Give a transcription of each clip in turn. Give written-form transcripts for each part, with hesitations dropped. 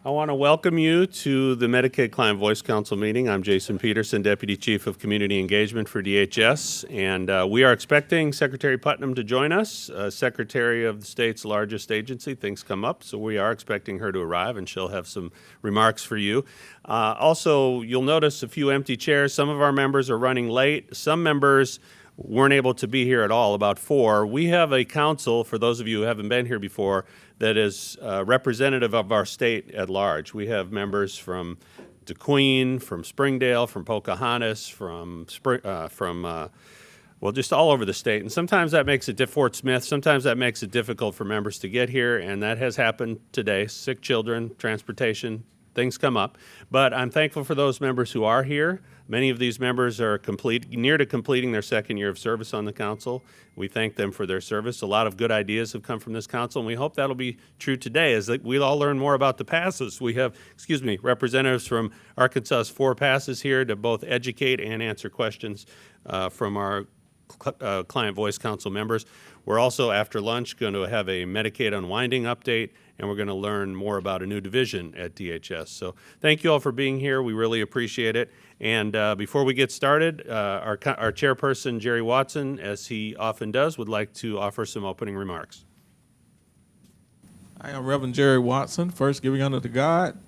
I want to welcome you to the Medicaid Client Voice Council meeting. I'm Jason Peterson, Deputy Chief of Community Engagement for DHS, and we are expecting Secretary Putnam to join us, Secretary of the state's largest agency. Things come up, so we are expecting her to arrive, and she'll have some remarks for you. Also, you'll notice a few empty chairs. Some of our members are running late. Some members weren't able to be here at all, about 4. We have a council, for those of you who haven't been here before, that is representative of our state at large. We have members from DeQueen, from Springdale, from Pocahontas, from well, just all over the state. And sometimes that makes it Fort Smith. Sometimes that makes it difficult for members to get here, and that has happened today. Sick children, transportation, things come up. But I'm thankful for those members who are here. Many of these members are near to completing their second year of service on the council. We thank them for their service. A lot of good ideas have come from this council, and we hope that'll be true today as we'll all learn more about the passes. We have, representatives from Arkansas's 4 passes here to both educate and answer questions from our Client Voice Council members. We're also, after lunch, going to have a Medicaid unwinding update, and we're going to learn more about a new division at DHS. So thank you all for being here. We really appreciate it. And before we get started, our chairperson, Jerry Watson, as he often does, would like to offer some opening remarks. I am Reverend Jerry Watson, first giving honor to God.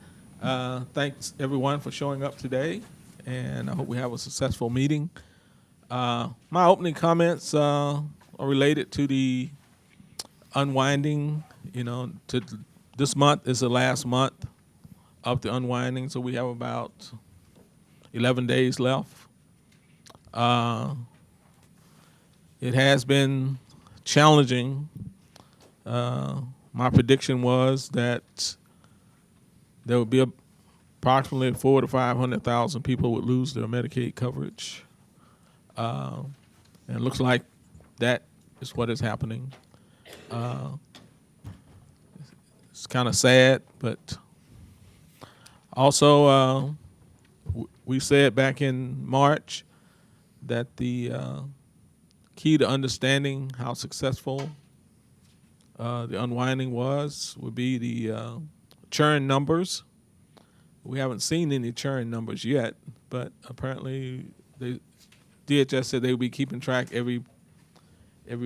Thanks everyone for showing up today, and I hope we have a successful meeting. My opening comments are related to the unwinding. This month is the last month of the unwinding, so we have about 11 days left. It has been challenging. My prediction was that there would be approximately 400,000 to 500,000 people would lose their Medicaid coverage. And it looks like that is what is happening. It's kind of sad, but also we said back in March that the key to understanding how successful the unwinding would be the churn numbers. We haven't seen any churn numbers yet, but apparently DHS said they would be keeping track every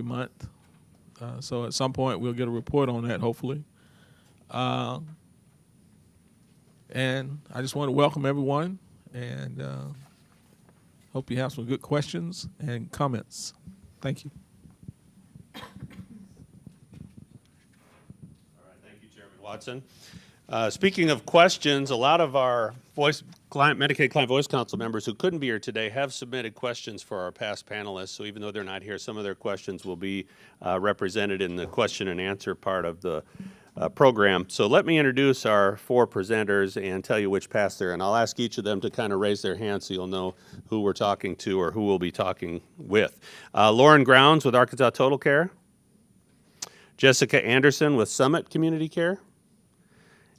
month. So at some point we'll get a report on that, hopefully. And I just want to welcome everyone, and hope you have some good questions and comments. Thank you. All right, thank you, Chairman Watson. Speaking of questions, a lot of our Medicaid Client Voice Council members who couldn't be here today have submitted questions for our past panelists. So even though they're not here, some of their questions will be represented in the question and answer part of the program. So let me introduce our 4 presenters and tell you which pass they're in. I'll ask each of them to kind of raise their hand so you'll know who we're talking to or who we'll be talking with. Lauren Grounds with Arkansas Total Care. Jessica Anderson with Summit Community Care.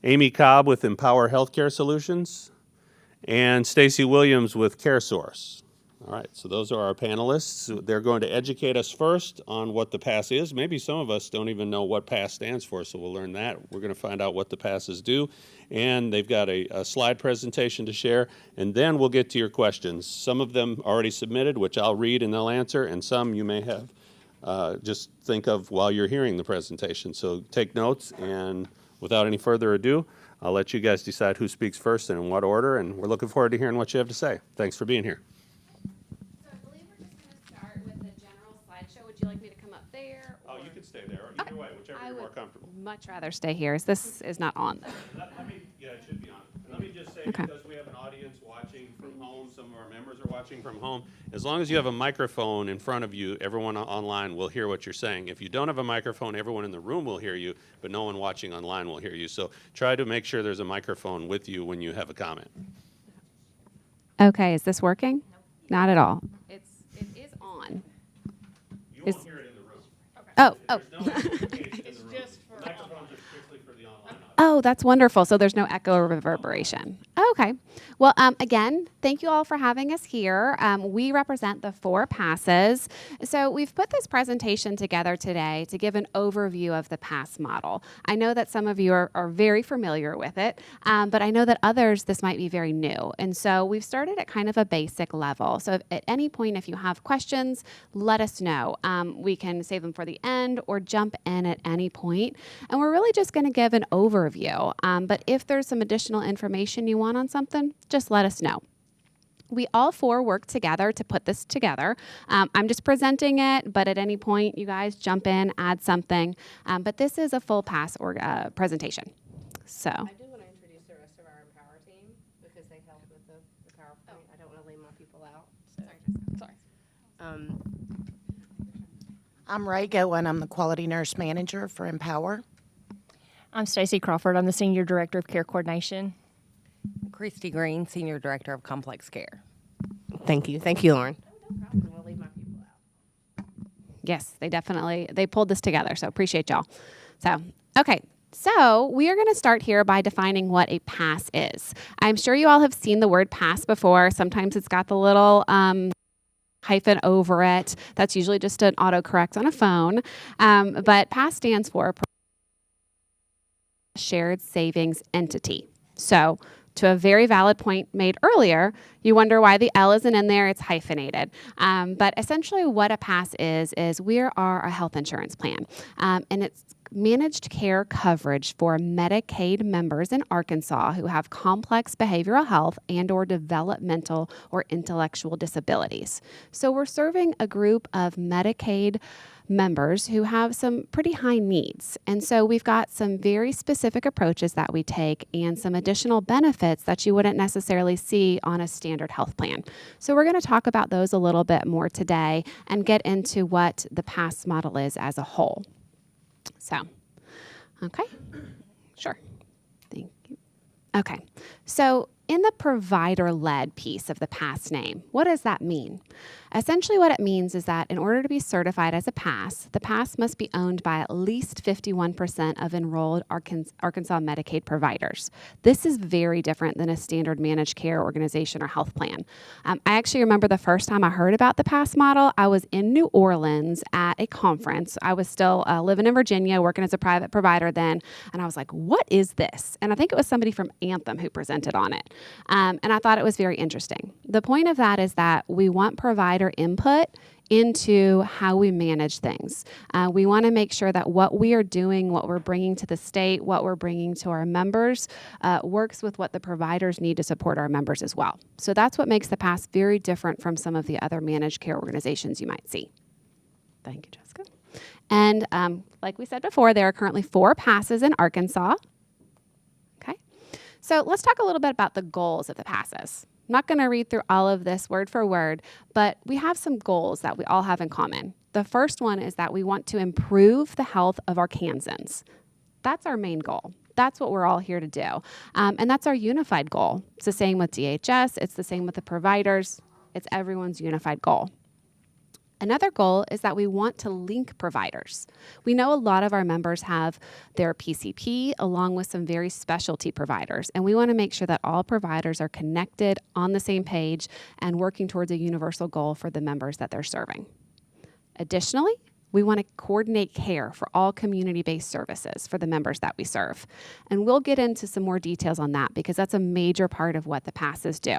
Amy Cobb with Empower Healthcare Solutions, and Stacy Williams with CareSource. All right, so those are our panelists. They're going to educate us first on what the pass is. Maybe some of us don't even know what pass stands for, so we'll learn that. We're going to find out what the passes do, and they've got a slide presentation to share, and then we'll get to your questions. Some of them already submitted, which I'll read and they'll answer, and some you may have just think of while you're hearing the presentation. So take notes, and without any further ado, I'll let you guys decide who speaks first and in what order, and we're looking forward to hearing what you have to say. Thanks for being here. So I believe we're just going to start with the general slideshow. Would you like me to come up there? Oh, you can stay there, or either way, whichever you're more comfortable. Much rather stay here, as this is not on. Yeah, it should be on. And let me just say, Okay. because we have an audience watching from home, some of our members are watching from home, as long as you have a microphone in front of you, everyone online will hear what you're saying. If you don't have a microphone, everyone in the room will hear you, but no one watching online will hear you. So try to make sure there's a microphone with you when you have a comment. Okay, is this working? Not at all. It is on. You won't hear it in the room. Oh. There's no amplification in the room. Microphones are strictly for the online audience. Oh, that's wonderful. So there's no echo or reverberation. Okay. Well, again, thank you all for having us here. We represent the 4 passes. So we've put this presentation together today to give an overview of the pass model. I know that some of you are very familiar with it, but I know that others, this might be very new. And so we've started at kind of a basic level. So at any point, if you have questions, let us know. We can save them for the end or jump in at any point. And we're really just going to give an overview. But if there's some additional information you want on something, just let us know. We all 4 work together to put this together. I'm just presenting it, but at any point, you guys jump in, add something. But this is a full pass presentation. So. I do want to introduce the rest of our Empower team because they helped with the PowerPoint. I don't want to leave my people out. So. Sorry. I'm Ray Goen. I'm the Quality Nurse Manager for Empower. I'm Stacy Crawford. I'm the Senior Director of Care Coordination. Christy Green, Senior Director of Complex Care. Thank you. Thank you, Lauren. No problem. We'll leave my people out. Yes, they pulled this together. So appreciate y'all. So, okay. So we are going to start here by defining what a pass is. I'm sure you all have seen the word pass before. Sometimes it's got the little hyphen over it. That's usually just an autocorrect on a phone. But pass stands for shared savings entity. So to a very valid point made earlier, you wonder why the L isn't in there, it's hyphenated. But essentially what a pass is we are a health insurance plan. And it's managed care coverage for Medicaid members in Arkansas who have complex behavioral health and or developmental or intellectual disabilities. So we're serving a group of Medicaid members who have some pretty high needs. And so we've got some very specific approaches that we take and some additional benefits that you wouldn't necessarily see on a standard health plan. So we're going to talk about those a little bit more today and get into what the pass model is as a whole. So, okay, sure. Thank you. Okay, so in the provider-led piece of the pass name, what does that mean? Essentially what it means is that in order to be certified as a pass, the pass must be owned by at least 51% of enrolled Arkansas Medicaid providers. This is very different than a standard managed care organization or health plan. I actually remember the first time I heard about the pass model, I was in New Orleans at a conference. I was still living in Virginia, working as a private provider then, and I was like, what is this? And I think it was somebody from Anthem who presented on it. And I thought it was very interesting. The point of that is that we want providers input into how we manage things. We want to make sure that what we are doing, what we're bringing to the state, what we're bringing to our members works with what the providers need to support our members as well. So that's what makes the pass very different from some of the other managed care organizations you might see. Thank you, Jessica. And like we said before, there are currently 4 passes in Arkansas. Okay. So let's talk a little bit about the goals of the passes. I'm not going to read through all of this word for word, but we have some goals that we all have in common. The first one is that we want to improve the health of Arkansans. That's our main goal. That's what we're all here to do. And that's our unified goal. It's the same with DHS. It's the same with the providers. It's everyone's unified goal. Another goal is that we want to link providers. We know a lot of our members have their PCP along with some very specialty providers, and we want to make sure that all providers are connected on the same page and working towards a universal goal for the members that they're serving. Additionally, we want to coordinate care for all community-based services for the members that we serve. And we'll get into some more details on that because that's a major part of what the passes do.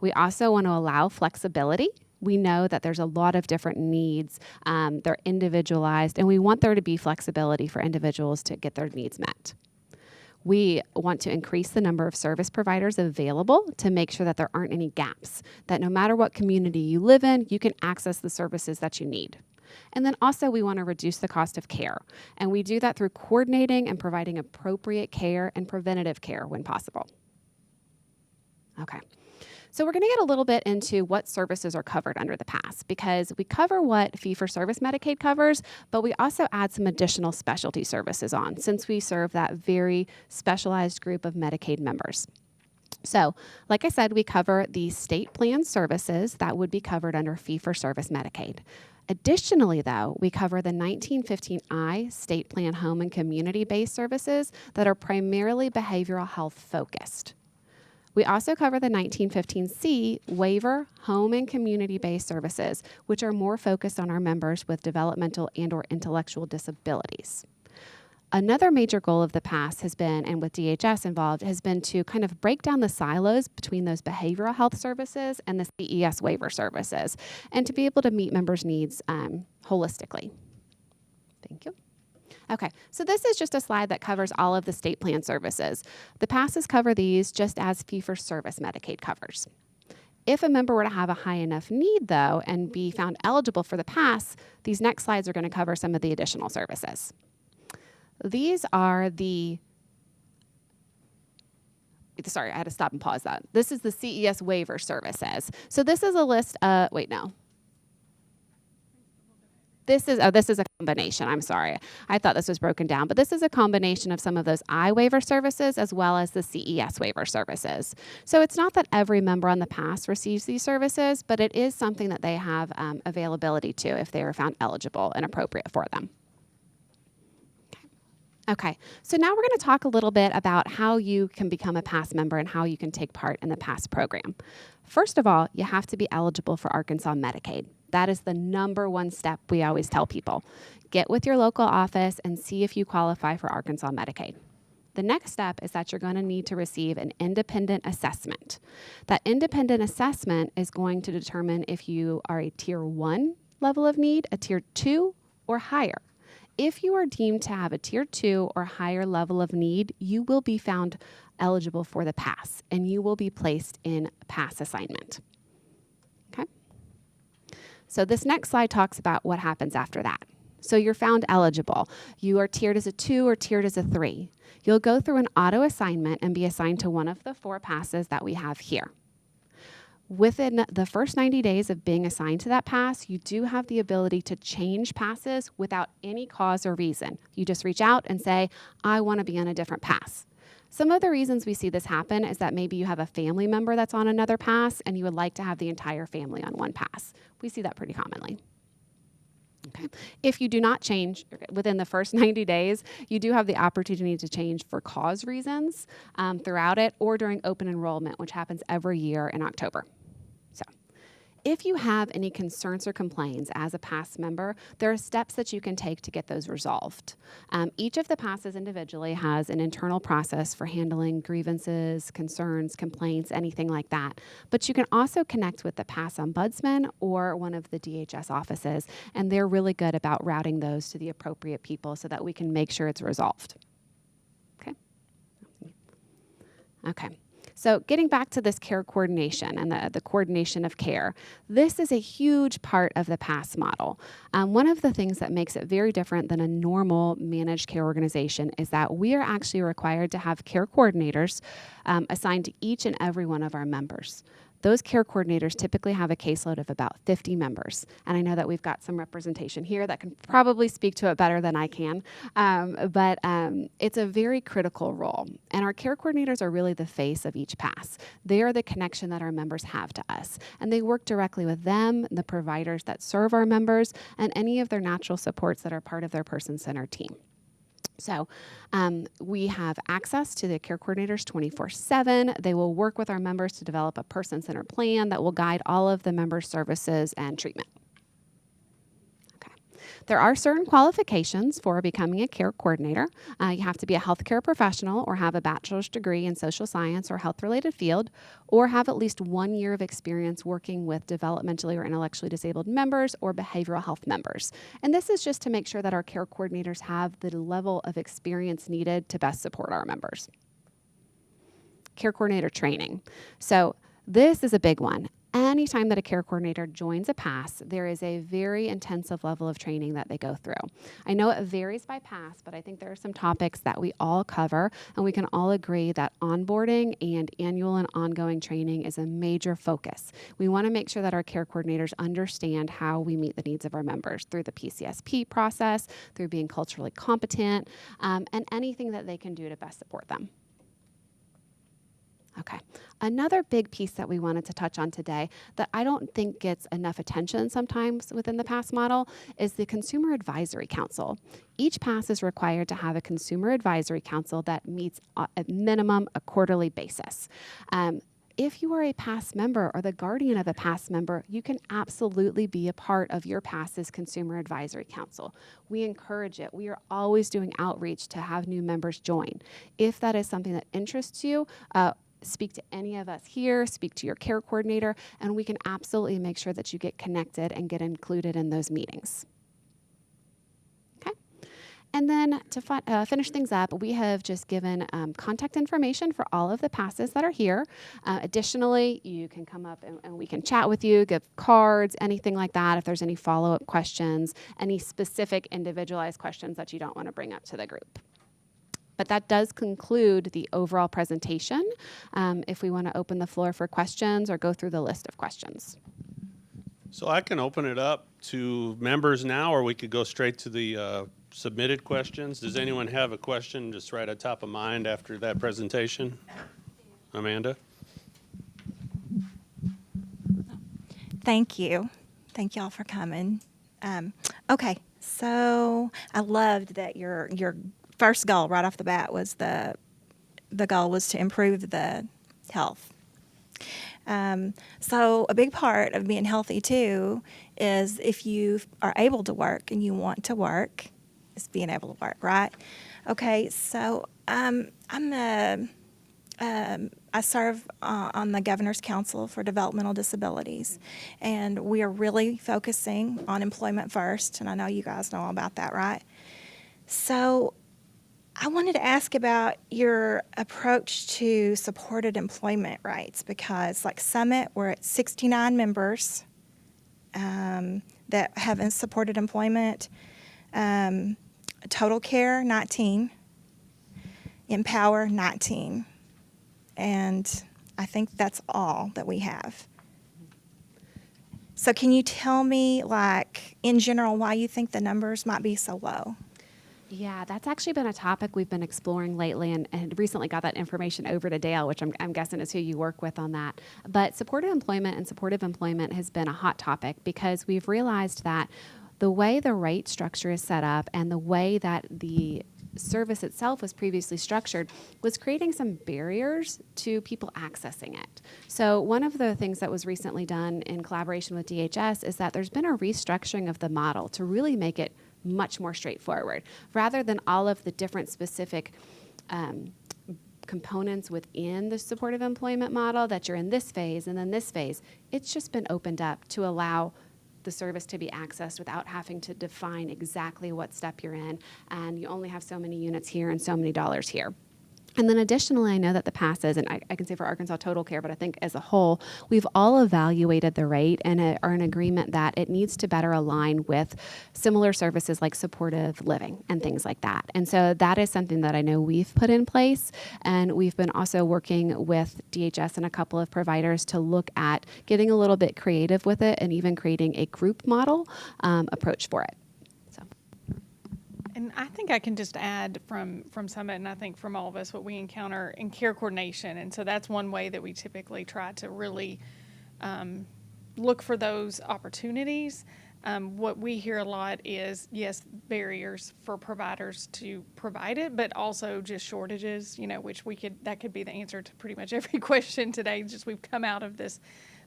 We also want to allow flexibility. We know that there's a lot of different needs. They're individualized, and we want there to be flexibility for individuals to get their needs met. We want to increase the number of service providers available to make sure that there aren't any gaps, that no matter what community you live in, you can access the services that you need. And then also we want to reduce the cost of care. And we do that through coordinating and providing appropriate care and preventative care when possible. Okay. So we're going to get a little bit into what services are covered under the pass because we cover what fee-for-service Medicaid covers, but we also add some additional specialty services on since we serve that very specialized group of Medicaid members. So, like I said, we cover the state plan services that would be covered under fee-for-service Medicaid. Additionally, though, we cover the 1915I state plan home and community-based services that are primarily behavioral health focused. We also cover the 1915C waiver home and community-based services, which are more focused on our members with developmental and or intellectual disabilities. Another major goal of the PASS has been, and with DHS involved, has been to kind of break down the silos between those behavioral health services and the CES waiver services, and to be able to meet members' needs holistically. Thank you. Okay, so this is just a slide that covers all of the state plan services. The PASSes cover these just as fee-for-service Medicaid covers. If a member were to have a high enough need, though, and be found eligible for the PASS, these next slides are going to cover some of the additional services. These are sorry, I had to stop and pause that. This is the CES waiver services. So this is a list, This is a combination. I'm sorry. I thought this was broken down, but this is a combination of some of those I waiver services as well as the CES waiver services. So it's not that every member on the PASS receives these services, but it is something that they have availability to if they are found eligible and appropriate for them. Okay, so now we're going to talk a little bit about how you can become a PASS member and how you can take part in the PASS program. First of all, you have to be eligible for Arkansas Medicaid. That is the number one step we always tell people. Get with your local office and see if you qualify for Arkansas Medicaid. The next step is that you're going to need to receive an independent assessment. That independent assessment is going to determine if you are a Tier 1 level of need, a Tier 2, or higher. If you are deemed to have a Tier 2 or higher level of need, you will be found eligible for the PASS, and you will be placed in PASS assignment. Okay? So this next slide talks about what happens after that. So you're found eligible. You are tiered as a 2 or tiered as a 3. You'll go through an auto assignment and be assigned to one of the 4 PASSes that we have here. Within the first 90 days of being assigned to that PASS, you do have the ability to change PASSes without any cause or reason. You just reach out and say, I want to be on a different PASS. Some of the reasons we see this happen is that maybe you have a family member that's on another PASS and you would like to have the entire family on one PASS. We see that pretty commonly. Okay. If you do not change within the first 90 days, you do have the opportunity to change for cause reasons throughout it or during open enrollment, which happens every year in October. So if you have any concerns or complaints as a PASS member, there are steps that you can take to get those resolved. Each of the PASSes individually has an internal process for handling grievances, concerns, complaints, anything like that. But you can also connect with the PASS ombudsman or one of the DHS offices, and they're really good about routing those to the appropriate people so that we can make sure it's resolved. Okay? Okay. So getting back to this care coordination and the coordination of care, this is a huge part of the PASS model. One of the things that makes it very different than a normal managed care organization is that we are actually required to have care coordinators assigned to each and every one of our members. Those care coordinators typically have a caseload of about 50 members. And I know that we've got some representation here that can probably speak to it better than I can. But it's a very critical role. And our care coordinators are really the face of each PASS. They are the connection that our members have to us. And they work directly with them, the providers that serve our members, and any of their natural supports that are part of their person-centered team. So we have access to the care coordinators 24/7. They will work with our members to develop a person-centered plan that will guide all of the members' services and treatment. Okay. There are certain qualifications for becoming a care coordinator. You have to be a healthcare professional or have a bachelor's degree in social science or health-related field, or have at least 1 year of experience working with developmentally or intellectually disabled members or behavioral health members. And this is just to make sure that our care coordinators have the level of experience needed to best support our members. Care coordinator training. So this is a big one. Anytime that a care coordinator joins a PASS, there is a very intensive level of training that they go through. I know it varies by PASS, but I think there are some topics that we all cover, and we can all agree that onboarding and annual and ongoing training is a major focus. We want to make sure that our care coordinators understand how we meet the needs of our members through the PCSP process, through being culturally competent, and anything that they can do to best support them. Okay. Another big piece that we wanted to touch on today that I don't think gets enough attention sometimes within the PASS model is the Consumer Advisory Council. Each PASS is required to have a Consumer Advisory Council that meets at minimum a quarterly basis. If you are a PASS member or the guardian of a PASS member, you can absolutely be a part of your PASS's Consumer Advisory Council. We encourage it. We are always doing outreach to have new members join. If that is something that interests you, speak to any of us here, speak to your care coordinator, and we can absolutely make sure that you get connected and get included in those meetings. Okay. And then to finish things up, we have just given contact information for all of the PASSes that are here. Additionally, you can come up and we can chat with you, give cards, anything like that. If there's any follow-up questions, any specific individualized questions that you don't want to bring up to the group. But that does conclude the overall presentation. If we want to open the floor for questions or go through the list of questions. So I can open it up to members now, or we could go straight to the submitted questions. Does anyone have a question just right at top of mind after that presentation? Amanda? Thank you. Thank y'all for coming. Okay, so I loved that your first goal right off the bat was the goal was to improve the health. So a big part of being healthy too is if you are able to work and you want to work, is being able to work, right? Okay, so I serve on the Governor's Council for Developmental Disabilities, and we are really focusing on employment first, and I know you guys know all about that, right? So I wanted to ask about your approach to supported employment rights, because like Summit, we're at 69 members that have supported employment, Total Care 19, Empower 19, and I think that's all that we have. So can you tell me, like, in general, why you think the numbers might be so low? Yeah, that's actually been a topic we've been exploring lately, and recently got that information over to Dale, which I'm guessing is who you work with on that. But supported employment and supportive employment has been a hot topic because we've realized that the way the rate structure is set up and the way that the service itself was previously structured was creating some barriers to people accessing it. So one of the things that was recently done in collaboration with DHS is that there's been a restructuring of the model to really make it much more straightforward, rather than all of the different specific components within the supportive employment model that you're in this phase and then this phase. It's just been opened up to allow the service to be accessed without having to define exactly what step you're in, and you only have so many units here and so many dollars here. And then additionally, I know that the PASSes, and I can say for Arkansas Total Care, but I think as a whole, we've all evaluated the rate and are in agreement that it needs to better align with similar services like supportive living and things like that. And so that is something that I know we've put in place, and we've been also working with DHS and a couple of providers to look at getting a little bit creative with it and even creating a group model approach for it. And I think I can just add from Summit, and I think from all of us, what we encounter in care coordination. And so that's one way that we typically try to really look for those opportunities. What we hear a lot is, yes, barriers for providers to provide it, but also just shortages, which that could be the answer to pretty much every question today. Just we've come out of this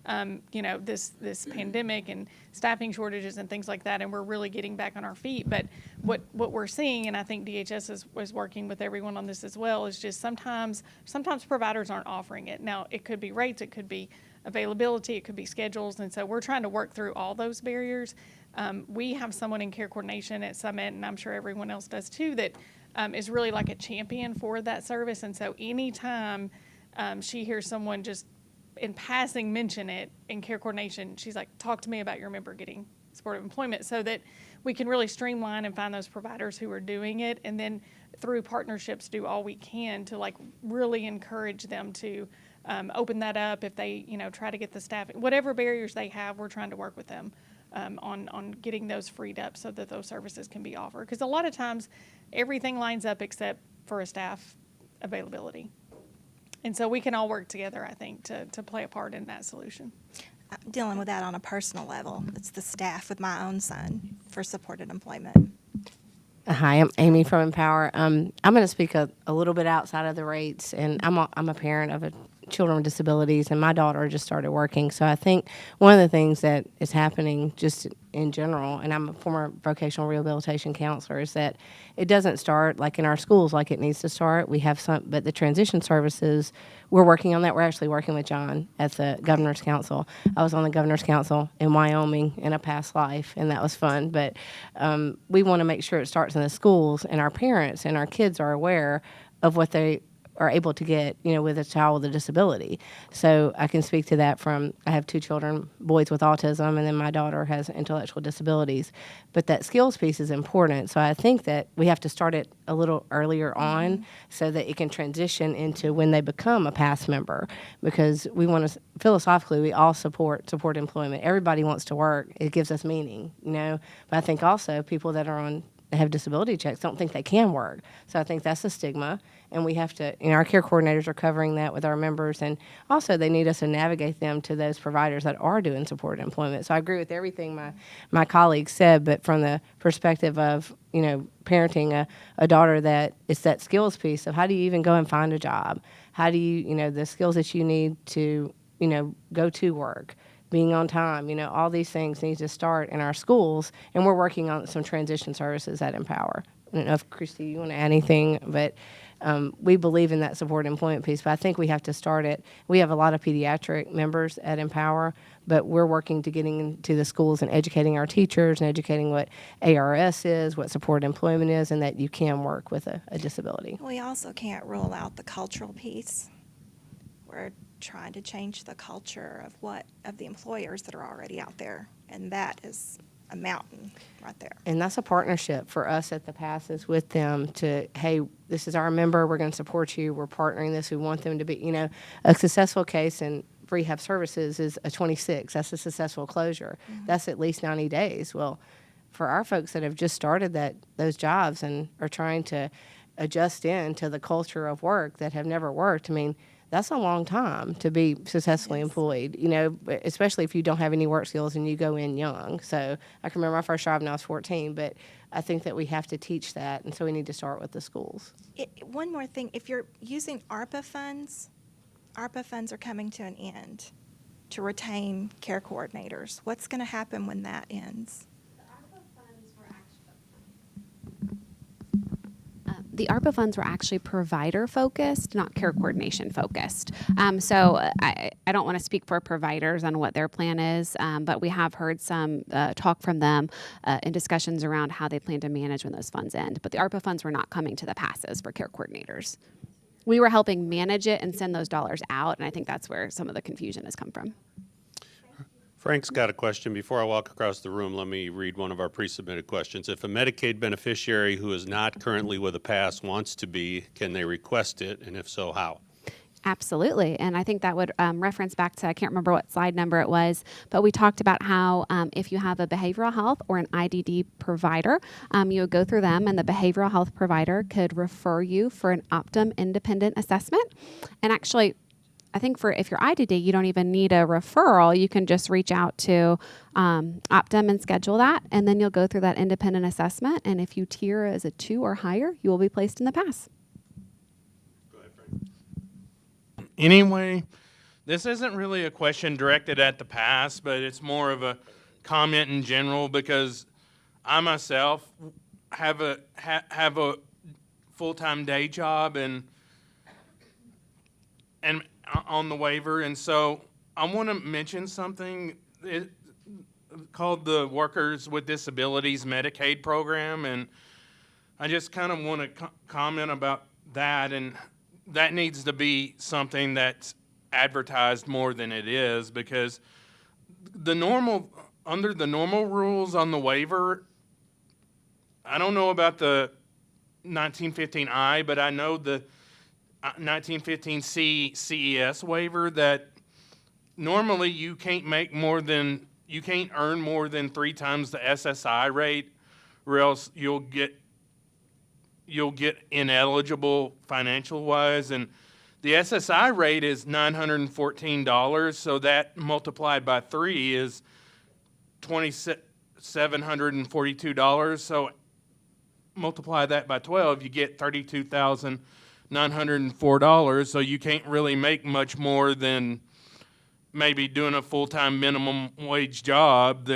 this pandemic and staffing shortages and things like that, and we're really getting back on our feet. But what we're seeing, and I think DHS is working with everyone on this as well, is just sometimes providers aren't offering it. Now, it could be rates, it could be availability, it could be schedules, and so we're trying to work through all those barriers. We have someone in care coordination at Summit, and I'm sure everyone else does too, that is really like a champion for that service. And so anytime she hears someone just in passing mention it in care coordination, she's like, talk to me about your member getting supportive employment, so that we can really streamline and find those providers who are doing it, and then through partnerships do all we can to like really encourage them to open that up. If they try to get the staff, whatever barriers they have, we're trying to work with them on getting those freed up so that those services can be offered, because a lot of times everything lines up except for a staff availability. And so we can all work together, I think, to play a part in that solution. I'm dealing with that on a personal level. It's the staff with my own son for supported employment. Hi, I'm Amy from Empower. I'm going to speak a little bit outside of the rates, and I'm a parent of children with disabilities, and my daughter just started working. So I think one of the things that is happening just in general, and I'm a former vocational rehabilitation counselor, is that it doesn't start like in our schools like it needs to start. We have some, but the transition services, we're working on that. We're actually working with John at the Governor's Council. I was on the Governor's Council in Wyoming in a past life, and that was fun. But we want to make sure it starts in the schools, and our parents and our kids are aware of what they are able to get, with a child with a disability. So I can speak to that from, I have 2 children, boys with autism, and then my daughter has intellectual disabilities. But that skills piece is important. So I think that we have to start it a little earlier on so that it can transition into when they become a PASS member, because we want to, philosophically, we all support employment. Everybody wants to work. It gives us meaning, But I think also people that have disability checks don't think they can work. So I think that's a stigma, and we have to, our care coordinators are covering that with our members, and also they need us to navigate them to those providers that are doing supported employment. So I agree with everything my colleagues said, but from the perspective of, parenting a daughter, that it's that skills piece of how do you even go and find a job? How do you, the skills that you need to, go to work, being on time, all these things need to start in our schools, and we're working on some transition services at Empower. I don't know if, Christy, you want to add anything, but we believe in that supported employment piece, but I think we have to start it. We have a lot of pediatric members at Empower, but we're working to getting into the schools and educating our teachers and educating what ARS is, what supported employment is, and that you can work with a disability. We also can't rule out the cultural piece. We're trying to change the culture of the employers that are already out there, and that is a mountain right there. And that's a partnership for us at the PASSes with them to, hey, this is our member, we're going to support you, we're partnering this, we want them to be, a successful case in rehab services is a 26, that's a successful closure. That's at least 90 days. Well, for our folks that have just started those jobs and are trying to adjust into the culture of work that have never worked, that's a long time to be successfully employed, especially if you don't have any work skills and you go in young. So I can remember my first job when I was 14, but I think that we have to teach that, and so we need to start with the schools. One more thing, if you're using ARPA funds are coming to an end to retain care coordinators. What's going to happen when that ends? The ARPA funds were actually provider focused, not care coordination focused. So I don't want to speak for providers on what their plan is, but we have heard some talk from them in discussions around how they plan to manage when those funds end. But the ARPA funds were not coming to the PASSes for care coordinators. We were helping manage it and send those dollars out, and I think that's where some of the confusion has come from. Frank's got a question. Before I walk across the room, let me read one of our pre-submitted questions. If a Medicaid beneficiary who is not currently with a PASS wants to be, can they request it? And if so, how? Absolutely. And I think that would reference back to, I can't remember what slide number it was, but we talked about how if you have a behavioral health or an IDD provider, you would go through them, and the behavioral health provider could refer you for an Optum independent assessment. And actually, I think if you're IDD, you don't even need a referral. You can just reach out to Optum and schedule that, and then you'll go through that independent assessment. And if you tier as a 2 or higher, you will be placed in the PASS. Go ahead, Frank. Anyway, this isn't really a question directed at the PASS, but it's more of a comment in general, because I myself have a full-time day job and on the waiver, and so I want to mention something called the Workers with Disabilities Medicaid program, and I just kind of want to comment about that, and that needs to be something that's advertised more than it is, because under the normal rules on the waiver, I don't know about the 1915I, but I know the 1915C CES waiver that normally you can't earn more than 3 times the SSI rate, or else you'll get ineligible financial wise. And The SSI rate is $914, so that multiplied by 3 is $2,742. So multiply that by 12, you get $32,904. So you can't really make much more than maybe doing a full-time minimum wage job,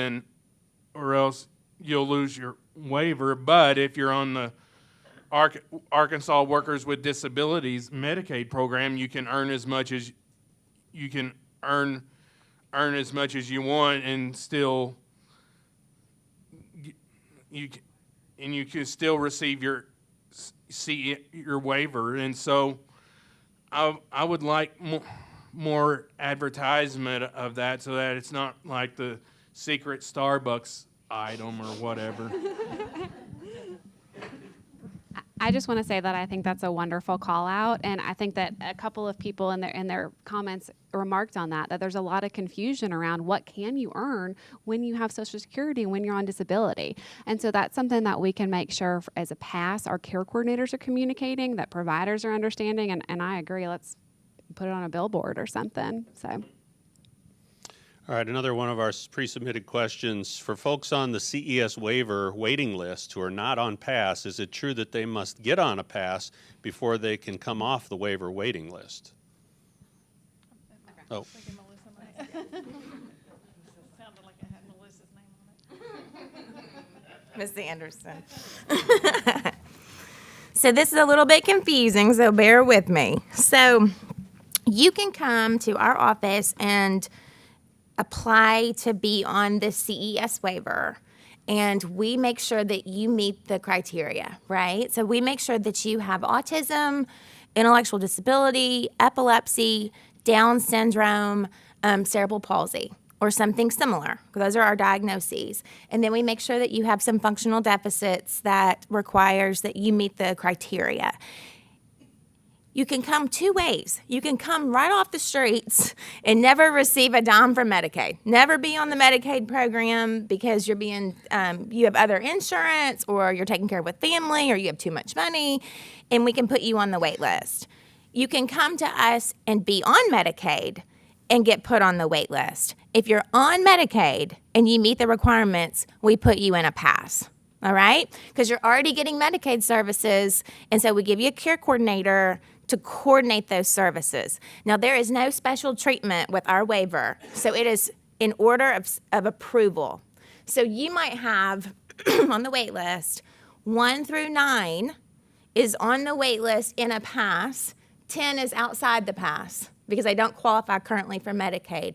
or else you'll lose your waiver. But if you're on the Arkansas Workers with Disabilities Medicaid program, you can earn as much as you can earn as much as you want, and still you can still receive your waiver. And so I would like more advertisement of that, so that it's not like the secret Starbucks item or whatever. I just want to say that I think that's a wonderful call out, and I think that a couple of people in their comments remarked on that there's a lot of confusion around what can you earn when you have Social Security and when you're on disability. And so that's something that we can make sure as a pass our care coordinators are communicating, that providers are understanding, and I agree, let's put it on a billboard or something. So. All right, another one of our pre-submitted questions. For folks on the CES waiver waiting list who are not on PASS, is it true that they must get on a PASS before they can come off the waiver waiting list? Oh. Sounded like I had Melissa's name on it. Ms. Anderson. So this is a little bit confusing, so bear with me. So you can come to our office and apply to be on the CES waiver, and we make sure that you meet the criteria, right? So we make sure that you have autism, intellectual disability, epilepsy, Down syndrome, cerebral palsy, or something similar. Those are our diagnoses. And then we make sure that you have some functional deficits that requires that you meet the criteria. You can come two ways. You can come right off the streets and never receive a dime from Medicaid. Never be on the Medicaid program because you're you have other insurance, or you're taking care of a family, or you have too much money, and we can put you on the wait list. You can come to us and be on Medicaid and get put on the wait list. If you're on Medicaid and you meet the requirements, we put you in a PASS. All right? Because you're already getting Medicaid services, and so we give you a care coordinator to coordinate those services. Now, there is no special treatment with our waiver, so it is in order of approval. So you might have on the wait list 1 through 9 is on the wait list in a PASS, 10 is outside the PASS because they don't qualify currently for Medicaid.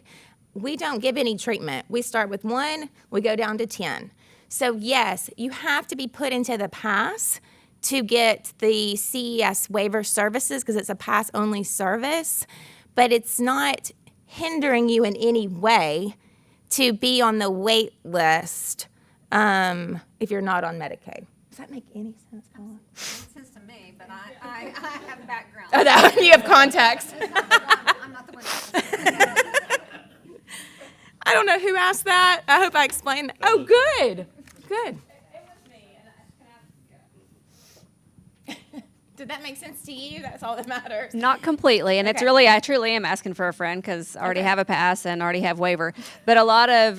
We don't give any treatment. We start with 1, we go down to 10. So yes, you have to be put into the PASS to get the CES waiver services because it's a PASS-only service, but it's not hindering you in any way to be on the wait list if you're not on Medicaid. Does that make any sense, Paula? Makes sense to me, but I have background. Oh, no, you have context. I'm not the one. I don't know who asked that. I hope I explained that. Oh, good. Good. Did that make sense to you? That's all that matters. Not completely, and it's Okay. really, I truly am asking for a friend because I already have a pass and already have waiver. But a lot of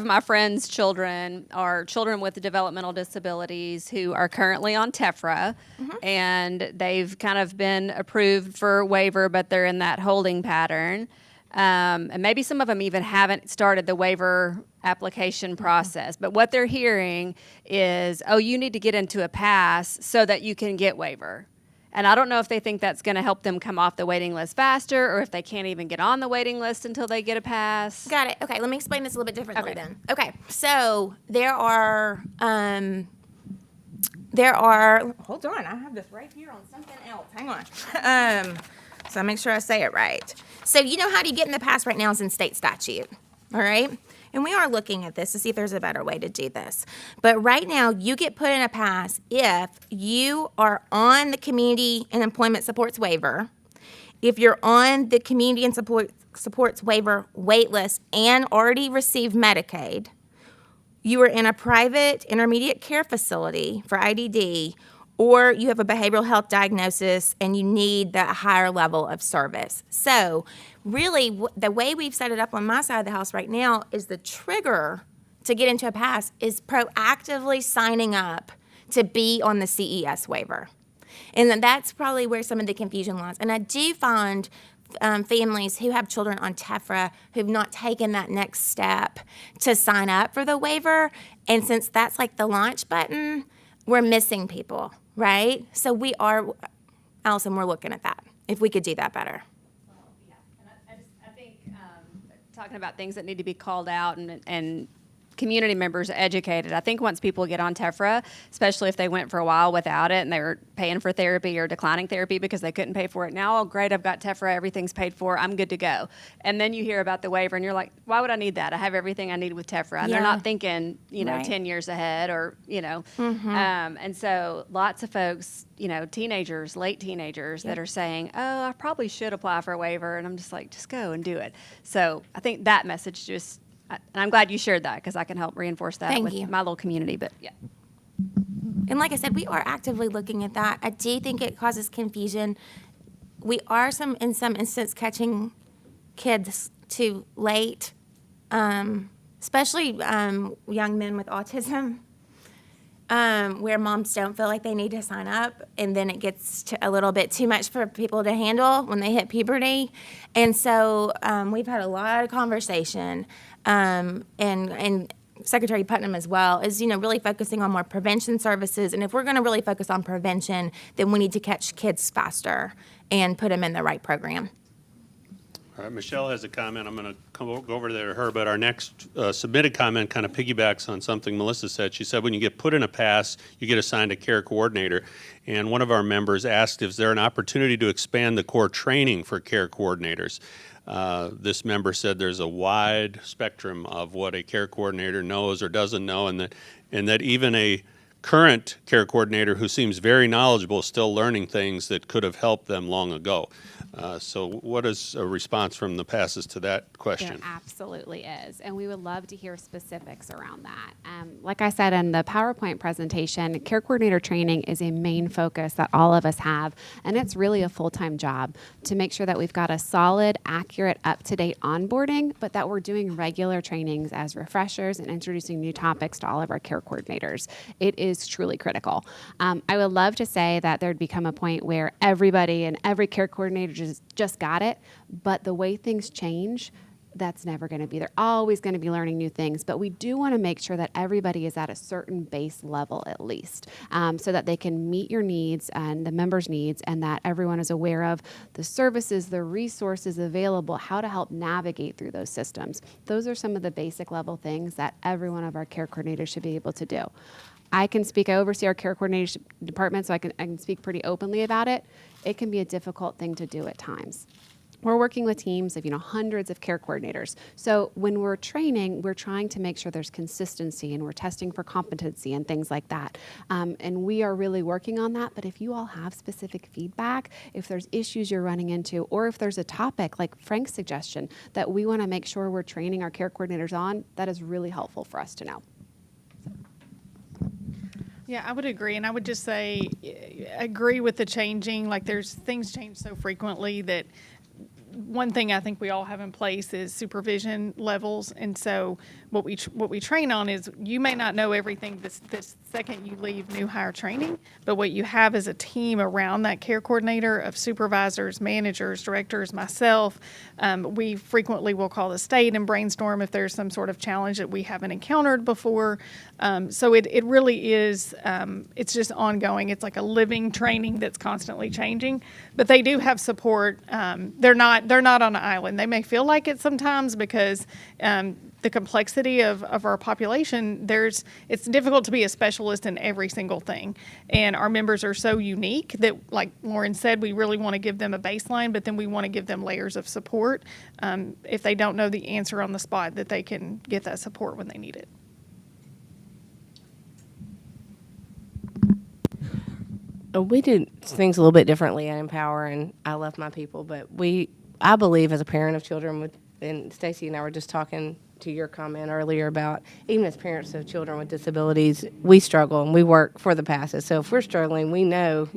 my friends' children are children with developmental disabilities who are currently on TEFRA, and they've kind of been approved for waiver, but they're in that holding pattern. And maybe some of them even haven't started the waiver application process. But what they're hearing is, oh, you need to get into a pass so that you can get waiver. And I don't know if they think that's going to help them come off the waiting list faster, or if they can't even get on the waiting list until they get a pass. Got it. Okay, let me explain this a little bit differently then. Okay, so there are, hold on, I have this right here on something else. Hang on. So I make sure I say it right. So you know how to get in the pass right now is in state statute, all right? And we are looking at this to see if there's a better way to do this. But right now, you get put in a pass if you are on the Community and Employment Supports waiver, if you're on the Community and Supports waiver wait list and already received Medicaid, you are in a private intermediate care facility for IDD, or you have a behavioral health diagnosis and you need that higher level of service. So really, the way we've set it up on my side of the house right now is the trigger to get into a pass is proactively signing up to be on the CES waiver. And then that's probably where some of the confusion lies. And I do find families who have children on TEFRA who've not taken that next step to sign up for the waiver. And since that's like the launch button, we're missing people, right? So we are, Allison, we're looking at that, if we could do that better. Yeah, and I think talking about things that need to be called out and community members educated. I think once people get on TEFRA, especially if they went for a while without it and they were paying for therapy or declining therapy because they couldn't pay for it. Now, oh, great, I've got TEFRA, everything's paid for, I'm good to go. And then you hear about the waiver and you're like, why would I need that? I have everything I need with TEFRA. And they're not thinking, Right. 10 years ahead or, and so lots of folks, teenagers, late teenagers that are saying, oh, I probably should apply for a waiver. And I'm just like, just go and do it. So I think that message and I'm glad you shared that because I can help reinforce that with my little community. But yeah. And like I said, we are actively looking at that. I do think it causes confusion. We are in some instance catching kids too late, especially young men with autism, where moms don't feel like they need to sign up, and then it gets a little bit too much for people to handle when they hit puberty. And so we've had a lot of conversation, and Secretary Putnam as well, is really focusing on more prevention services. And if we're going to really focus on prevention, then we need to catch kids faster and put them in the right program. All right, Michelle has a comment. I'm going to go over there to her, but our next submitted comment kind of piggybacks on something Melissa said. She said when you get put in a pass, you get assigned a care coordinator. And one of our members asked, is there an opportunity to expand the core training for care coordinators? This member said there's a wide spectrum of what a care coordinator knows or doesn't know, and that even a current care coordinator who seems very knowledgeable is still learning things that could have helped them long ago. So what is a response from the passes to that question? There absolutely is, and we would love to hear specifics around that. Like I said in the PowerPoint presentation, care coordinator training is a main focus that all of us have, and it's really a full-time job to make sure that we've got a solid, accurate, up-to-date onboarding, but that we're doing regular trainings as refreshers and introducing new topics to all of our care coordinators. It is truly critical. I would love to say that there'd become a point where everybody and every care coordinator just got it, but the way things change, that's never going to be. They're always going to be learning new things, but we do want to make sure that everybody is at a certain base level at least, so that they can meet your needs and the members' needs, and that everyone is aware of the services, the resources available, how to help navigate through those systems. Those are some of the basic level things that every one of our care coordinators should be able to do. I oversee our care coordination department, so I can speak pretty openly about it. It can be a difficult thing to do at times. We're working with teams of hundreds of care coordinators. So when we're training, we're trying to make sure there's consistency, and we're testing for competency and things like that. And we are really working on that. But if you all have specific feedback, if there's issues you're running into, or if there's a topic like Frank's suggestion that we want to make sure we're training our care coordinators on, that is really helpful for us to know. Yeah, I would agree. And I would just say, agree with the changing. Like, there's things change so frequently that one thing I think we all have in place is supervision levels. And so what we train on is, you may not know everything this second you leave new hire training, but what you have is a team around that care coordinator of supervisors, managers, directors, myself. We frequently will call the state and brainstorm if there's some sort of challenge that we haven't encountered before. So it really is, it's just ongoing. It's like a living training that's constantly changing, but they do have support. They're not on an island. They may feel like it sometimes because the complexity of our population, it's difficult to be a specialist in every single thing. And our members are so unique that, like Lauren said, we really want to give them a baseline, but then we want to give them layers of support. If they don't know the answer on the spot, that they can get that support when they need it. We do things a little bit differently at Empower, and I love my people, but I believe as a parent of children and Stacy and I were just talking to your comment earlier about even as parents of children with disabilities, we struggle and we work for the passes. So if we're struggling, we know,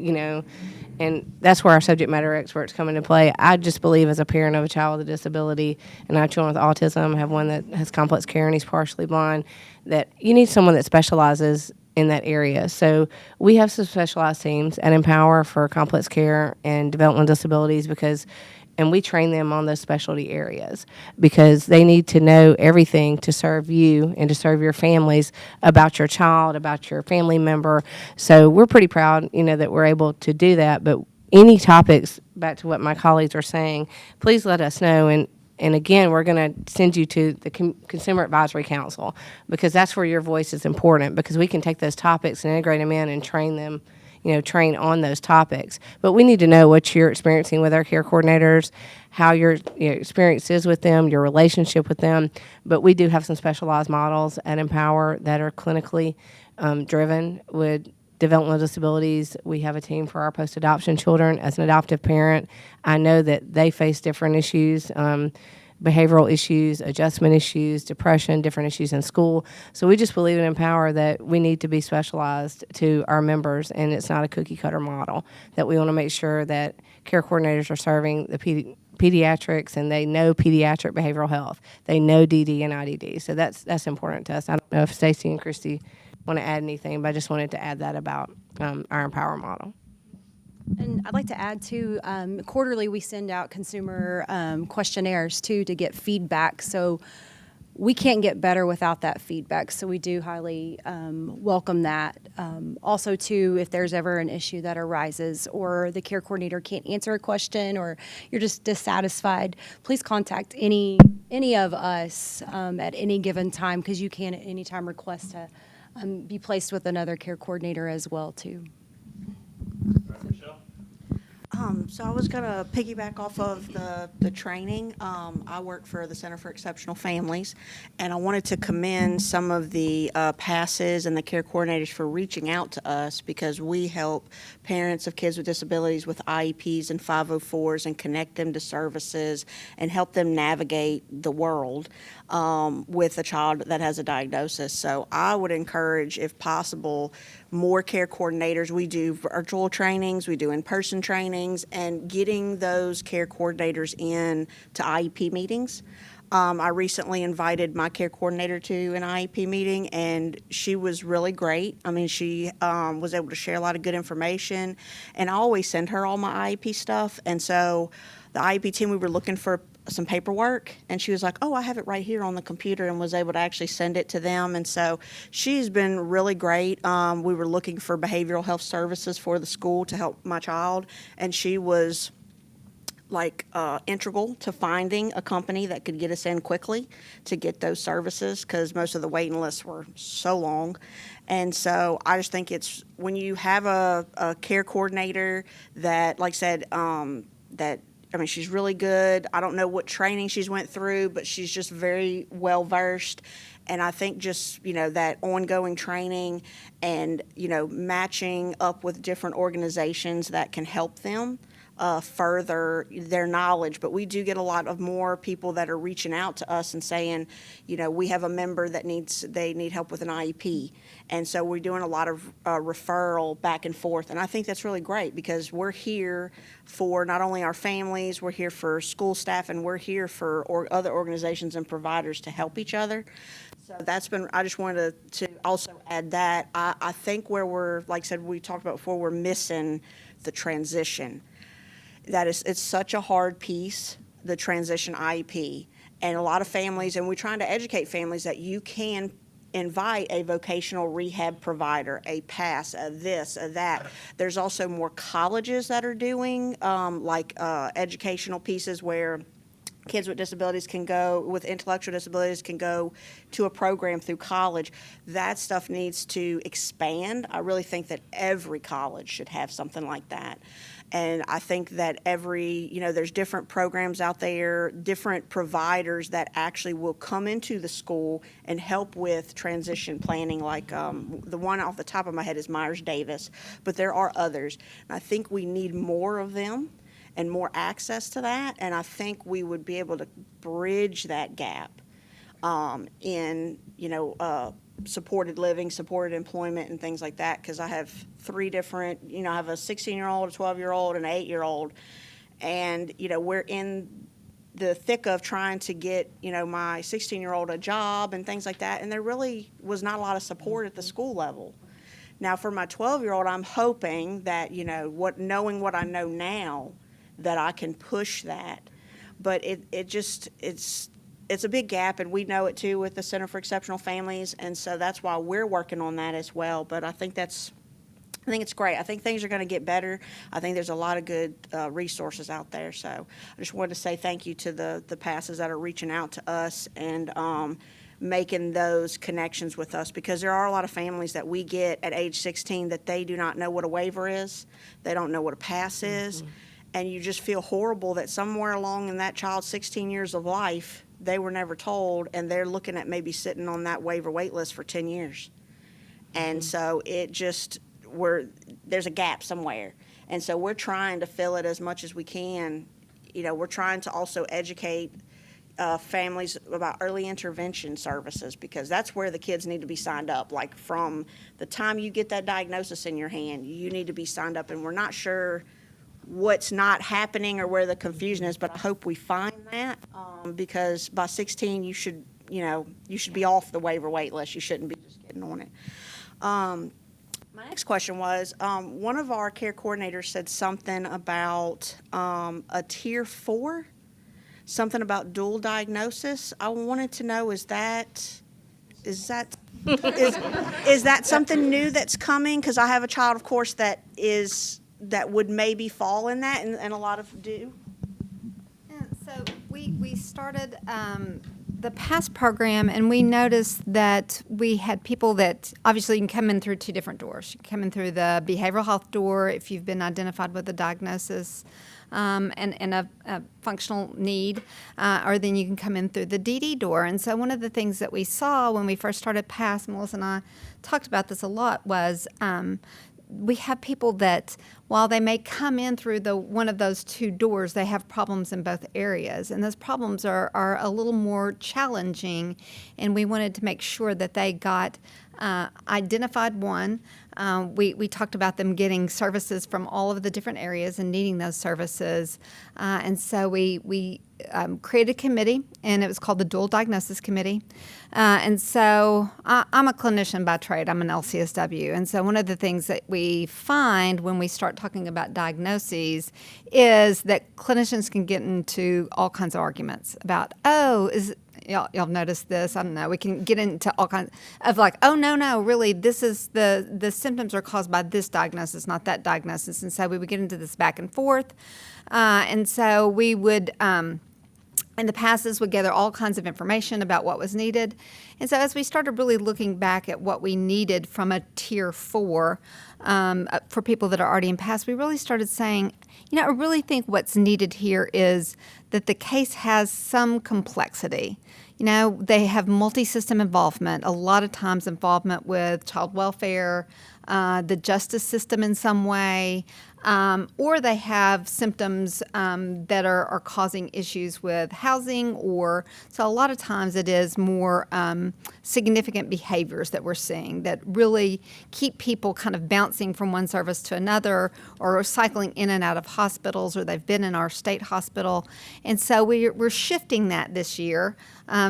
and that's where our subject matter experts come into play. I just believe as a parent of a child with a disability, and I have children with autism, I have one that has complex care and he's partially blind, that you need someone that specializes in that area. So we have some specialized teams at Empower for complex care and developmental disabilities and we train them on those specialty areas because they need to know everything to serve you and to serve your families about your child, about your family member. So we're pretty proud, that we're able to do that. But any topics, back to what my colleagues are saying, please let us know. And again, we're going to send you to the Consumer Advisory Council because that's where your voice is important because we can take those topics and integrate them in and train them, train on those topics. But we need to know what you're experiencing with our care coordinators, how your experience is with them, your relationship with them. But we do have some specialized models at Empower that are clinically driven with developmental disabilities. We have a team for our post-adoption children. As an adoptive parent, I know that they face different issues, behavioral issues, adjustment issues, depression, different issues in school. So we just believe in Empower that we need to be specialized to our members, and it's not a cookie-cutter model, that we want to make sure that care coordinators are serving the pediatrics and they know pediatric behavioral health. They know DD and IDD. So that's important to us. I don't know if Stacy and Christy want to add anything, but I just wanted to add that about our Empower model. And I'd like to add too, quarterly we send out consumer questionnaires too to get feedback. So we can't get better without that feedback. So we do highly welcome that. Also too, if there's ever an issue that arises or the care coordinator can't answer a question or you're just dissatisfied, please contact any of us at any given time because you can at any time request to be placed with another care coordinator as well too. So I was going to piggyback off of the training. I work for the Center for Exceptional Families, and I wanted to commend some of the PASSes and the care coordinators for reaching out to us because we help parents of kids with disabilities with IEPs and 504s and connect them to services and help them navigate the world with a child that has a diagnosis. So I would encourage, if possible, more care coordinators. We do virtual trainings, we do in-person trainings, and getting those care coordinators in to IEP meetings. I recently invited my care coordinator to an IEP meeting, and she was really great. I mean, she was able to share a lot of good information, and I always send her all my IEP stuff. And so the IEP team, we were looking for some paperwork, and she was like, oh, I have it right here on the computer, and was able to actually send it to them. And so she's been really great. We were looking for behavioral health services for the school to help my child, and she was integral to finding a company that could get us in quickly to get those services because most of the waiting lists were so long. And so I just think it's when you have a care coordinator that, like I said, she's really good. I don't know what training she's went through, but she's just very well versed. And I think just, that ongoing training and, matching up with different organizations that can help them further their knowledge. But we do get a lot of more people that are reaching out to us and saying, we have a member that they need help with an IEP. And so we're doing a lot of referral back and forth. And I think that's really great because we're here for not only our families, we're here for school staff, and we're here for other organizations and providers to help each other. So I just wanted to also add that. I think where we're, like I said, we talked about before, we're missing the transition. It's such a hard piece, the transition IEP. And a lot of families, and we're trying to educate families that you can invite a vocational rehab provider, a PASS, a this, a that. There's also more colleges that are doing educational pieces where kids with disabilities with intellectual disabilities can go to a program through college. That stuff needs to expand. I really think that every college should have something like that. And I think that there's different programs out there, different providers that actually will come into the school and help with transition planning. Like the one off the top of my head is Myers-Davis, but there are others. And I think we need more of them and more access to that. And I think we would be able to bridge that gap in, supported living, supported employment, and things like that, because I have 3 different, I have a 16-year-old, a 12-year-old, and an 8-year-old, and, we're in the thick of trying to get, my 16-year-old a job and things like that, and there really was not a lot of support at the school level. Now, for my 12-year-old, I'm hoping that, knowing what I know now, that I can push that. But it's a big gap, and we know it too with the Center for Exceptional Families, and so that's why we're working on that as well. But I think it's great. I think things are going to get better. I think there's a lot of good resources out there. So I just wanted to say thank you to the PASSs that are reaching out to us and making those connections with us, because there are a lot of families that we get at age 16 that they do not know what a waiver is. They don't know what a PASS is. And you just feel horrible that somewhere along in that child's 16 years of life, they were never told, and they're looking at maybe sitting on that waiver wait list for 10 years. And so there's a gap somewhere. And so we're trying to fill it as much as we can. We're trying to also educate families about early intervention services, because that's where the kids need to be signed up. Like from the time you get that diagnosis in your hand, you need to be signed up, and we're not sure what's not happening or where the confusion is, but I hope we find that, because by 16 you should be off the waiver wait list. You shouldn't be just getting on it. My next question was, one of our care coordinators said something about a tier 4, something about dual diagnosis. I wanted to know, is that something new that's coming? Because I have a child, of course, that would maybe fall in that, and a lot of do. So we started the PASS program, and we noticed that we had people that obviously you can come in through 2 different doors. You can come in through the behavioral health door if you've been identified with a diagnosis and a functional need, or then you can come in through the DD door. And so one of the things that we saw when we first started PASS, Melissa and I talked about this a lot, was we have people that, while they may come in through one of those 2 doors, they have problems in both areas. And those problems are a little more challenging, and we wanted to make sure that they got identified one. We talked about them getting services from all of the different areas and needing those services. And so we created a committee, and it was called the Dual Diagnosis Committee. And so I'm a clinician by trade. I'm an LCSW. And so one of the things that we find when we start talking about diagnoses is that clinicians can get into all kinds of arguments about, y'all noticed this? I don't know. We can get into all kinds of like, no, really, this is the symptoms are caused by this diagnosis, not that diagnosis. And so we would get into this back and forth. And so we would, in the PASSs, would gather all kinds of information about what was needed. And so as we started really looking back at what we needed from a tier 4 for people that are already in PASS, we really started saying, I really think what's needed here is that the case has some complexity. They have multi-system involvement, a lot of times involvement with child welfare, the justice system in some way, or they have symptoms that are causing issues with housing, so a lot of times it is more significant behaviors that we're seeing that really keep people kind of bouncing from one service to another, or cycling in and out of hospitals, or they've been in our state hospital. And so we're shifting that this year,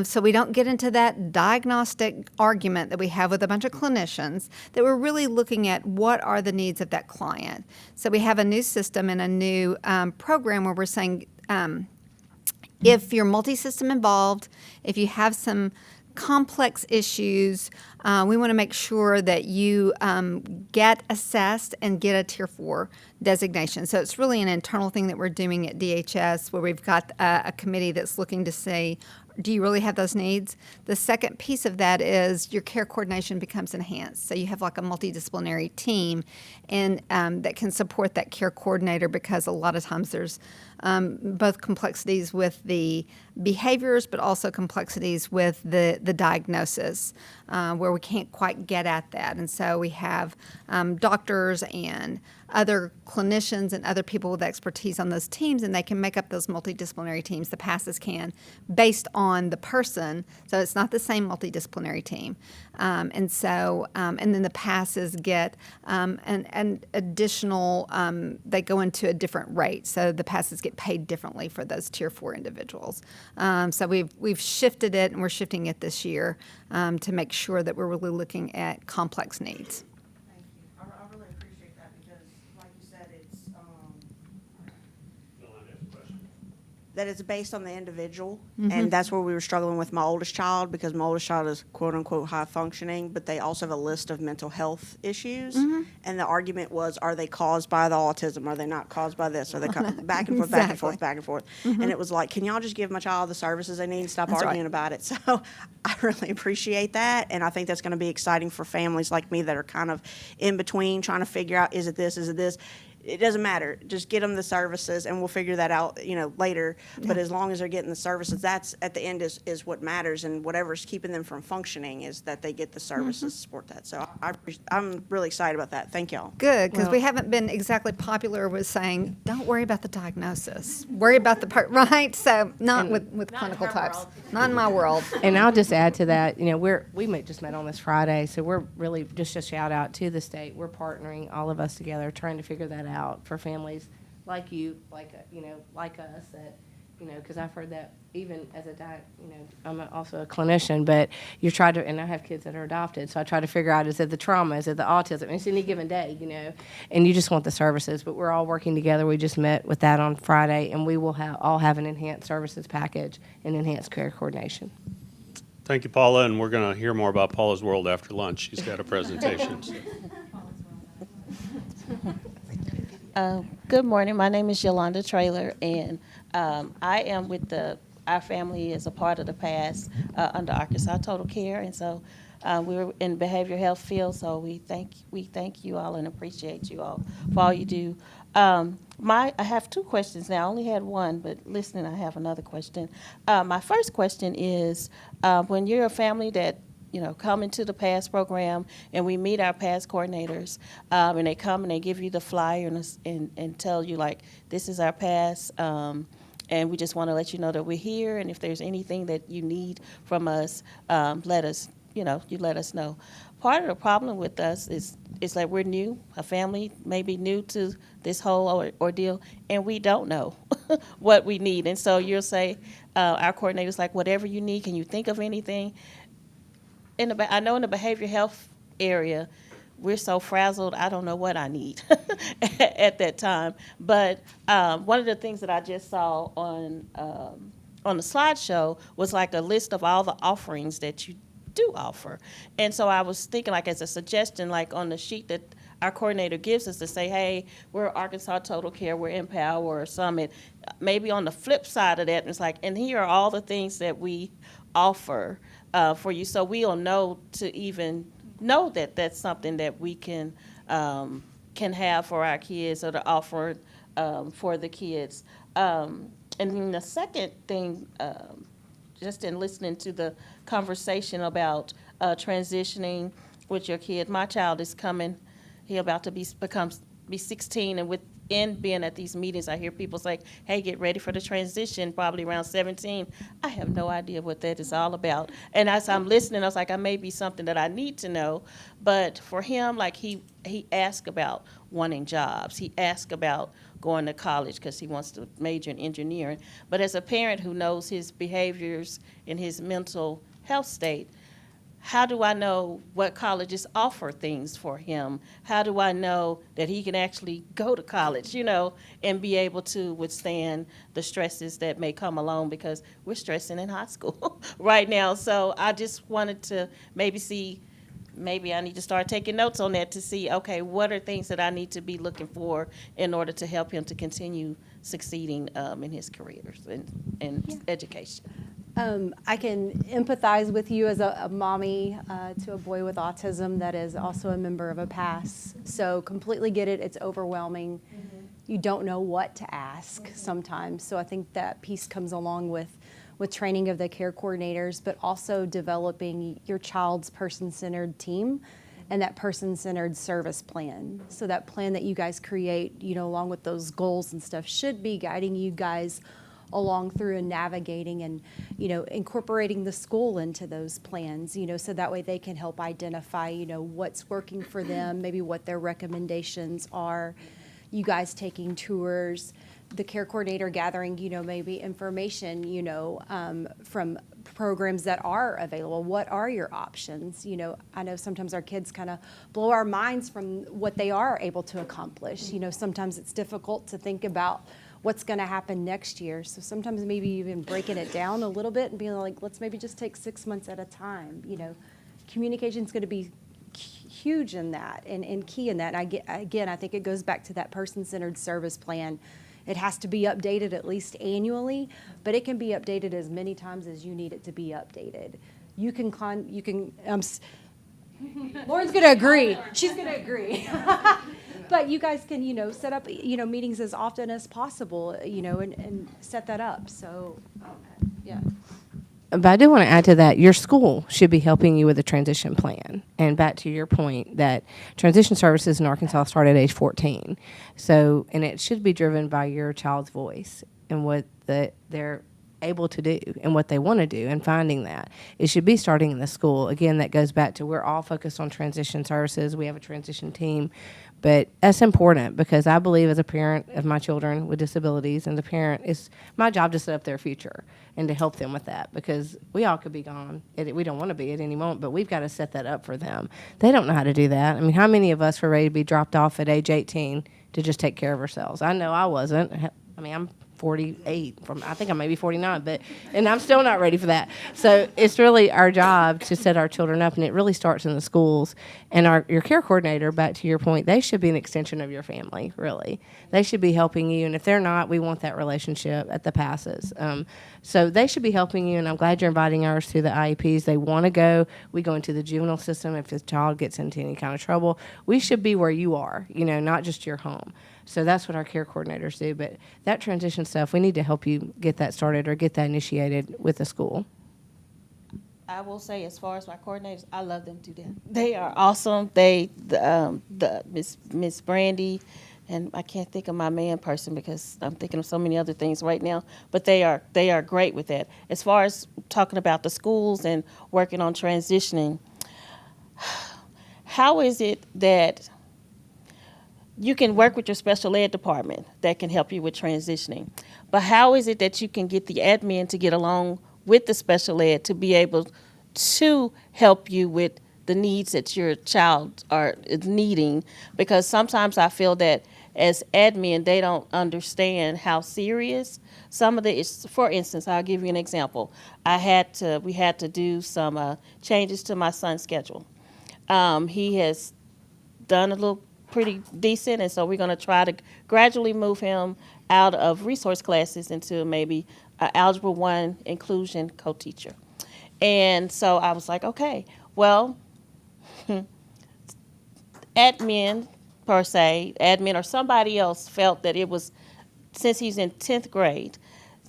so we don't get into that diagnostic argument that we have with a bunch of clinicians, that we're really looking at what are the needs of that client. So we have a new system and a new program where we're saying if you're multi-system involved, if you have some complex issues, we want to make sure that you get assessed and get a Tier 4 designation. So it's really an internal thing that we're doing at DHS, where we've got a committee that's looking to say, do you really have those needs? The second piece of that is your care coordination becomes enhanced. So you have like a multidisciplinary team and that can support that care coordinator, because a lot of times there's both complexities with the behaviors, but also complexities with the diagnosis, where we can't quite get at that. And so we have doctors and other clinicians and other people with expertise on those teams, and they can make up those multidisciplinary teams, the PASS can, based on the person. So it's not the same multidisciplinary team. And then the passes get an additional, they go into a different rate. So the passes get paid differently for those Tier 4 individuals. So we've shifted it, and we're shifting it this year to make sure that we're really looking at complex needs. Thank you. I really appreciate that because, like you said, that it's based on the individual, and that's where we were struggling with my oldest child, because my oldest child is quote unquote high functioning, but they also have a list of mental health issues, and the argument was, are they caused by the autism? Are they not caused by this? Are they back and forth, back and forth, back and forth? And it was like, can y'all just give my child the services they need and stop arguing about it? So I really appreciate that, and I think that's going to be exciting for families like me that are kind of in between, trying to figure out, is it this, is it this? It doesn't matter. Just get them the services, and we'll figure that out, later. Yeah. But as long as they're getting the services, that's at the end is what matters, and whatever's keeping them from functioning is that they get the services to support that. So I'm really excited about that. Thank y'all. Good, because we haven't been exactly popular with saying, don't worry about the diagnosis. Worry about the part, right? So not with clinical types. Not in my world. And I'll just add to that, we just met on this Friday, so we're really, just a shout out to the state. We're partnering, all of us together, trying to figure that out for families like you, like us, that, because I've heard that even as I'm also a clinician, but you try to, and I have kids that are adopted, so I try to figure out, is it the trauma, is it the autism? It's any given day, and you just want the services, but we're all working together. We just met with that on Friday, and we will all have an enhanced services package and enhanced care coordination. Thank you, Paula, and we're going to hear more about Paula's World after lunch. She's got a presentation. Good morning. My name is Yolanda Traylor, and I am with our family is a part of the PASS under Arkansas Total Care, and so we're in behavioral health field. So we thank you all and appreciate you all for all you do. I have two questions now. I only had one, but listening, I have another question. My first question is, when you're a family that come into the PASS program, and we meet our PASS coordinators, and they come and they give you the flyer and tell you, like, this is our PASS, and we just want to let you know that we're here, and if there's anything that you need from us, let us know. Part of the problem with us is that we're new, a family may be new to this whole ordeal, and we don't know what we need. And so you'll say, our coordinator's like, whatever you need, can you think of anything? I know in the behavioral health area, we're so frazzled, I don't know what I need at that time. But one of the things that I just saw on the slideshow was like a list of all the offerings that you do offer. And so I was thinking, like, as a suggestion, like on the sheet that our coordinator gives us to say, hey, we're Arkansas Total Care, we're Empower or Summit. Maybe on the flip side of that, it's like, and here are all the things that we offer for you, so we'll know to even know that that's something that we can have for our kids or to offer for the kids. And then the second thing, just in listening to the conversation about transitioning with your kid, my child is coming. He about to be 16, and within being at these meetings, I hear people say, hey, get ready for the transition, probably around 17. I have no idea what that is all about. And as I'm listening, I was like, I may be something that I need to know. But for him, like, he asked about wanting jobs. He asked about going to college because he wants to major in engineering. But as a parent who knows his behaviors and his mental health state, how do I know what colleges offer things for him? How do I know that he can actually go to college, and be able to withstand the stresses that may come along, because we're stressing in high school right now. So I just wanted to maybe I need to start taking notes on that to see, okay, what are things that I need to be looking for in order to help him to continue succeeding in his careers and education. I can empathize with you as a mommy to a boy with autism that is also a member of a PASS. So completely get it. It's overwhelming you don't know what to ask sometimes. So I think that piece comes along with training of the care coordinators, but also developing your child's person-centered team and that person-centered service plan. So that plan that you guys create, along with those goals and stuff, should be guiding you guys along through and navigating and, incorporating the school into those plans, so that way they can help identify, what's working for them, maybe what their recommendations are, you guys taking tours, the care coordinator gathering, maybe information, from programs that are available. What are your options? I know sometimes our kids kind of blow our minds from what they are able to accomplish. Sometimes it's difficult to think about what's going to happen next year. So sometimes maybe even breaking it down a little bit and being like, let's maybe just take 6 months at a time. Communication is going to be huge in that and key in that. And I think it goes back to that person-centered service plan. It has to be updated at least annually, but it can be updated as many times as you need it to be updated. Lauren's going to agree. She's going to agree. But you guys can, set up, meetings as often as possible, and set that up. So, yeah. But I do want to add to that, your school should be helping you with a transition plan. And back to your point that transition services in Arkansas start at age 14. So, and it should be driven by your child's voice and what they're able to do and what they want to do and finding that. It should be starting in the school. Again, that goes back to we're all focused on transition services. We have a transition team. But that's important because I believe as a parent of my children with disabilities and the parent, it's my job to set up their future and to help them with that because we all could be gone. We don't want to be at any moment, but we've got to set that up for them. They don't know how to do that. I mean, how many of us were ready to be dropped off at age 18 to just take care of ourselves? I know I wasn't. I mean, I'm 48 I think I'm maybe 49, and I'm still not ready for that. So it's really our job to set our children up, and it really starts in the schools. And your care coordinator, back to your point, they should be an extension of your family, really. They should be helping you, and if they're not, we want that relationship at the passes. So they should be helping you, and I'm glad you're inviting ours to the IEPs. They want to go. We go into the juvenile system if the child gets into any kind of trouble. We should be where you are, not just your home. So that's what our care coordinators do. But that transition stuff, we need to help you get that started or get that initiated with the school. I will say, as far as my coordinators, I love them to death. They are awesome. The Miss Brandy, and I can't think of my man person because I'm thinking of so many other things right now. But they are great with that. As far as talking about the schools and working on transitioning, how is it that you can work with your special ed department that can help you with transitioning, but how is it that you can get the admin to get along with the special ed to be able to help you with the needs that your child is needing? Because sometimes I feel that as admin, they don't understand how serious some of the issues. For instance, I'll give you an example. We had to do some changes to my son's schedule. He has done a little pretty decent, and so we're going to try to gradually move him out of resource classes into maybe an Algebra 1 inclusion co-teacher. And so I was like, okay, well, admin or somebody else felt that it was, since he's in 10th grade,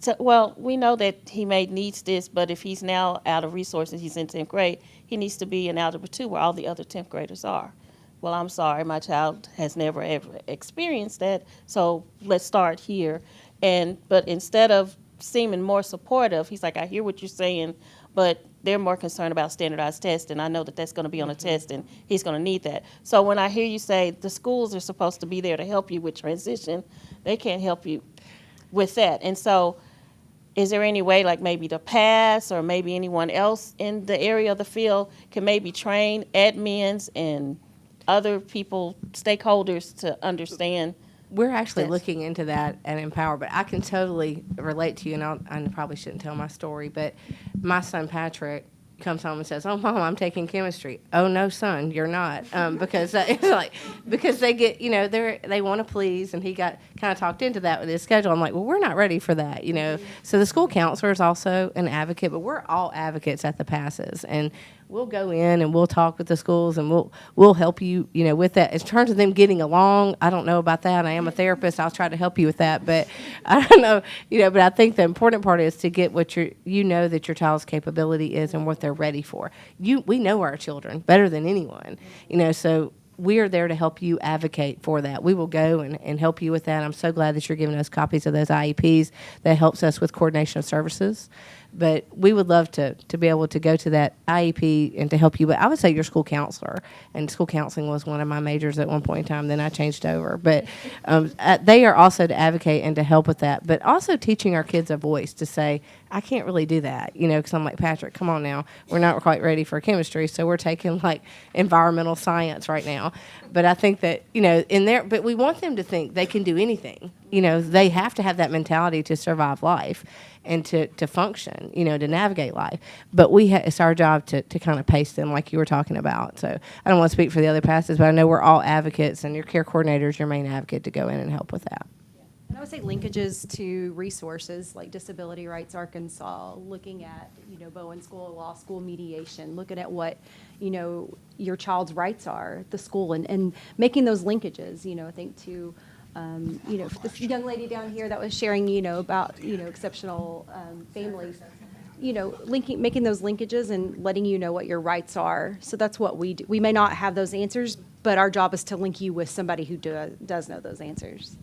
so, well, we know that he may needs this, but if he's now out of resources, he's in 10th grade, he needs to be in Algebra 2 where all the other 10th graders are. Well, I'm sorry, my child has never ever experienced that, so let's start here. But instead of seeming more supportive, he's like, I hear what you're saying, but they're more concerned about standardized tests, and I know that that's going to be on a test, and he's going to need that. So when I hear you say the schools are supposed to be there to help you with transition, they can't help you with that. And so is there any way, like maybe the PASS or maybe anyone else in the area of the field can maybe train admins and other people, stakeholders, to understand? We're actually looking into that at Empower, but I can totally relate to you, and I probably shouldn't tell my story, but my son Patrick comes home and says, "Oh, Mom, I'm taking chemistry." "Oh, no, son, you're not," because because they get, they want to please, and he got kind of talked into that with his schedule. I'm like, well, we're not ready for that, So the school counselor is also an advocate, but we're all advocates at the passes, and we'll go in and we'll talk with the schools and we'll help you, with that. In terms of them getting along, I don't know about that. I am a therapist. I'll try to help you with that, but I don't know, but I think the important part is to get what that your child's capability is and what they're ready for. We know our children better than anyone, so we are there to help you advocate for that. We will go and help you with that. I'm so glad that you're giving us copies of those IEPs. That helps us with coordination of services. But we would love to be able to go to that IEP and to help you. But I would say your school counselor, and school counseling was one of my majors at one point in time. Then I changed over. But they are also to advocate and to help with that. But also teaching our kids a voice to say, I can't really do that, because I'm like, Patrick, come on now. We're not quite ready for chemistry, so we're taking like environmental science right now. But I think that, but we want them to think they can do anything. They have to have that mentality to survive life and to function, to navigate life. But it's our job to kind of pace them like you were talking about. So I don't want to speak for the other pastors, but I know we're all advocates, and your care coordinator is your main advocate to go in and help with that. And I would say linkages to resources like Disability Rights Arkansas, looking at, Bowen School of Law School mediation, looking at what, your child's rights are at the school and making those linkages, I think to, this young lady down here that was sharing, about, exceptional families, making those linkages and letting you know what your rights are. So that's what we do. We may not have those answers, but our job is to link you with somebody who does know those answers.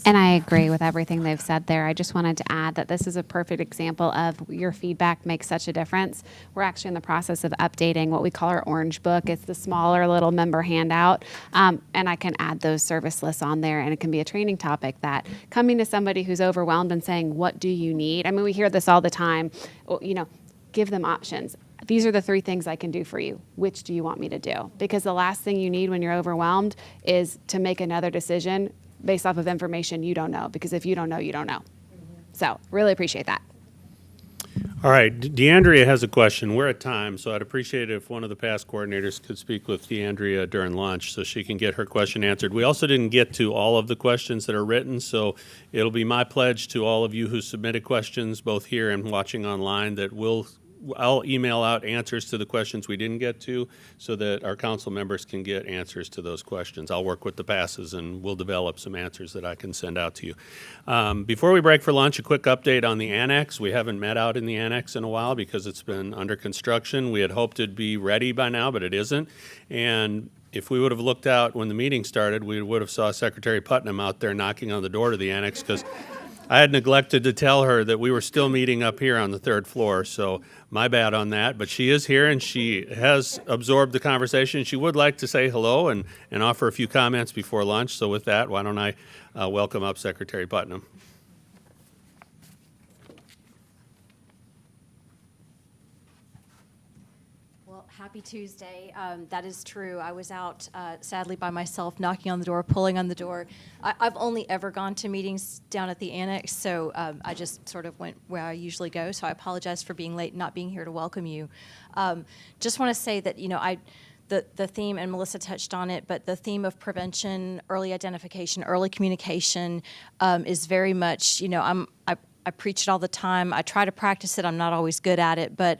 And I agree with everything they've said there. I just wanted to add that this is a perfect example of your feedback makes such a difference. We're actually in the process of updating what we call our orange book. It's the smaller little member handout. And I can add those service lists on there, and it can be a training topic that coming to somebody who's overwhelmed and saying, what do you need? I mean, we hear this all the time, give them options. These are the 3 things I can do for you. Which do you want me to do? Because the last thing you need when you're overwhelmed is to make another decision based off of information you don't know, because if you don't know, you don't know. So really appreciate that. All right, DeAndrea has a question. We're at time, so I'd appreciate it if one of the past coordinators could speak with DeAndrea during lunch so she can get her question answered. We also didn't get to all of the questions that are written, so it'll be my pledge to all of you who submitted questions, both here and watching online, that I'll email out answers to the questions we didn't get to so that our council members can get answers to those questions. I'll work with the passes and we'll develop some answers that I can send out to you. Before we break for lunch, a quick update on the annex. We haven't met out in the annex in a while because it's been under construction. We had hoped it'd be ready by now, but it isn't. And if we would have looked out when the meeting started, we would have saw Secretary Putnam out there knocking on the door to the annex, because I had neglected to tell her that we were still meeting up here on the 3rd floor, so my bad on that. But she is here, and she has absorbed the conversation. She would like to say hello and offer a few comments before lunch. So with that, why don't I welcome up Secretary Putnam. Happy Tuesday. That is true. I was out, sadly, by myself, knocking on the door, pulling on the door. I've only ever gone to meetings down at the annex, so I just sort of went where I usually go. So I apologize for being late and not being here to welcome you. Just want to say that, the theme, and Melissa touched on it, but the theme of prevention, early identification, early communication is very much, I preach it all the time. I try to practice it. I'm not always good at it, but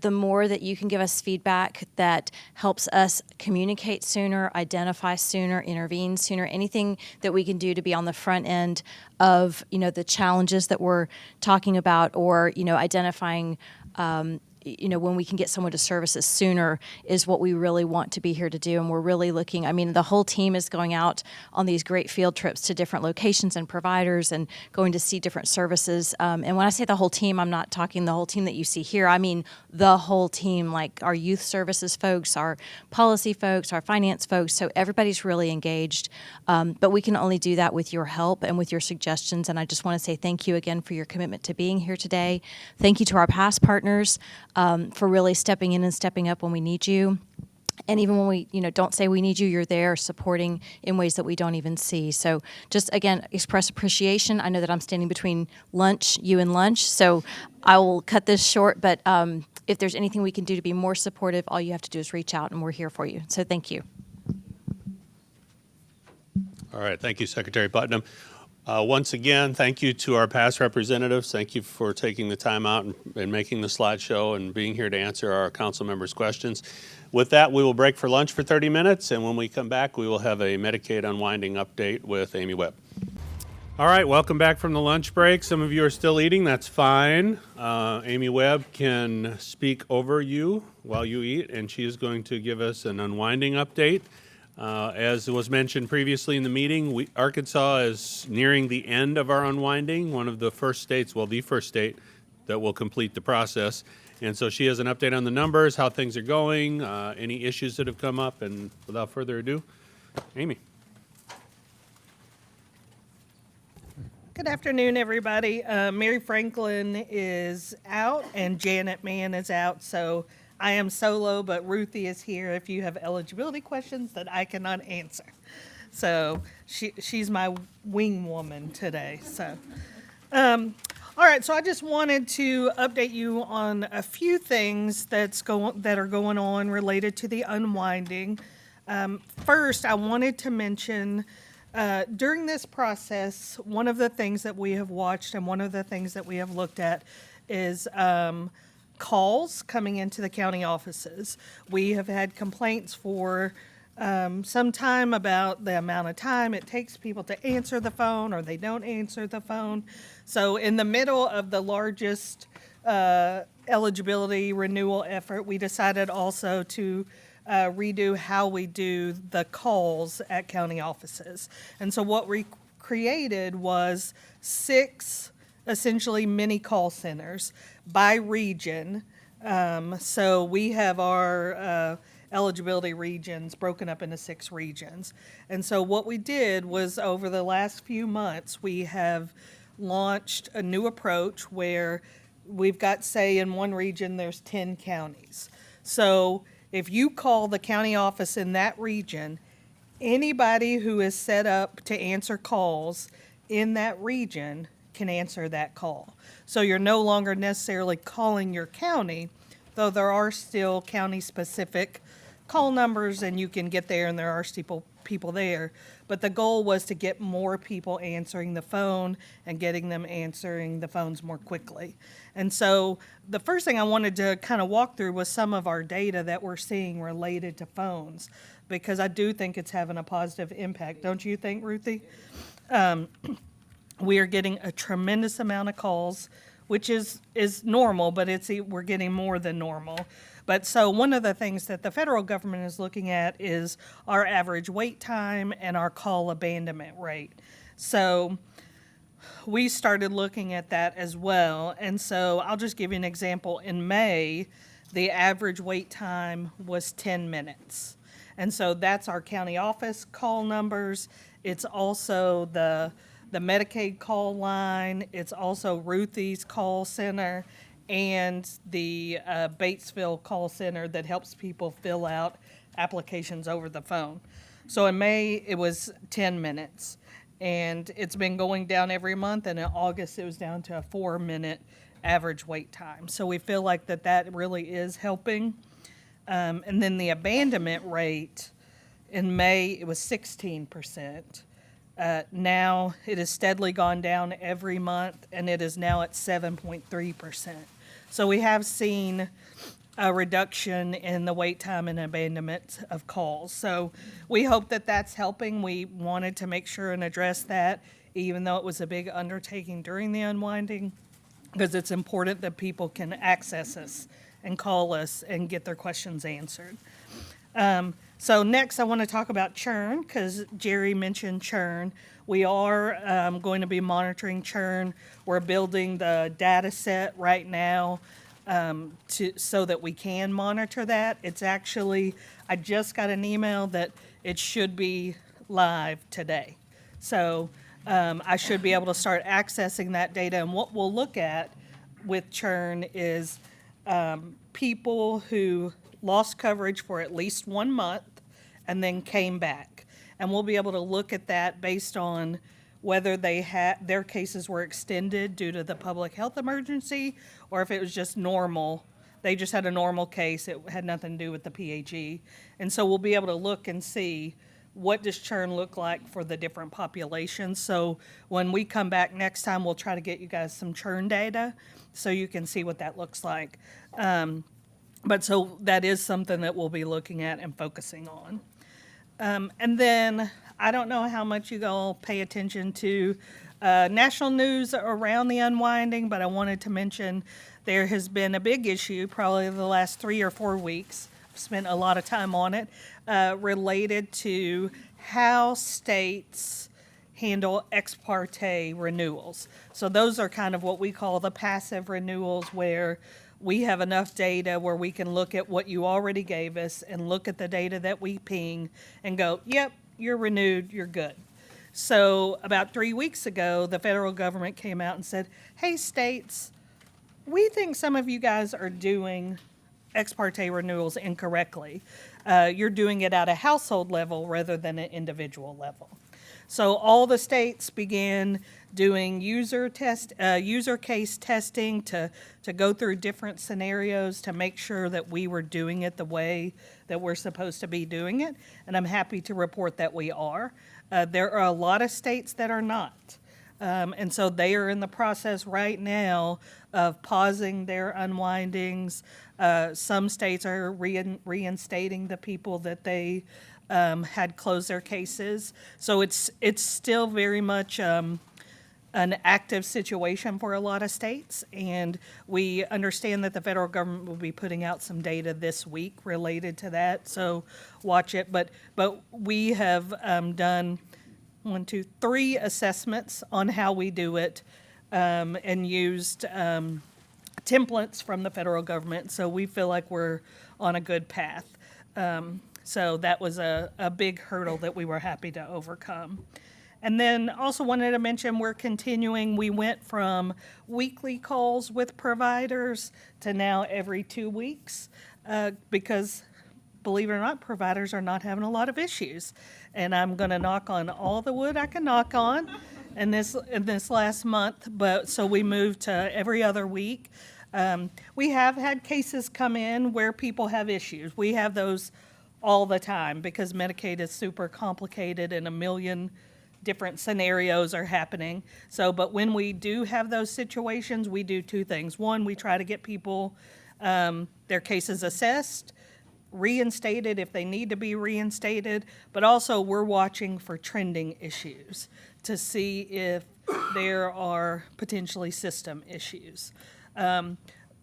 the more that you can give us feedback that helps us communicate sooner, identify sooner, intervene sooner, anything that we can do to be on the front end of the challenges that we're talking about, or identifying. When we can get someone to services sooner is what we really want to be here to do. And we're really looking, the whole team is going out on these great field trips to different locations and providers and going to see different services. And when I say the whole team, I'm not talking the whole team that you see here. I mean the whole team, like our youth services folks, our policy folks, our finance folks. So everybody's really engaged. But we can only do that with your help and with your suggestions. And I just want to say thank you again for your commitment to being here today. Thank you to our past partners. For really stepping in and stepping up when we need you. And even when we, don't say we need you, you're there supporting in ways that we don't even see. So just, again, express appreciation. I know that I'm standing between you and lunch, so I will cut this short. But if there's anything we can do to be more supportive, all you have to do is reach out, and we're here for you. So thank you. All right. Thank you, Secretary Putnam. Once again, thank you to our past representatives. Thank you for taking the time out and making the slideshow and being here to answer our council members' questions. With that, we will break for lunch for 30 minutes, and when we come back, we will have a Medicaid unwinding update with Amy Webb. All right, welcome back from the lunch break. Some of you are still eating, that's fine. Amy Webb can speak over you while you eat, and she is going to give us an unwinding update. As was mentioned previously in the meeting, Arkansas is nearing the end of our unwinding, one of the first states, well, the first state that will complete the process. And so she has an update on the numbers, how things are going, any issues that have come up, and without further ado, Amy. Good afternoon, everybody. Mary Franklin is out and Janet Mann is out, so I am solo, but Ruthie is here if you have eligibility questions that I cannot answer. So she's my wing woman today. So, all right. So I just wanted to update you on a few things that are going on related to the unwinding. First, I wanted to mention during this process, one of the things that we have watched and one of the things that we have looked at is calls coming into the county offices. We have had complaints for some time about the amount of time it takes people to answer the phone or they don't answer the phone. So in the middle of the largest eligibility renewal effort, we decided also to redo how we do the calls at county offices. And so what we created was 6 essentially mini call centers by region. So we have our eligibility regions broken up into 6 regions. And so what we did was over the last few months, we have launched a new approach where we've got, say, in one region, there's 10 counties. So if you call the county office in that region, anybody who is set up to answer calls in that region can answer that call. So you're no longer necessarily calling your county, though there are still county-specific call numbers and you can get there and there are still people there. But the goal was to get more people answering the phone and getting them answering the phones more quickly. And so the first thing I wanted to kind of walk through was some of our data that we're seeing related to phones, because I do think it's having a positive impact. Don't you think, Ruthie? We are getting a tremendous amount of calls, which is normal, but we're getting more than normal. But so one of the things that the federal government is looking at is our average wait time and our call abandonment rate. So we started looking at that as well. And so I'll just give you an example. In May, the average wait time was 10 minutes. And so that's our county office call numbers. It's also the Medicaid call line. It's also Ruthie's call center and the Batesville call center that helps people fill out applications over the phone. So in May, it was 10 minutes. And it's been going down every month. And in August, it was down to a 4-minute average wait time. So we feel like that really is helping. And then the abandonment rate, in May, it was 16%. Now it has steadily gone down every month, and it is now at 7.3%. So we have seen a reduction in the wait time and abandonment of calls. So we hope that that's helping. We wanted to make sure and address that, even though it was a big undertaking during the unwinding, because it's important that people can access us and call us and get their questions answered. So next, I want to talk about churn, because Jerry mentioned churn. We are going to be monitoring churn. We're building the data set right now so that we can monitor that. It's actually, I just got an email that it should be live today. So I should be able to start accessing that data. And what we'll look at with churn is people who lost coverage for at least 1 month and then came back. And we'll be able to look at that based on whether their cases were extended due to the public health emergency, or if it was just normal. They just had a normal case. It had nothing to do with the PHE. And so we'll be able to look and see what does churn look like for the different populations. So when we come back next time, we'll try to get you guys some churn data so you can see what that looks like. But so that is something that we'll be looking at and focusing on. And then I don't know how much you all pay attention to national news around the unwinding, but I wanted to mention there has been a big issue probably the last 3 or 4 weeks. I've spent a lot of time on it related to how states handle ex parte renewals. So those are kind of what we call the passive renewals, where we have enough data where we can look at what you already gave us and look at the data that we ping and go, yep, you're renewed, you're good. So about 3 weeks ago, the federal government came out and said, hey, states, we think some of you guys are doing ex parte renewals incorrectly. You're doing it at a household level rather than an individual level. So all the states began doing user case testing to go through different scenarios to make sure that we were doing it the way that we're supposed to be doing it. And I'm happy to report that we are. There are a lot of states that are not. And so they are in the process right now of pausing their unwindings. Some states are reinstating the people that they had closed their cases. So it's still very much an active situation for a lot of states, and we understand that the federal government will be putting out some data this week related to that, so watch it. But we have done 3 assessments on how we do it, and used templates from the federal government, so we feel like we're on a good path. So that was a big hurdle that we were happy to overcome. And then also wanted to mention we're continuing. We went from weekly calls with providers to now every 2 weeks because, believe it or not, providers are not having a lot of issues. And I'm going to knock on all the wood I can knock on in this last month. But so we moved to every other week. We have had cases come in where people have issues. We have those all the time because Medicaid is super complicated and a million different scenarios are happening. So, but when we do have those situations, we do 2 things. One, we try to get people their cases assessed, reinstated if they need to be reinstated, but also we're watching for trending issues to see if there are potentially system issues.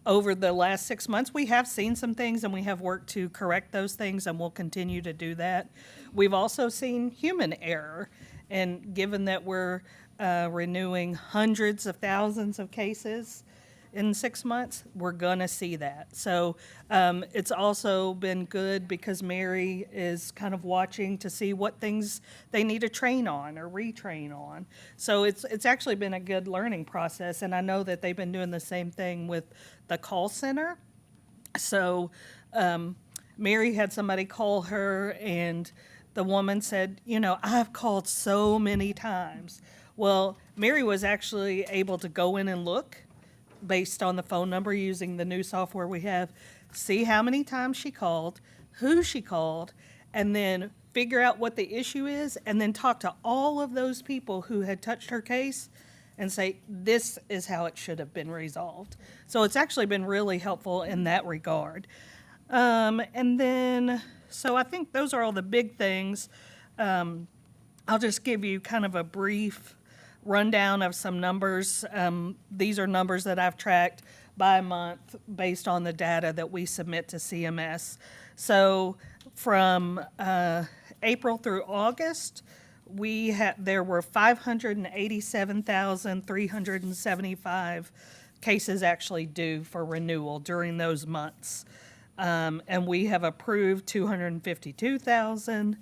Over the last 6 months, we have seen some things and we have worked to correct those things, and we'll continue to do that. We've also seen human error, and given that we're renewing hundreds of thousands of cases in 6 months, we're going to see that. So it's also been good because Mary is kind of watching to see what things they need to train on or retrain on. So it's actually been a good learning process, and I know that they've been doing the same thing with the call center. So Mary had somebody call her, and the woman said, you know, I've called so many times. Well, Mary was actually able to go in and look based on the phone number using the new software we have, see how many times she called, who she called, and then figure out what the issue is, and then talk to all of those people who had touched her case and say, this is how it should have been resolved. So it's actually been really helpful in that regard. And then, so I think those are all the big things. I'll just give you kind of a brief rundown of some numbers. These are numbers that I've tracked by month based on the data that we submit to CMS. So from April through August, there were 587,375 cases actually due for renewal during those months. And we have approved 252,000.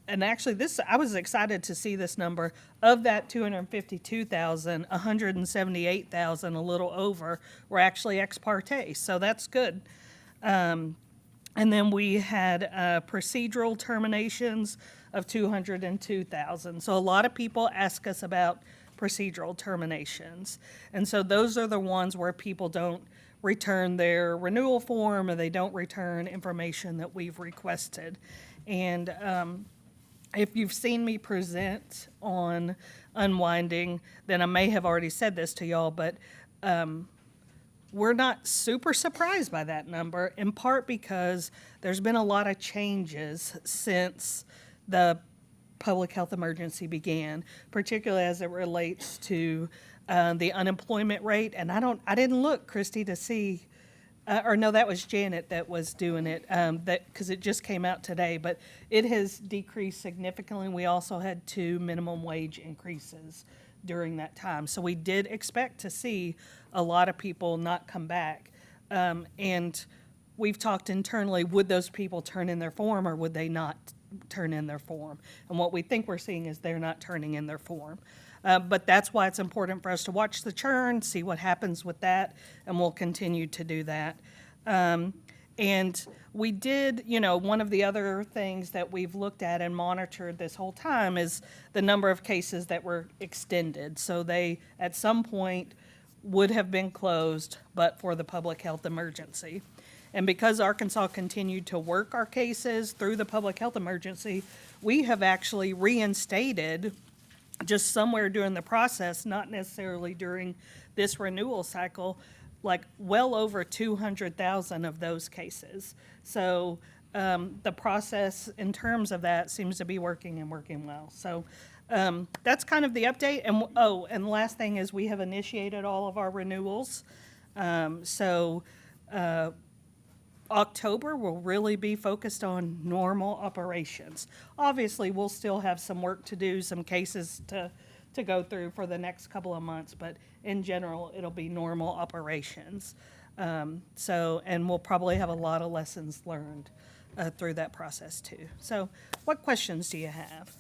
And actually, I was excited to see this number. Of that 252,000, 178,000, a little over, were actually ex parte. So that's good. And then we had procedural terminations of 202,000. So a lot of people ask us about procedural terminations. And so those are the ones where people don't return their renewal form or they don't return information that we've requested. And if you've seen me present on unwinding, then I may have already said this to y'all, but we're not super surprised by that number, in part because there's been a lot of changes since the public health emergency began, particularly as it relates to the unemployment rate. And I didn't look, Christy, to see, or no, that was Janet that was doing it, because it just came out today. But it has decreased significantly. We also had 2 minimum wage increases during that time. So we did expect to see a lot of people not come back. And we've talked internally, would those people turn in their form or would they not turn in their form? And what we think we're seeing is they're not turning in their form. But that's why it's important for us to watch the churn, see what happens with that, and we'll continue to do that. And we did, one of the other things that we've looked at and monitored this whole time is the number of cases that were extended. So they, at some point, would have been closed, but for the public health emergency. And because Arkansas continued to work our cases through the public health emergency, we have actually reinstated, just somewhere during the process, not necessarily during this renewal cycle, like well over 200,000 of those cases. So the process in terms of that seems to be working and working well. So that's kind of the update. And and the last thing is we have initiated all of our renewals. October will really be focused on normal operations. Obviously, we'll still have some work to do, some cases to go through for the next couple of months, but in general, it'll be normal operations. And we'll probably have a lot of lessons learned through that process too. So what questions do you have?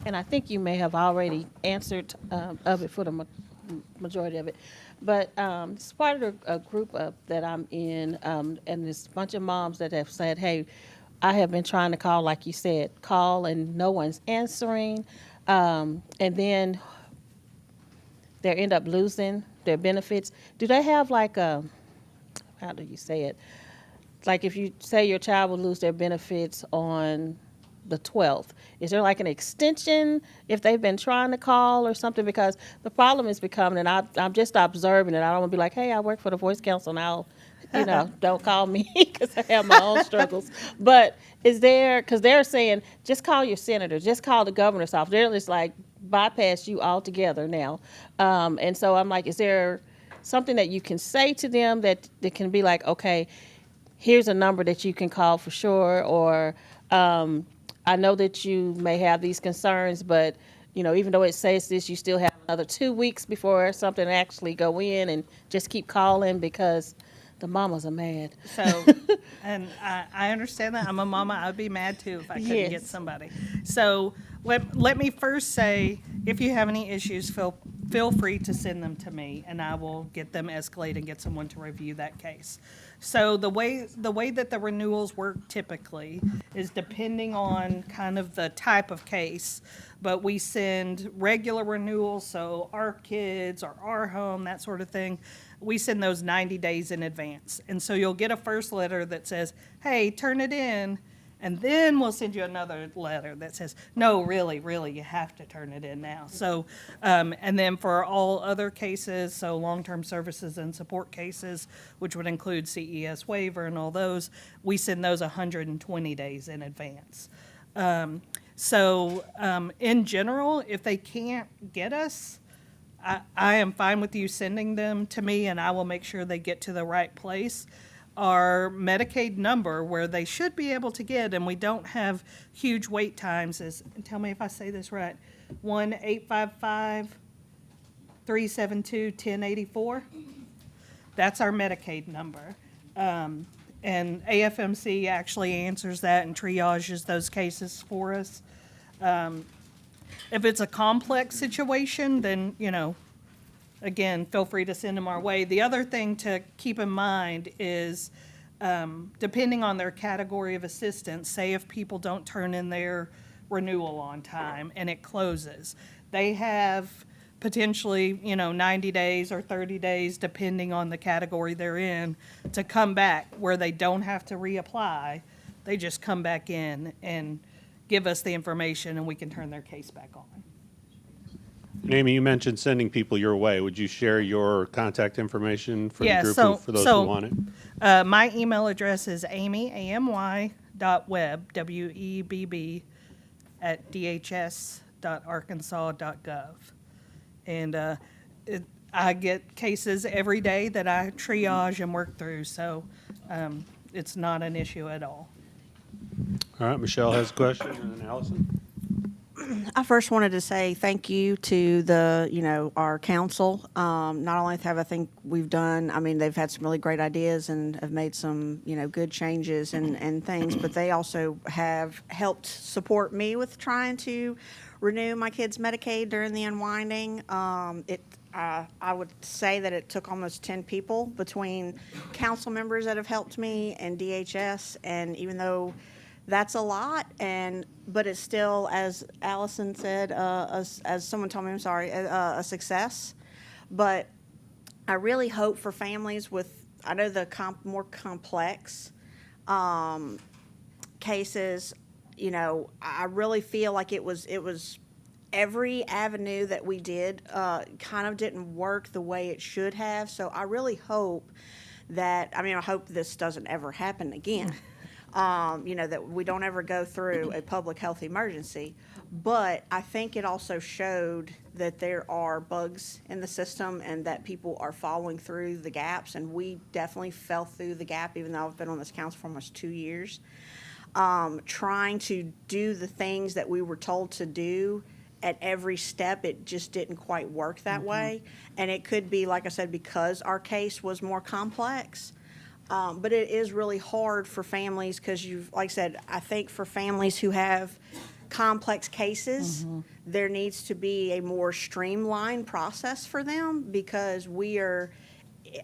And I think you may have already answered of it for the majority of it. But it's part of a group that I'm in, and there's a bunch of moms that have said, hey, I have been trying to call, like you said, call and no one's answering. And then they end up losing their benefits. Do they have like a, how do you say it? Like if you say your child will lose their benefits on the 12th, is there like an extension if they've been trying to call or something? Because the problem is becoming, and I'm just observing it. I don't want to be like, hey, I work for the Voice Council now, don't call me because I have my own struggles. But is there, because they're saying, just call your senator, just call the governor's office. They're just like bypass you altogether now. And so I'm like, is there something that you can say to them that can be like, okay, here's a number that you can call for sure, or I know that you may have these concerns, but even though it says this, you still have another 2 weeks before something actually go in, and just keep calling because the mamas are mad. So, and I understand that. I'm a mama. I'd be mad too if I couldn't get somebody. So let me first say, if you have any issues, feel free to send them to me, and I will get them escalated and get someone to review that case. So the way that the renewals work typically is depending on kind of the type of case, but we send regular renewals, so our kids or our home, that sort of thing, we send those 90 days in advance. And so you'll get a first letter that says, hey, turn it in. And then we'll send you another letter that says, no, really, you have to turn it in now. So, and then for all other cases, so long-term services and support cases, which would include CES waiver and all those, we send those 120 days in advance. In general, if they can't get us, I am fine with you sending them to me, and I will make sure they get to the right place. Our Medicaid number, where they should be able to get, and we don't have huge wait times, is, tell me if I say this right, 1-855-372-1084. That's our Medicaid number. And AFMC actually answers that and triages those cases for us. If it's a complex situation, then, again, feel free to send them our way. The other thing to keep in mind is, depending on their category of assistance, say if people don't turn in their renewal on time and it closes, they have potentially, 90 days or 30 days, depending on the category they're in, to come back where they don't have to reapply. They just come back in and give us the information and we can turn their case back on. Amy, you mentioned sending people your way. Would you share your contact information for the group, for those who want it? My email address is amy.webb, W-E-B-B, at dhs.arkansas.gov. And I get cases every day that I triage and work through, so it's not an issue at all. All right, Michelle has a question, and then Allison. I first wanted to say thank you to our council. Not only have I think we've done, they've had some really great ideas and have made some, good changes and things, but they also have helped support me with trying to renew my kids' Medicaid during the unwinding. I would say that it took almost 10 people between council members that have helped me and DHS, and even though that's a lot, but it's still, as Allison said, as someone told me, I'm sorry, a success. But I really hope for families with, I know the more complex cases, I really feel like it was every avenue that we did kind of didn't work the way it should have. So I really hope that, I hope this doesn't ever happen again. That we don't ever go through a public health emergency. But I think it also showed that there are bugs in the system and that people are following through the gaps. And we definitely fell through the gap, even though I've been on this council for almost 2 years. Trying to do the things that we were told to do at every step, it just didn't quite work that way. And it could be, like I said, because our case was more complex. But it is really hard for families because like I said, I think for families who have complex cases, there needs to be a more streamlined process for them because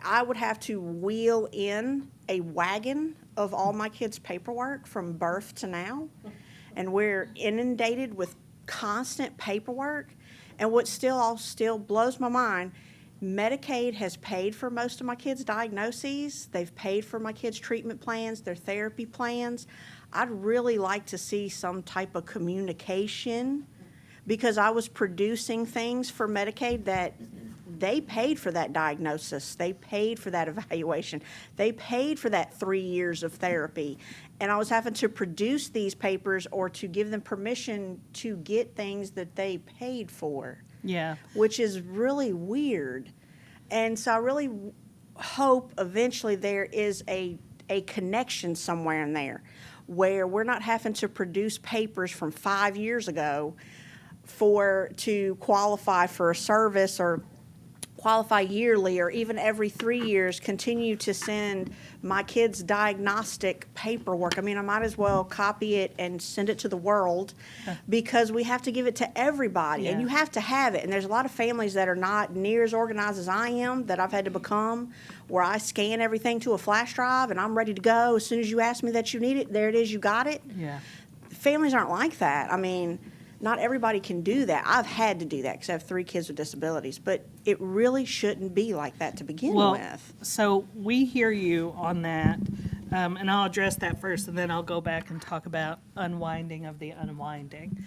I would have to wheel in a wagon of all my kids' paperwork from birth to now. And we're inundated with constant paperwork. And what still blows my mind, Medicaid has paid for most of my kids' diagnoses. They've paid for my kids' treatment plans, their therapy plans. I'd really like to see some type of communication because I was producing things for Medicaid that they paid for that diagnosis. They paid for that evaluation. They paid for that 3 years of therapy. And I was having to produce these papers or to give them permission to get things that they paid for. Yeah. Which is really weird. And so I really hope eventually there is a connection somewhere in there where we're not having to produce papers from 5 years ago to qualify for a service or qualify yearly or even every 3 years, continue to send my kids' diagnostic paperwork. I might as well copy it and send it to the world because we have to give it to everybody and you have to have it. And there's a lot of families that are not near as organized as I am that I've had to become, where I scan everything to a flash drive and I'm ready to go. As soon as you ask me that you need it, there it is, you got it. Yeah. Families aren't like that. Not everybody can do that. I've had to do that because I have 3 kids with disabilities, but it really shouldn't be like that to begin with. So we hear you on that, and I'll address that first, and then I'll go back and talk about unwinding of the unwinding,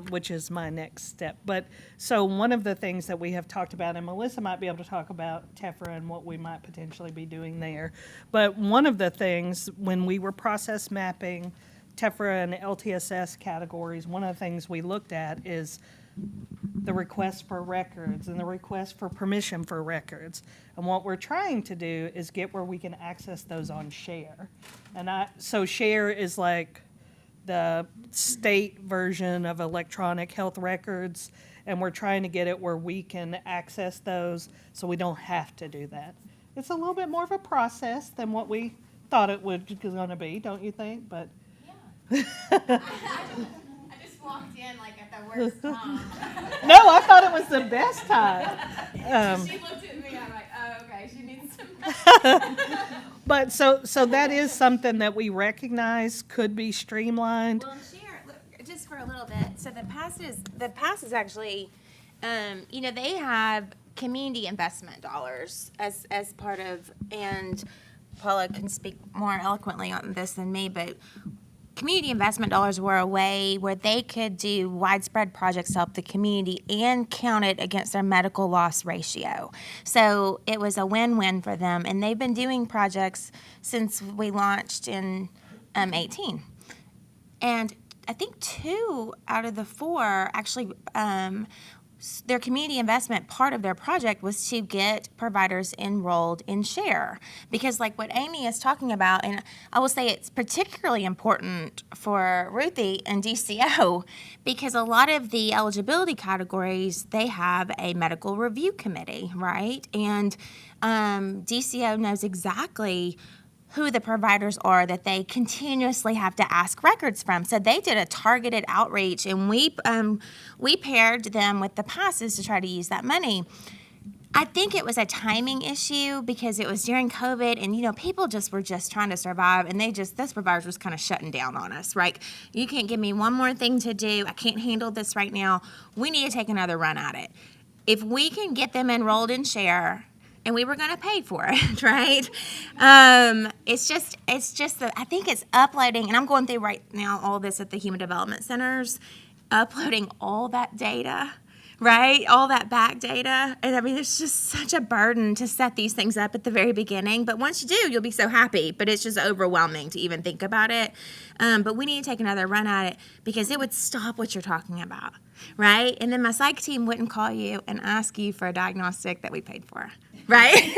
which is my next step. But so one of the things that we have talked about, and Melissa might be able to talk about TEFRA and what we might potentially be doing there, but one of the things when we were process mapping TEFRA and LTSS categories, one of the things we looked at is the request for records and the request for permission for records. And what we're trying to do is get where we can access those on SHARE. So SHARE is like the state version of electronic health records, and we're trying to get it where we can access those so we don't have to do that. It's a little bit more of a process than what we thought it was going to be, don't you think? But I just walked in like at the worst time. No, I thought it was the best time. She looked at me, I'm like, oh, okay, she needs some. But so that is something that we recognize could be streamlined. Well, share, look, just just for a little bit. So the PASS is actually, they have community investment dollars as part of, and Paula can speak more eloquently on this than me, but community investment dollars were a way where they could do widespread projects to help the community and count it against their medical loss ratio. So it was a win-win for them, and they've been doing projects since we launched in 18. And I think 2 out of the 4 actually, their community investment part of their project was to get providers enrolled in SHARE. Because like what Amy is talking about, and I will say it's particularly important for Ruthie and DCO, because a lot of the eligibility categories, they have a medical review committee, right? And DCO knows exactly who the providers are that they continuously have to ask records from. So they did a targeted outreach, and we paired them with the passes to try to use that money. I think it was a timing issue because it was during COVID, and people were just trying to survive, and those providers was kind of shutting down on us, right? You can't give me one more thing to do. I can't handle this right now. We need to take another run at it. If we can get them enrolled in SHARE, and we were going to pay for it, right? It's just that I think it's uploading, and I'm going through right now all this at the Human Development Centers, uploading all that data, right? All that back data. And I mean, it's just such a burden to set these things up at the very beginning. But once you do, you'll be so happy. But it's just overwhelming to even think about it. But we need to take another run at it because it would stop what you're talking about, right? And then my psych team wouldn't call you and ask you for a diagnostic that we paid for. Right?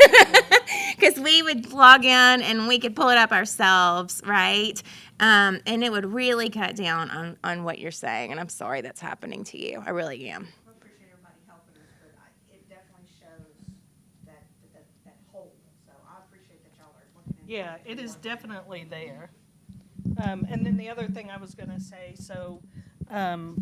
Because we would log in and we could pull it up ourselves, right? And it would really cut down on what you're saying. And I'm sorry that's happening to you. I really am. I appreciate everybody helping us, but it definitely shows that hole. So I appreciate that y'all are looking at it. Yeah, it is definitely there. And then the other thing I was going to say, so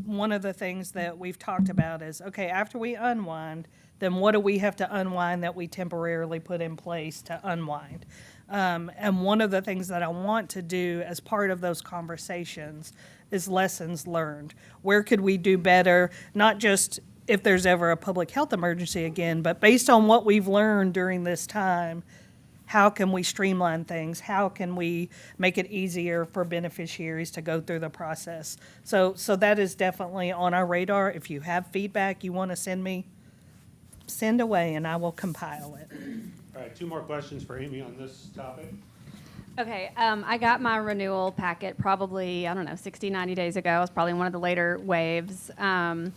one of the things that we've talked about is, okay, after we unwind, then what do we have to unwind that we temporarily put in place to unwind? And one of the things that I want to do as part of those conversations is lessons learned. Where could we do better, not just if there's ever a public health emergency again, but based on what we've learned during this time, how can we streamline things? How can we make it easier for beneficiaries to go through the process? So that is definitely on our radar. If you have feedback you want to send me, send away and I will compile it. All right, 2 more questions for Amy on this topic. Okay, I got my renewal packet probably, 60, 90 days ago. It was probably one of the later waves. And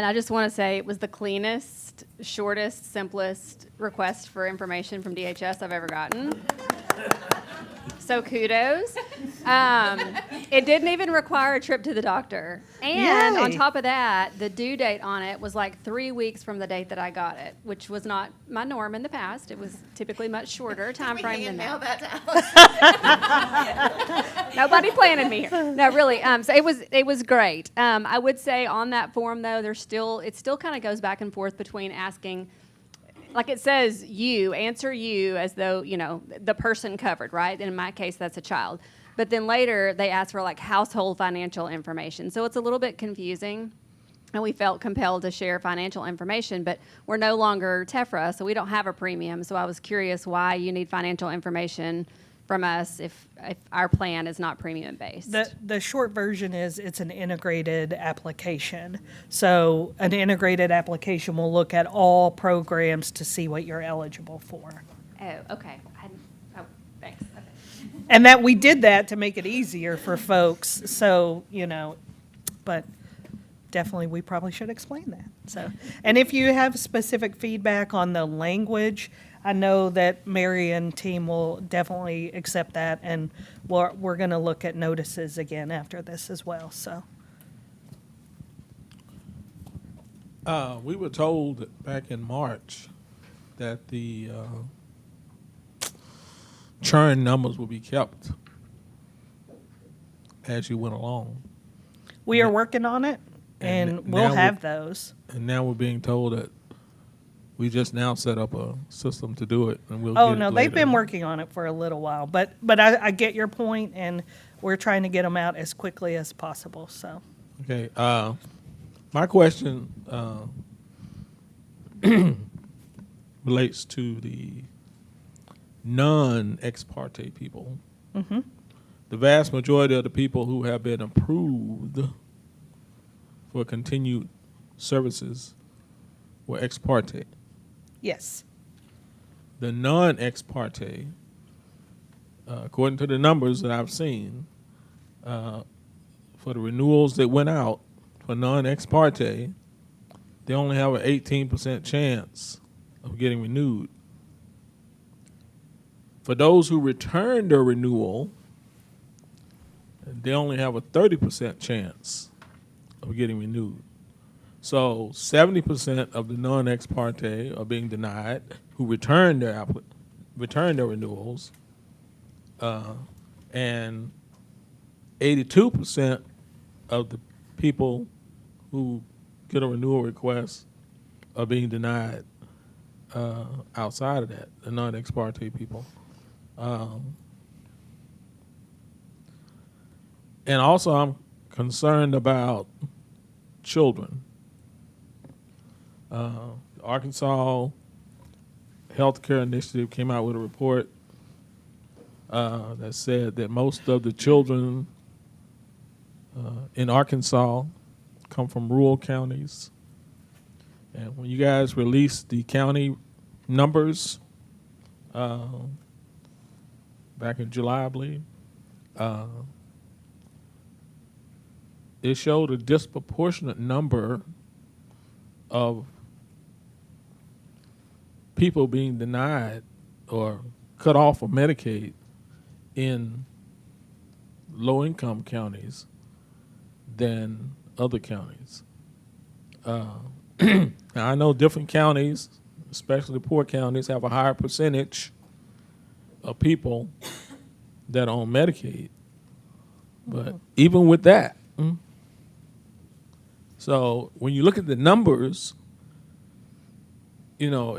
I just want to say it was the cleanest, shortest, simplest request for information from DHS I've ever gotten. So kudos. It didn't even require a trip to the doctor. And Yay. on top of that, the due date on it was like 3 weeks from the date that I got it, which was not my norm in the past. It was typically much shorter time frame than that. Nobody planted me here. No, really. So it was great. I would say on that form though, it still kind of goes back and forth between asking, like it says answer you as though, the person covered, right? And in my case, that's a child. But then later they ask for like household financial information. So it's a little bit confusing. And we felt compelled to share financial information, but we're no longer TEFRA, so we don't have a premium. So I was curious why you need financial information from us if our plan is not premium based. The short version is it's an integrated application. So an integrated application will look at all programs to see what you're eligible for. Oh, okay. Thanks. Okay. And that we did that to make it easier for folks. So, but definitely we probably should explain that. So, and if you have specific feedback on the language, I know that Mary and team will definitely accept that, and we're going to look at notices again after this as well. So, we were told back in March that the churn numbers will be kept as you went along. we are working on it, and we'll have those. And now we're being told that we just now set up a system to do it, and we'll Oh, get it no, later. they've been working on it for a little while, but I get your point, and we're trying to get them out as quickly as possible, so. Okay. My question relates to the non-ex parte people. Mhm. The vast majority of the people who have been approved for continued services were ex parte. Yes. The non-ex parte, according to the numbers that I've seen, for the renewals that went out for non-ex parte, they only have an 18% chance of getting renewed. For those who returned their renewal, they only have a 30% chance of getting renewed. So 70% of the non-ex parte are being denied who returned their renewals, and 82% of the people who get a renewal request are being denied outside of that, the non-ex parte people. And also, I'm concerned about children. The Arkansas Healthcare Initiative came out with a report that said that most of the children in Arkansas come from rural counties. And when you guys released the county numbers back in July, I believe, it showed a disproportionate number of people being denied or cut off of Medicaid in low-income counties than other counties. Now, I know different counties, especially poor counties, have a higher percentage of people that are on Medicaid. But even with that, so when you look at the numbers, you know,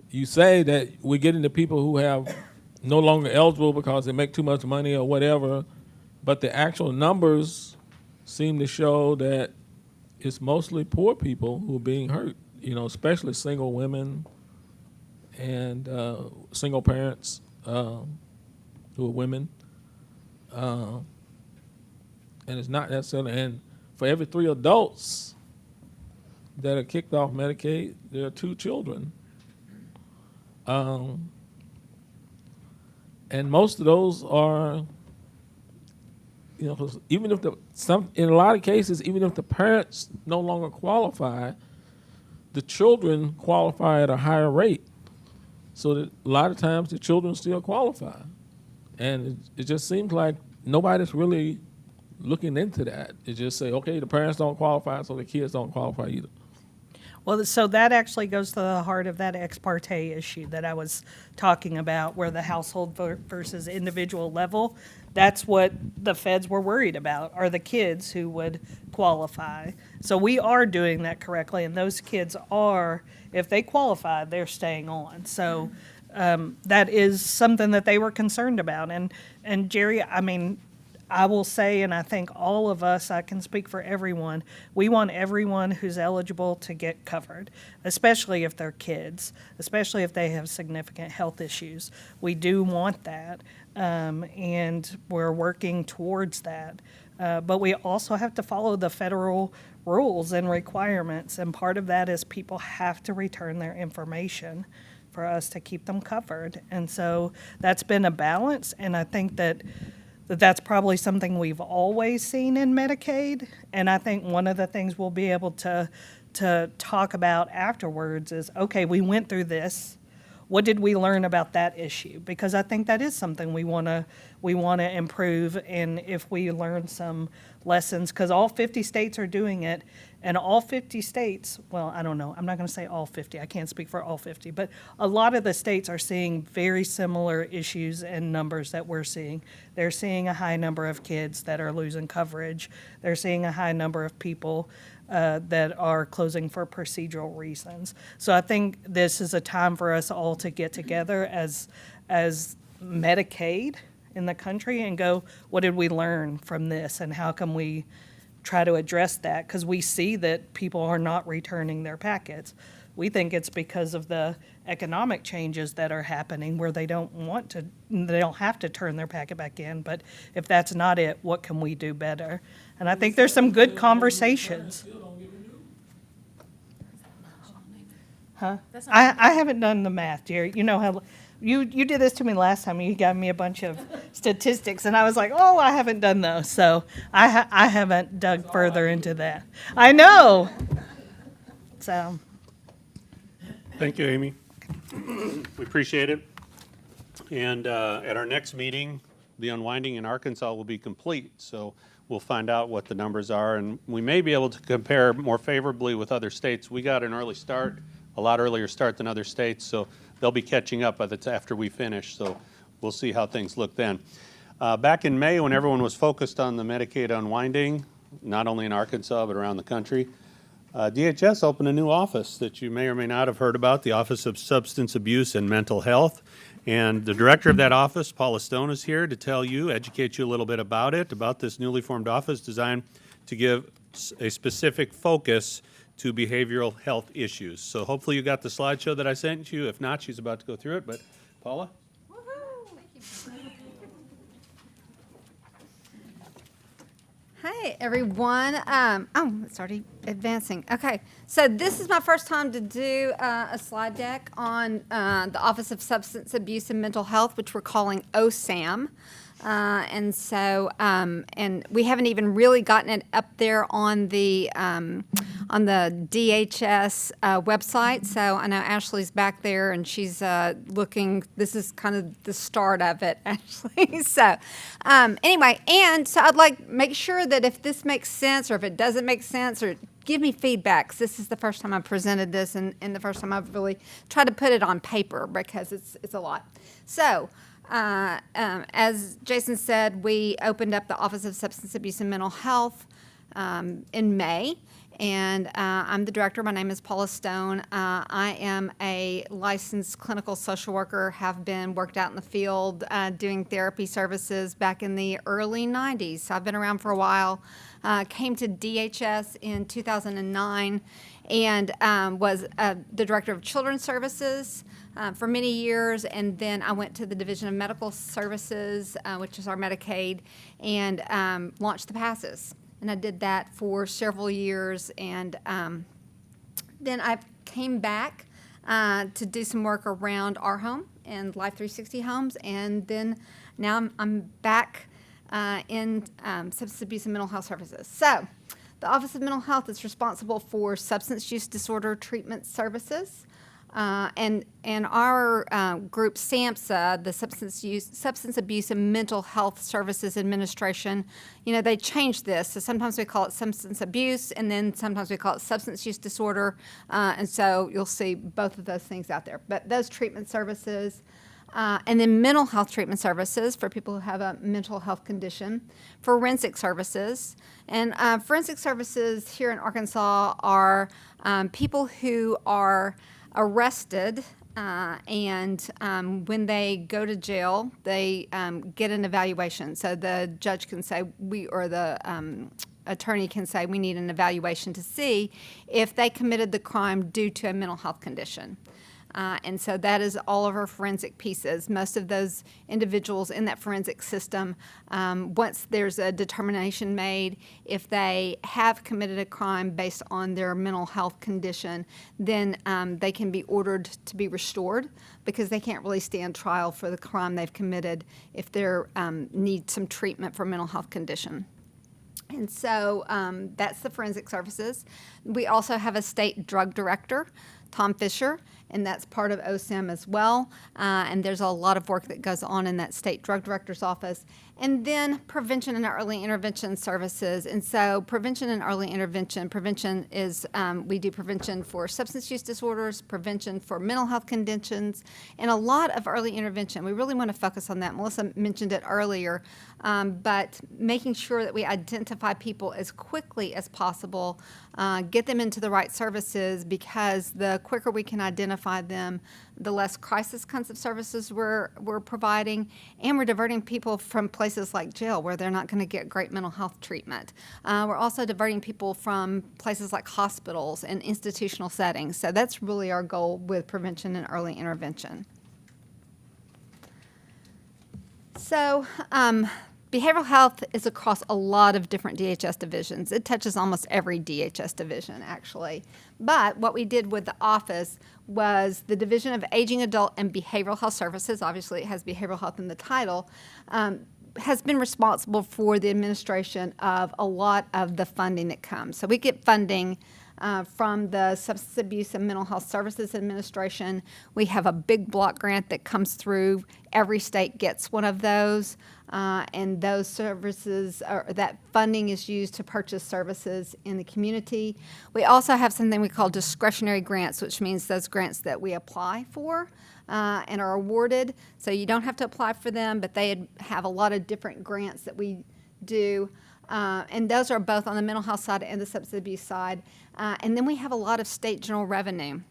you say that we're getting the people who have no longer eligible because they make too much money or whatever, but the actual numbers seem to show that it's mostly poor people who are being hurt, you know, especially single women and single parents who are women. And it's not necessarily, and for every 3 adults that are kicked off Medicaid, there are 2 children. And most of those are, you know, even if in a lot of cases, even if the parents no longer qualify, the children qualify at a higher rate. So that a lot of times the children still qualify. And it just seems like nobody's really looking into that. It just say, okay, the parents don't qualify, so the kids don't qualify either. Well, so that actually goes to the heart of that ex parte issue that I was talking about, where the household versus individual level, that's what the feds were worried about, are the kids who would qualify. So we are doing that correctly, and those kids are, if they qualify, they're staying on. So that is something that they were concerned about. And Jerry, I mean, I will say, and I think all of us, I can speak for everyone, we want everyone who's eligible to get covered, especially if they're kids, especially if they have significant health issues. We do want that, and we're working towards that. But we also have to follow the federal rules and requirements, and part of that is people have to return their information for us to keep them covered. And so that's been a balance, and I think that's probably something we've always seen in Medicaid. And I think one of the things we'll be able to talk about afterwards is, okay, we went through this. What did we learn about that issue? Because I think that is something we want to improve. And if we learn some lessons, because all 50 states are doing it, and all 50 states, well, I don't know, I'm not going to say all 50, I can't speak for all 50, but a lot of the states are seeing very similar issues and numbers that we're seeing. They're seeing a high number of kids that are losing coverage. They're seeing a high number of people that are closing for procedural reasons. So I think this is a time for us all to get together as Medicaid in the country and go, what did we learn from this, and how can we try to address that, because we see that people are not returning their packets. We think it's because of the economic changes that are happening where they don't have to turn their packet back in. But if that's not it, what can we do better? And I think there's some good conversations. Huh? I haven't done the math, Jerry. You know how you did this to me last time. You gave me a bunch of statistics, and I was like, oh, I haven't done those. So I haven't dug further into that. I know. So. Thank you, Amy. We appreciate it. And at our next meeting, the unwinding in Arkansas will be complete. So we'll find out what the numbers are, and we may be able to compare more favorably with other states. We got an early start, a lot earlier start than other states, so they'll be catching up after we finish. So we'll see how things look then. Back in May, when everyone was focused on the Medicaid unwinding, not only in Arkansas but around the country, DHS opened a new office that you may or may not have heard about, the Office of Substance Abuse and Mental Health. And the director of that office, Paula Stone, is here to tell you, educate you a little bit about it, about this newly formed office designed to give a specific focus to behavioral health issues. So hopefully you got the slideshow that I sent you. If not, she's about to go through it. But Paula? Hey, everyone. It's already advancing. Okay, so this is my first time to do a slide deck on the Office of Substance Abuse and Mental Health, which we're calling OSAM. And we haven't even really gotten it up there on the DHS website. So I know Ashley's back there and she's looking. This is kind of the start of it, actually. So anyway, and so I'd like make sure that if this makes sense or if it doesn't make sense, or give me feedback. This is the first time I've presented this, and the first time I've really tried to put it on paper because it's a lot. So. As Jason said, we opened up the Office of Substance Abuse and Mental Health in May, and I'm the director. My name is Paula Stone. I am a licensed clinical social worker, have worked out in the field doing therapy services back in the early 90s. So I've been around for a while. Came to DHS in 2009 and was the director of children's services for many years, and then I went to the Division of Medical Services, which is our Medicaid, and launched the passes. And I did that for several years, and then I came back to do some work around our home and Life 360 Homes, and then now I'm back in substance abuse and mental health services. So the Office of Mental Health is responsible for substance use disorder treatment services. And our group, SAMHSA, the Substance Abuse and Mental Health Services Administration, they changed this. So sometimes we call it substance abuse, and then sometimes we call it substance use disorder. And so you'll see both of those things out there. But those treatment services, and then mental health treatment services for people who have a mental health condition, forensic services. And forensic services here in Arkansas are people who are arrested, and when they go to jail, they get an evaluation. So the judge can say, or the attorney can say, we need an evaluation to see if they committed the crime due to a mental health condition. And so that is all of our forensic pieces. Most of those individuals in that forensic system, once there's a determination made, if they have committed a crime based on their mental health condition, then they can be ordered to be restored because they can't really stand trial for the crime they've committed if they need some treatment for mental health condition. And so that's the forensic services. We also have a state drug director, Tom Fisher, and that's part of OSAM as well. And there's a lot of work that goes on in that state drug director's office. And then prevention and early intervention services. And so prevention and early prevention is, we do prevention for substance use disorders, prevention for mental health conditions, and a lot of early intervention. We really want to focus on that. Melissa mentioned it earlier, but making sure that we identify people as quickly as possible, get them into the right services, because the quicker we can identify identify them, the less crisis kinds of services we're providing, and we're diverting people from places like jail where they're not going to get great mental health treatment. We're also diverting people from places like hospitals and institutional settings. So that's really our goal with prevention and early intervention. So behavioral health is across a lot of different DHS divisions. It touches almost every DHS division, actually. But what we did with the office was the Division of Aging Adult and Behavioral Health Services, obviously it has behavioral health in the title, has been responsible for the administration of a lot of the funding that comes. So we get funding from the Substance Abuse and Mental Health Services Administration. We have a big block grant that comes through. Every state gets one of those, and those services, or that funding is used to purchase services in the community. We also have something we call discretionary grants, which means those grants that we apply for and are awarded. So you don't have to apply for them, but they have a lot of different grants that we do. And those are both on the mental health side and the substance abuse side. And then we have a lot of state general revenue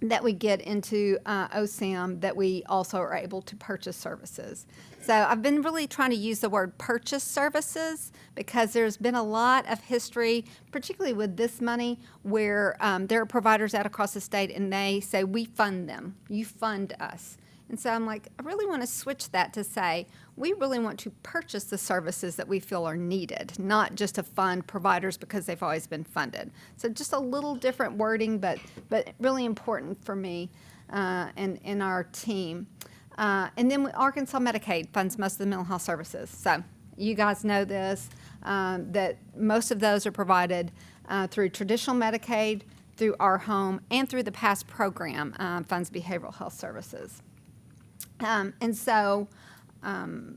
that we get into OSAM that we also are able to purchase services. So I've been really trying to use the word purchase services because there's been a lot of history, particularly with this money, where there are providers out across the state and they say, we fund them, you fund us. And so I'm like, I really want to switch that to say, we really want to purchase the services that we feel are needed, not just to fund providers because they've always been funded. So just a little different wording, but really important for me and our team. And then Arkansas Medicaid funds most of the mental health services. So you guys know this, that most of those are provided through traditional Medicaid, through our home, and through the PASS program funds behavioral health services. And so I'm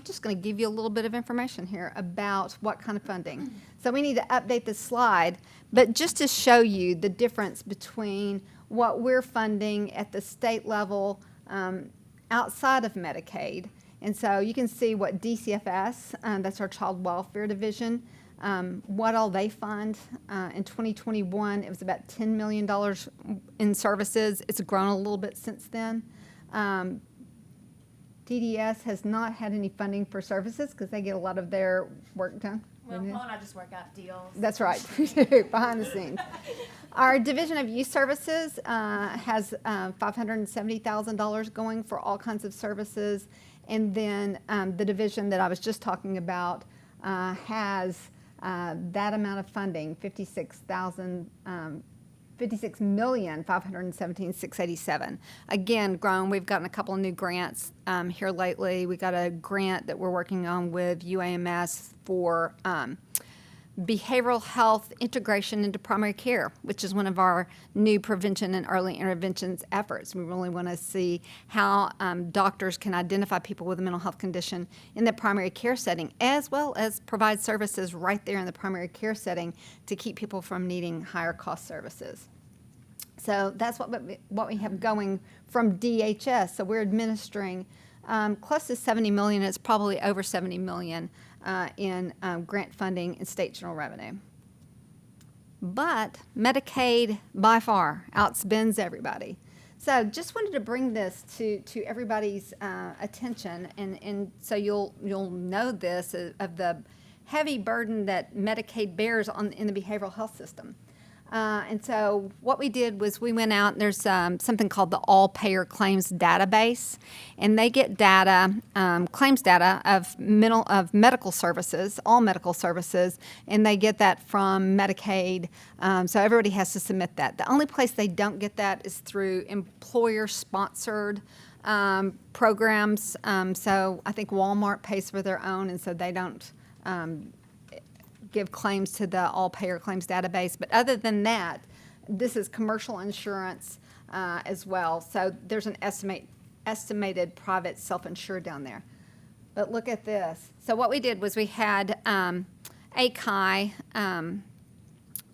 just going to give you a little bit of information here about what kind of funding. So we need to update this slide, but just to show you the difference between what we're funding at the state level outside of Medicaid. And so you can see what DCFS, that's our Child Welfare Division, what all they fund. In 2021, it was about $10 million in services. It's grown a little bit since then. DDS has not had any funding for services because they get a lot of their work done. Well, Paul and I just work out deals. That's right, behind the scenes. Our Division of Youth Services has $570,000 going for all kinds of services. And then the division that I was just talking about has that amount of funding, $56,517,687. Again, grown. We've gotten a couple of new grants here lately. We got a grant that we're working on with UAMS for behavioral health integration into primary care, which is one of our new prevention and early interventions efforts. We really want to see how doctors can identify people with a mental health condition in the primary care setting, as well as provide services right there in the primary care setting to keep people from needing higher cost services. So that's what we have going from DHS. So we're administering close to $70 million. It's probably over $70 million in grant funding and state general revenue. But Medicaid, by far, outspends everybody. So just wanted to bring this to everybody's attention, and so you'll know this, of the heavy burden that Medicaid bears in the behavioral health system. And so what we did was we went out, and there's something called the All Payer Claims Database, and they get data, claims data of medical services, all medical services, and they get that from Medicaid. So everybody has to submit that. The only place they don't get that is through employer-sponsored programs. So I think Walmart pays for their own, and so they don't give claims to the all-payer claims database. But other than that, this is commercial insurance as well. So there's an estimated private self-insured down there. But look at this. So what we did was we had ACI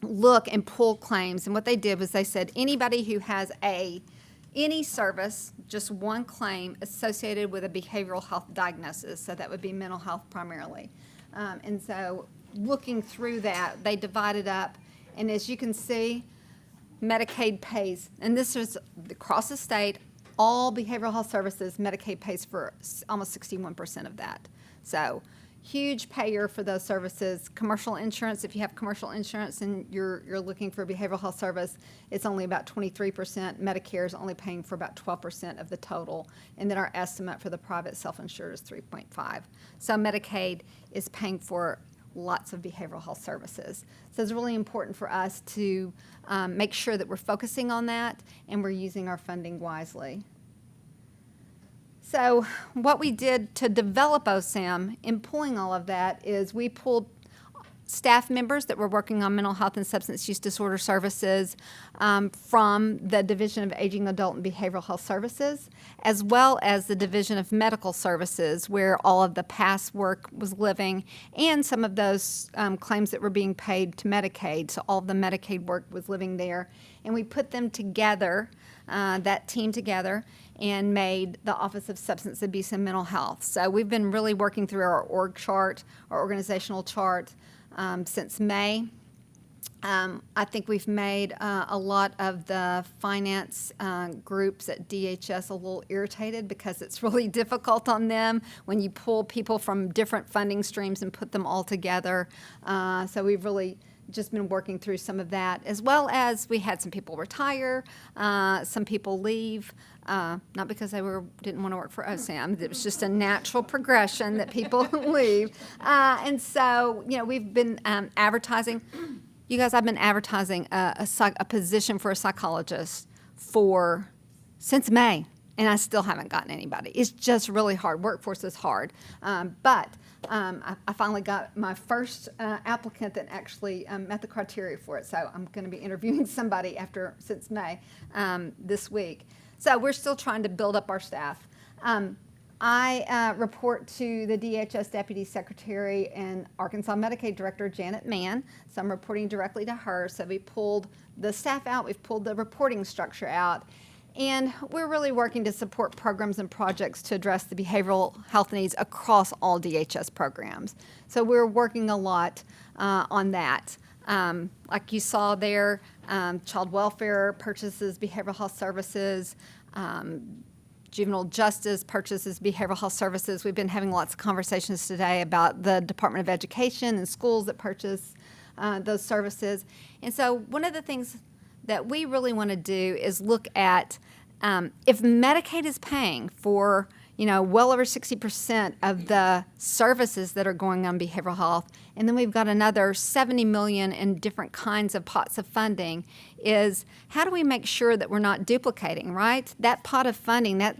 look and pull claims. And what they did was they said anybody who has any service, just one claim associated with a behavioral health diagnosis, so that would be mental health primarily. And so looking through that, they divided up, and as you can see, Medicaid pays, and this is across the state, all behavioral health services, Medicaid pays for almost 61% of that. So huge payer for those services. Commercial insurance, if you have commercial insurance and you're looking for a behavioral health service, it's only about 23%. Medicare is only paying for about 12% of the total. And then our estimate for the private self-insured is 3.5. So Medicaid is paying for lots of behavioral health services. So it's really important for us to make sure that we're focusing on that and we're using our funding wisely. So what we did to develop OSAM in pulling all of that is we pulled staff members that were working on mental health and substance use disorder services from the Division of Aging Adult and Behavioral Health Services, as well as the Division of Medical Services, where all of the past work was living, and some of those claims that were being paid to Medicaid. So all of the Medicaid work was living there. And we put them together, that team together, and made the Office of Substance Abuse and Mental Health. So we've been really working through our org chart, our organizational chart, since May. I think we've made a lot of the finance groups at DHS a little irritated because it's really difficult on them when you pull people from different funding streams and put them all together. So we've really just been working through some of that, as well as we had some people retire, some people leave, not because they didn't want to work for OSAM. It was just a natural progression that people leave. And so, we've been advertising. You guys, I've been advertising a position for a psychologist since May, and I still haven't gotten anybody. It's just really hard. Workforce is hard. But I finally got my first applicant that actually met the criteria for it. So I'm going to be interviewing somebody since May this week. So we're still trying to build up our staff. I report to the DHS Deputy Secretary and Arkansas Medicaid Director, Janet Mann. So I'm reporting directly to her. So we pulled the staff out. We've pulled the reporting structure out. And we're really working to support programs and projects to address the behavioral health needs across all DHS programs. So we're working a lot on that. Like you saw there, child welfare purchases behavioral health services, juvenile justice purchases behavioral health services. We've been having lots of conversations today about the Department of Education and schools that purchase those services. And so one of the things that we really want to do is look at if Medicaid is paying for well over 60% of the services that are going on behavioral health, and then we've got another $70 million in different kinds of pots of funding, is how do we make sure that we're not duplicating, right? That pot of funding, that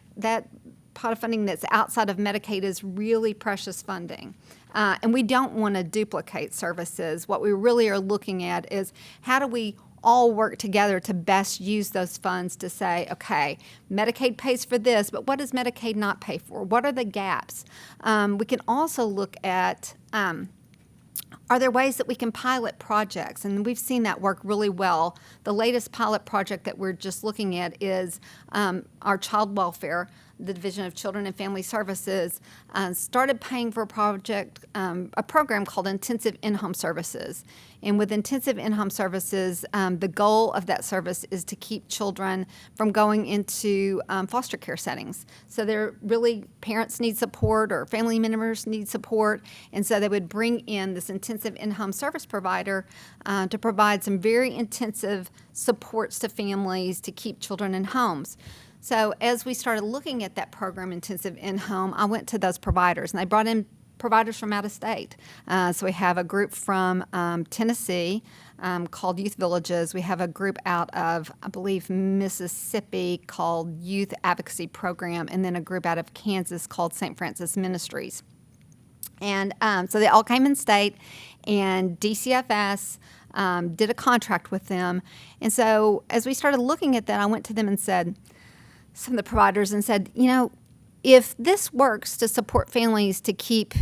pot of funding that's outside of Medicaid is really precious funding. And we don't want to duplicate services. What we really are looking at is how do we all work together to best use those funds to say, okay, Medicaid pays for this, but what does Medicaid not pay for? What are the gaps? We can also look at, are there ways that we can pilot projects? And we've seen that work really well. The latest pilot project that we're just looking at is our child welfare. The Division of Children and Family Services started paying for a program called Intensive In-Home Services. And with Intensive In-Home Services, the goal of that service is to keep children from going into foster care settings. So they're really, parents need support or family members need support, and so they would bring in this intensive in-home service provider to provide some very intensive supports to families to keep children in homes. So as we started looking at that program, Intensive In-Home, I went to those providers, and they brought in providers from out of state. So we have a group from Tennessee called Youth Villages. We have a group out of, I believe, Mississippi called Youth Advocacy Program, and then a group out of Kansas called St. Francis Ministries. And so they all came in state, and DCFS did a contract with them. And so as we started looking at that, I went to them and said, some of the providers, and said, if this works to support families to keep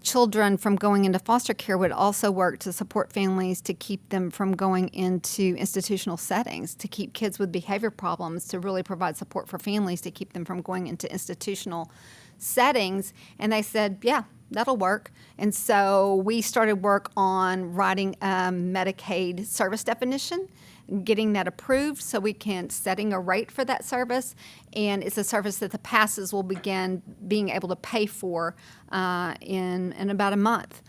children from going into foster care, would also work to support families to keep them from going into institutional settings, to keep kids with behavior problems, to really provide support for families to keep them from going into institutional settings. And they said, yeah, that'll work. And so we started work on writing a Medicaid service definition. getting that approved so we can setting a rate for that service, and it's a service that the passes will begin being able to pay for in about a month.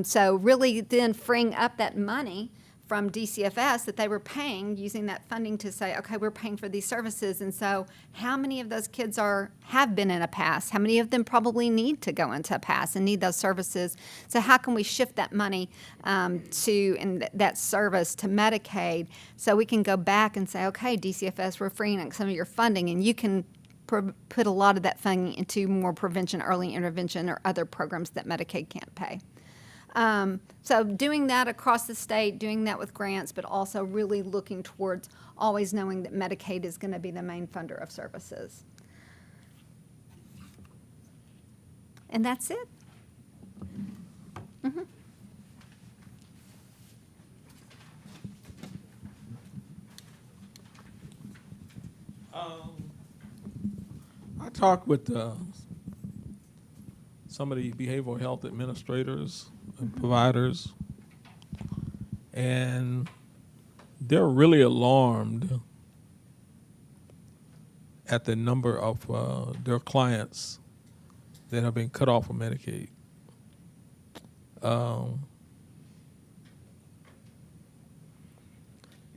So really then freeing up that money from DCFS that they were paying, using that funding to say, okay, we're paying for these services. And so how many of those kids have been in a PASS? How many of them probably need to go into a PASS and need those services? So how can we shift that money that service to Medicaid so we can go back and say, okay, DCFS, we're freeing up some of your funding, and you can put a lot of that funding into more prevention, early intervention, or other programs that Medicaid can't pay. So doing that across the state, doing that with grants, but also really looking towards always knowing that Medicaid is going to be the main funder of services. And that's it. Mm-hmm. I talked with some of the behavioral health administrators and providers, and they're really alarmed at the number of their clients that have been cut off from Medicaid.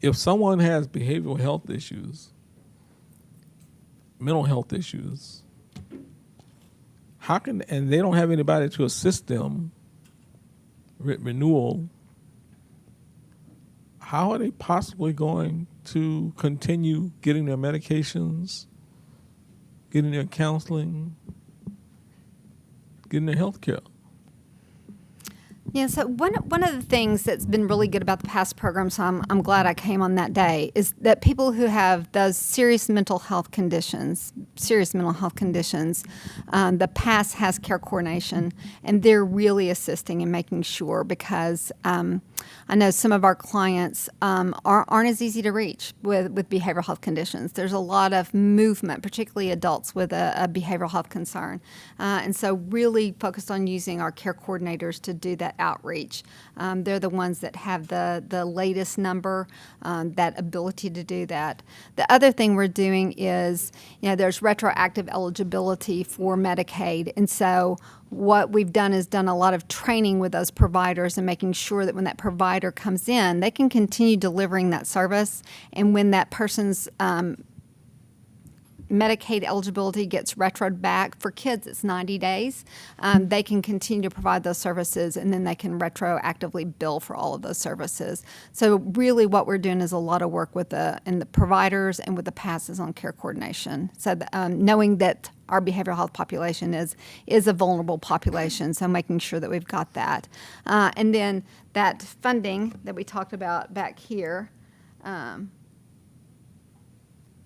If someone has behavioral health issues, mental health issues, and they don't have anybody to assist them with renewal, how are they possibly going to continue getting their medications, getting their counseling, getting their health care? Yeah, so one of the things that's been really good about the PASS program, so I'm glad I came on that day, is that people who have those serious mental health conditions, the PASS has care coordination, and they're really assisting and making sure, because I know some of our clients aren't as easy to reach with behavioral health conditions. There's a lot of movement, particularly adults with a behavioral health concern, and so really focused on using our care coordinators to do that outreach. They're the ones that have the latest number, that ability to do that. The other thing we're doing is, there's retroactive eligibility for Medicaid, and so what we've done is done a lot of training with those providers and making sure that when that provider comes in, they can continue delivering that service, and when that person's Medicaid eligibility gets retroed back. For kids, it's 90 days. They can continue to provide those services, and then they can retroactively bill for all of those services. So really what we're doing is a lot of work with the providers and with the passes on care coordination. So knowing that our behavioral health population is a vulnerable population, so making sure that we've got that. And then that funding that we talked about back here,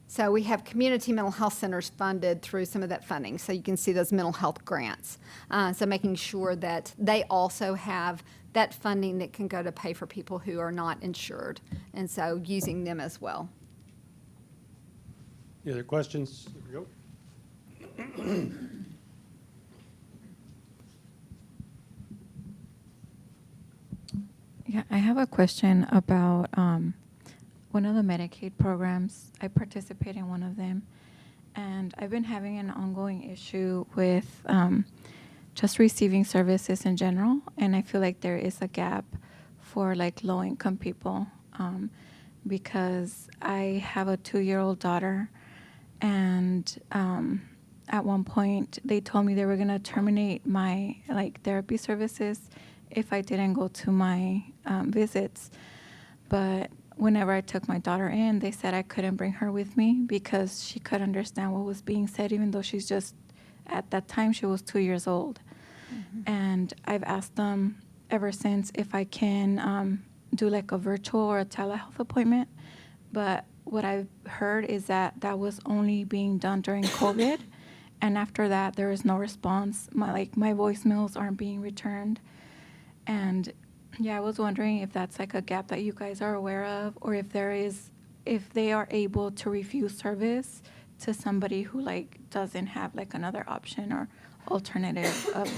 so we have community mental health centers funded through some of that funding. So you can see those mental health grants. So making sure that they also have that funding that can go to pay for people who are not insured. And so using them as well. Any other questions? Here we go. Yeah, I have a question about one of the Medicaid programs. I participate in one of them, and I've been having an ongoing issue with just receiving services in general, and I feel like there is a gap for like low-income people because I have a 2-year-old daughter, and at one point they told me they were going to terminate my therapy services if I didn't go to my visits, but whenever I took my daughter in, they said I couldn't bring her with me because she couldn't understand what was being said, even though she's just, at that time, she was 2 years old. Mm-hmm. And I've asked them ever since if I can do like a virtual or a telehealth appointment. But what I've heard is that that was only being done during COVID. And after that, there is no response. My voicemails aren't being returned. And yeah, I was wondering if that's like a gap that you guys are aware of, or if they are able to refuse service to somebody who doesn't have another option or alternative of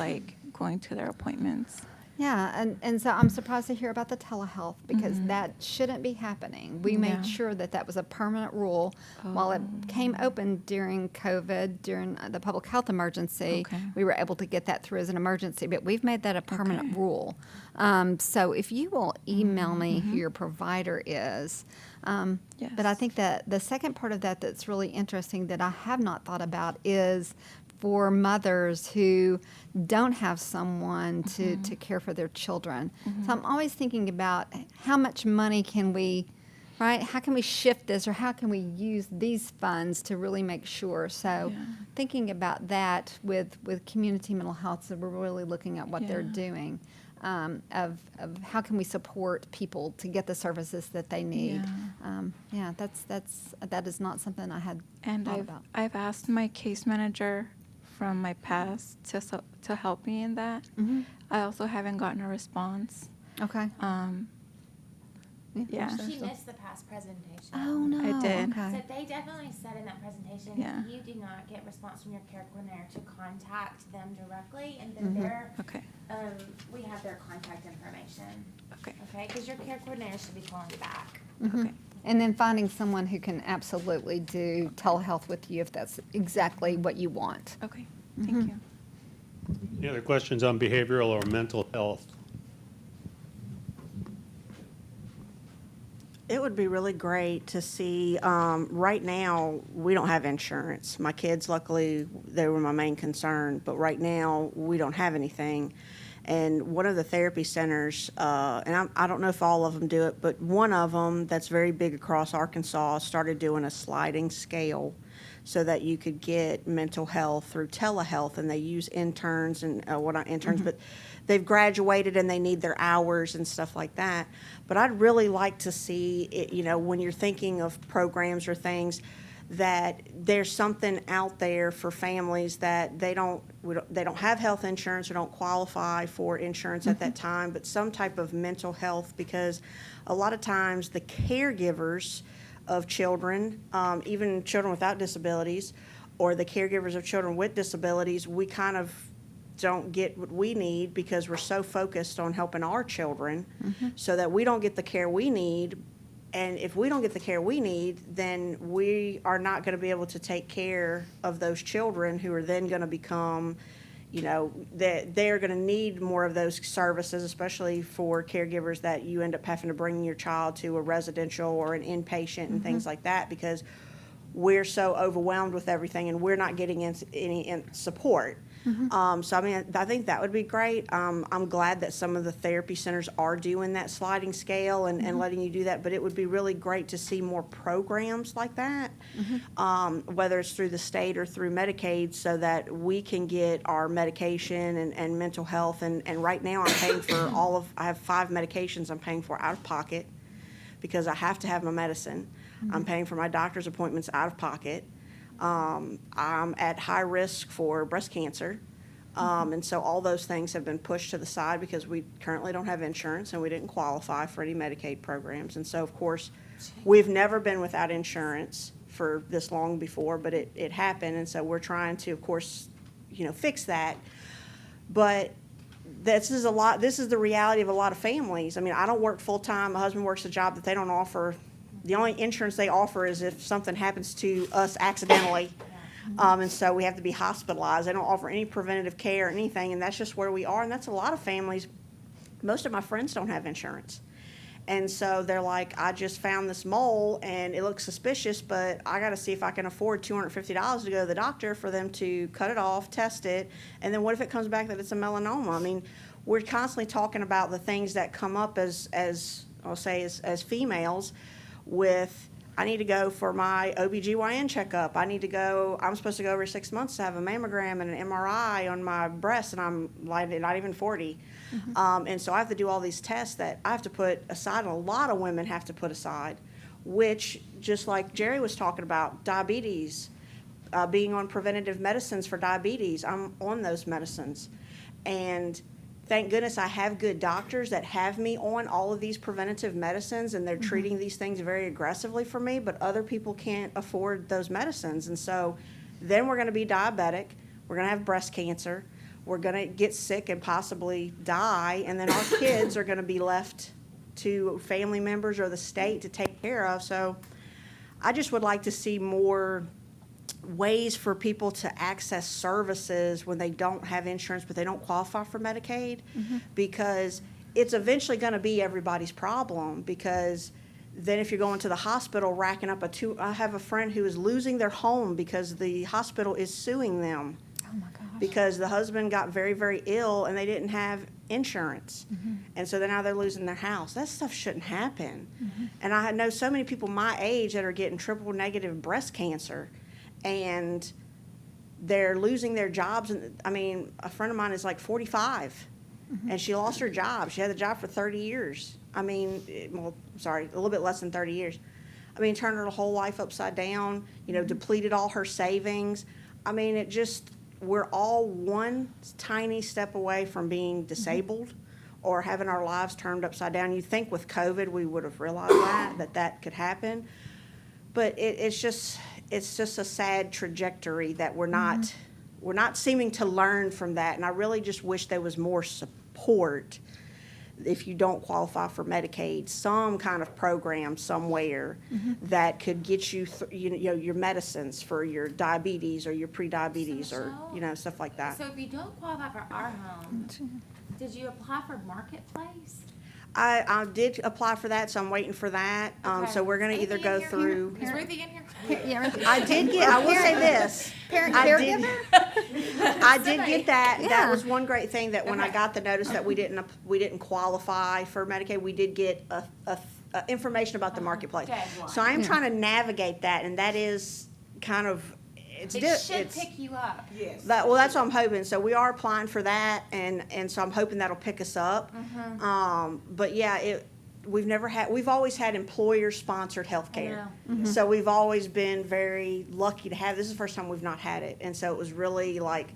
going to their appointments. Yeah, and so I'm surprised to hear about the telehealth because that shouldn't be happening. We Yeah. made sure that that was a permanent rule. While it came open during COVID, during the public health emergency, Okay. we were able to get that through as an emergency, but we've made that a permanent rule. So if you will email me who your provider is, but I think that the second part of that that's really interesting that I have not thought about is for mothers who don't have someone to care for their children. So I'm always thinking about how much money can we, right? How can we shift this or how can we use these funds to really make sure? So thinking about that with community mental health, so we're really looking at what they're doing. Of how can we support people to get the services that they need. That is not something I had thought about. I've asked my case manager from my past to help me in that. I also haven't gotten a response. Okay. Yeah. She missed the past presentation. Oh, no. I did. Okay. So they definitely said in that presentation, Yeah. if you do not get response from your care coordinator, to contact them directly, and then they're, Okay. we have their contact information. Okay. Okay, because your care coordinator should be calling you back. Okay. And then finding someone who can absolutely do telehealth with you if that's exactly what you want. Okay. Thank you. Any other questions on behavioral or mental health? It would be really great to see, right now, we don't have insurance. My kids, luckily, they were my main concern, but right now, we don't have anything. And one of the therapy centers, and I don't know if all of them do it, but one of them that's very big across Arkansas started doing a sliding scale so that you could get mental health through telehealth, and they use interns and, well, not interns, but they've graduated and they need their hours and stuff like that. But I'd really like to see it, you know, when you're thinking of programs or things, that there's something out there for families that they don't have health insurance or don't qualify for insurance at that time, but some type of mental health, because a lot of times the caregivers of children, even children without disabilities, or the caregivers of children with disabilities, we kind of don't get what we need because we're so focused on helping our children so that we don't get the care we need. And if we don't get the care we need, then we are not going to be able to take care of those children who are then going to become, you know, they're going to need more of those services, especially for caregivers that you end up having to bring your child to a residential or an inpatient and things like that, because we're so overwhelmed with everything and we're not getting any support. So, I mean, I think that would be great. I'm glad that some of the therapy centers are doing that sliding scale and letting you do that, but it would be really great to see more programs like that, whether it's through the state or through Medicaid, so that we can get our medication and mental health. And right now I'm paying for I have 5 medications I'm paying for out of pocket because I have to have my medicine. I'm paying for my doctor's appointments out of pocket. I'm at high risk for breast cancer. And so all those things have been pushed to the side because we currently don't have insurance and we didn't qualify for any Medicaid programs. And so, of course, we've never been without insurance for this long before, but it happened. And so we're trying to, of course, you know, fix that. But this is the reality of a lot of families. I mean, I don't work full-time. My husband works a job that they don't offer. The only insurance they offer is if something happens to us accidentally, and so we have to be hospitalized. They don't offer any preventative care or anything, and that's just where we are, and that's a lot of families. Most of my friends don't have insurance, and so they're like, I just found this mole, and it looks suspicious, but I got to see if I can afford $250 to go to the doctor for them to cut it off, test it, and then what if it comes back that it's a melanoma? I mean, we're constantly talking about the things that come up as I'll say as females, with I need to go for my OBGYN checkup. I'm supposed to go every 6 months to have a mammogram and an MRI on my breast, and I'm like not even 40. And so I have to do all these tests that I have to put aside, and a lot of women have to put aside, which, just like Jerry was talking about, diabetes, being on preventative medicines for diabetes. I'm on those medicines. And thank goodness I have good doctors that have me on all of these preventative medicines, and they're treating these things very aggressively for me, but other people can't afford those medicines. And so then we're going to be diabetic, we're going to have breast cancer, we're going to get sick and possibly die, and then our kids are going to be left to family members or the state to take care of. So I just would like to see more ways for people to access services when they don't have insurance but they don't qualify for Medicaid, because it's eventually going to be everybody's problem. Because then if you're going to the hospital racking up I have a friend who is losing their home because the hospital is suing them. Oh my gosh. Because the husband got very, very ill and they didn't have insurance. And so now they're losing their house. That stuff shouldn't happen. And I know so many people my age that are getting triple negative breast cancer, and they're losing their jobs. And I mean, a friend of mine is like 45, and she lost her job. She had the job for 30 years. I mean, a little bit less than 30 years. I mean, turned her whole life upside down, depleted all her savings. I mean, we're all one tiny step away from being disabled or having our lives turned upside down. You think with COVID we would have realized that could happen. But it's just a sad trajectory that we're not seeming to learn from that. And I really just wish there was more support if you don't qualify for Medicaid, some kind of program somewhere that could get you, your medicines for your diabetes or your pre-diabetes or, stuff like that. So if you don't qualify for our home, did you apply for Marketplace? I did apply for that, so I'm waiting for that. Okay. So we're going to either go through. Is Ruthie in here? I did get. I will say this. I did get that. Yeah. That was one great thing, that when I got the notice that we didn't qualify for Medicaid, we did get information about the marketplace. So I am trying to navigate that, and that is kind of. It should pick you up. Yes. That's what I'm hoping. So we are applying for that, and so I'm hoping that'll pick us up. But yeah, we've always had employer-sponsored health care. So we've always been very lucky to have. This is the first time we've not had it, and so it was really like,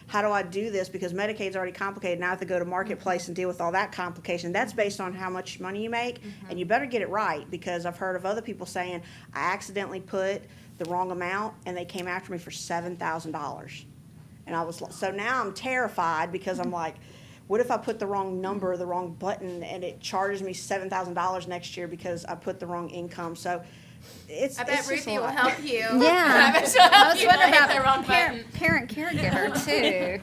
how do I do this? Because Medicaid's already complicated. Now I have to go to Marketplace and deal with all that complication. That's based on how much money you make, and you better get it right, because I've heard of other people saying, I accidentally put the wrong amount, and they came after me for $7,000. And so now I'm terrified, because I'm like, what if I put the wrong number, the wrong button, and it charges me $7,000 next year because I put the wrong income? So I bet Ruthie will help you. Yeah. I bet she'll help you What not hit about the wrong button. parent caregiver too?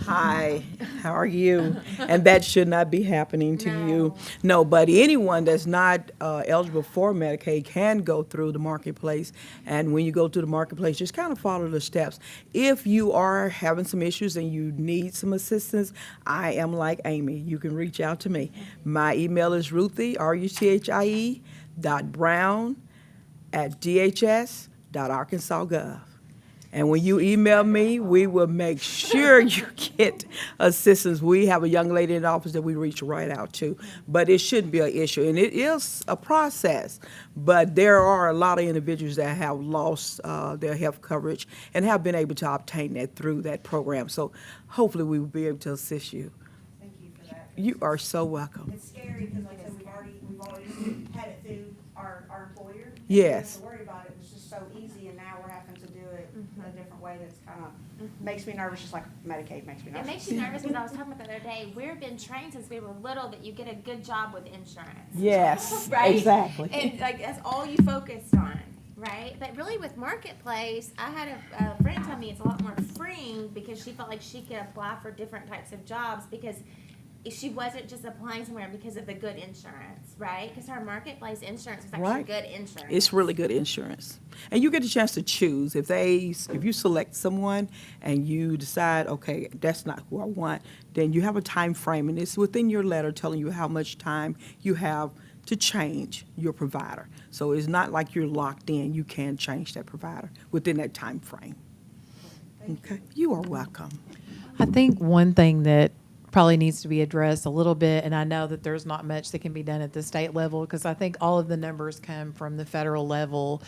Hi, how are you? And that should not be happening to you. No, but anyone that's not eligible for Medicaid can go through the Marketplace. And when you go through the Marketplace, just kind of follow the steps. If you are having some issues and you need some assistance, I am like Amy. You can reach out to me. My email is Ruthie, ruthie.brown@dhs.arkansas.gov. And when you email me, we will make sure you get assistance. We have a young lady in the office that we reach right out to, but it shouldn't be an issue. And it is a process, but there are a lot of individuals that have lost their health coverage and have been able to obtain that through that program. So hopefully we will be able to assist you. Thank you for that. You are so welcome. It's scary because, like I said, we've always had it through our employer. Yes. We didn't have to worry about it. It was just so easy, and now we're having to do it a different way. That's kind of makes me nervous, just like Medicaid makes me nervous. It makes you nervous because I was talking about the other day. We've been trained since we were little that you get a good job with insurance. Yes, right? exactly. And like that's all you focused on, right? But really with Marketplace, I had a friend tell me it's a lot more freeing because she felt like she could apply for different types of jobs because she wasn't just applying somewhere because of the good insurance, right? Because her Marketplace insurance was actually good insurance. It's really good insurance. And you get a chance to choose. If you select someone and you decide, okay, that's not who I want, then you have a time frame, and it's within your letter telling you how much time you have to change your provider. So it's not like you're locked in. You can change that provider within that time frame. Okay, you are welcome. I think one thing that probably needs to be addressed a little bit, and I know that there's not much that can be done at the state level because I think all of the numbers come from the federal level,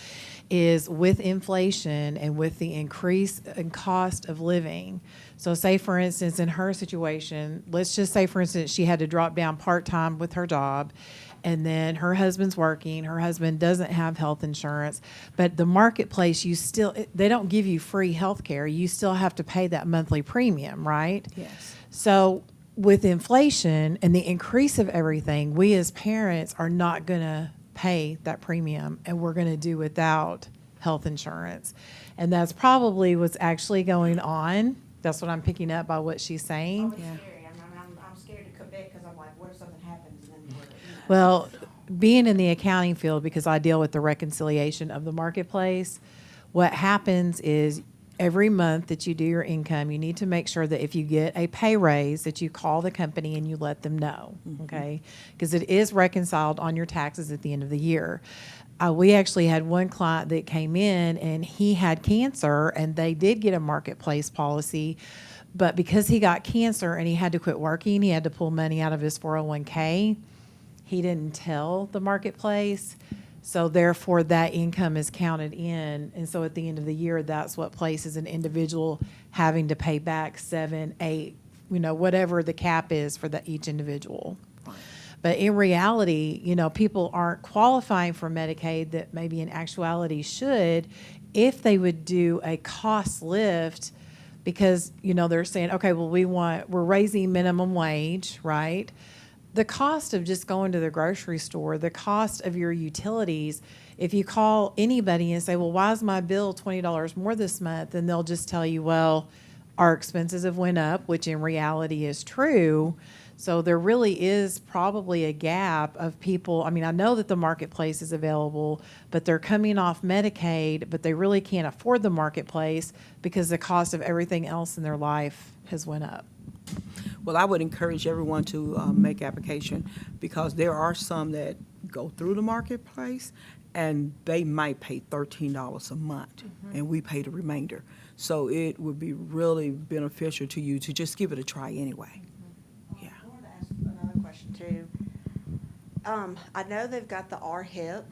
is with inflation and with the increase in cost of living. So say, for instance, in her situation, let's just say, for instance, she had to drop down part-time with her job, and then her husband's working, her husband doesn't have health insurance, but the marketplace, they don't give you free health care. You still have to pay that monthly premium, right? Yes. So with inflation and the increase of everything, we as parents are not going to pay that premium, and we're going to do without health insurance. And that's probably what's actually going on. That's what I'm picking up by what she's saying. Scary. I'm scared to commit because I'm like, what if something happens? And then Well, being in the accounting field, because I deal with the reconciliation of the marketplace, what happens is every month that you do your income, you need to make sure that if you get a pay raise, that you call the company and you let them know, okay? Because it is reconciled on your taxes at the end of the year. We actually had one client that came in and he had cancer, and they did get a marketplace policy, but because he got cancer and he had to quit working, he had to pull money out of his 401k. He didn't tell the marketplace, so therefore that income is counted in. And so at the end of the year, that's what places an individual having to pay back 7, 8, whatever the cap is for each individual. But in reality, people aren't qualifying for Medicaid that maybe in actuality should if they would do a cost lift, because, they're saying, okay, well, we're raising minimum wage, right? The cost of just going to the grocery store, the cost of your utilities, if you call anybody and say, well, why is my bill $20 more this month? Then they'll just tell you, well, our expenses have went up, which in reality is true. So there really is probably a gap of people. I mean, I know that the marketplace is available, but they're coming off Medicaid, but they really can't afford the marketplace because the cost of everything else in their life has went up. Well, I would encourage everyone to make application, because there are some that go through the marketplace and they might pay $13 a month, and we pay the remainder. So it would be really beneficial to you to just give it a try anyway. Another question too. I know they've got the RHIP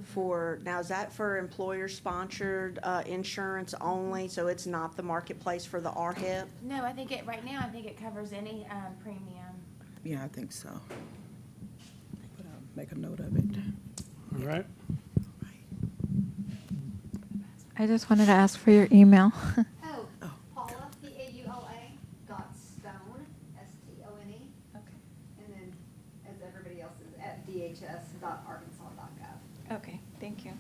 for, now is that for employer-sponsored insurance only, so it's not the marketplace for the RHIP? No, I think right now it covers any premium. Yeah, I think so. But I'll make a note of it. All right. I just wanted to ask for your email. Oh, Paula, Paula, dot Stone, STONE. Okay. And then, as everybody else is, at dhs.arkansas.gov. Okay, thank you.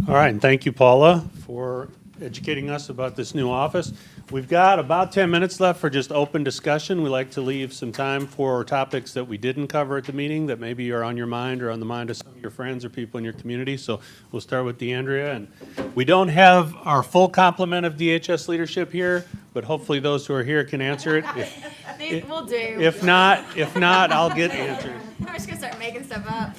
All right, and thank you, Paula, for educating us about this new office. We've got about 10 minutes left for just open discussion. We like to leave some time for topics that we didn't cover at the meeting that maybe are on your mind or on the mind of some of your friends or people in your community. So we'll start with DeAndrea. And we don't have our full complement of DHS leadership here, but hopefully those who are here can answer it. We'll do. If not, I'll get answered. I'm just going to start making stuff up.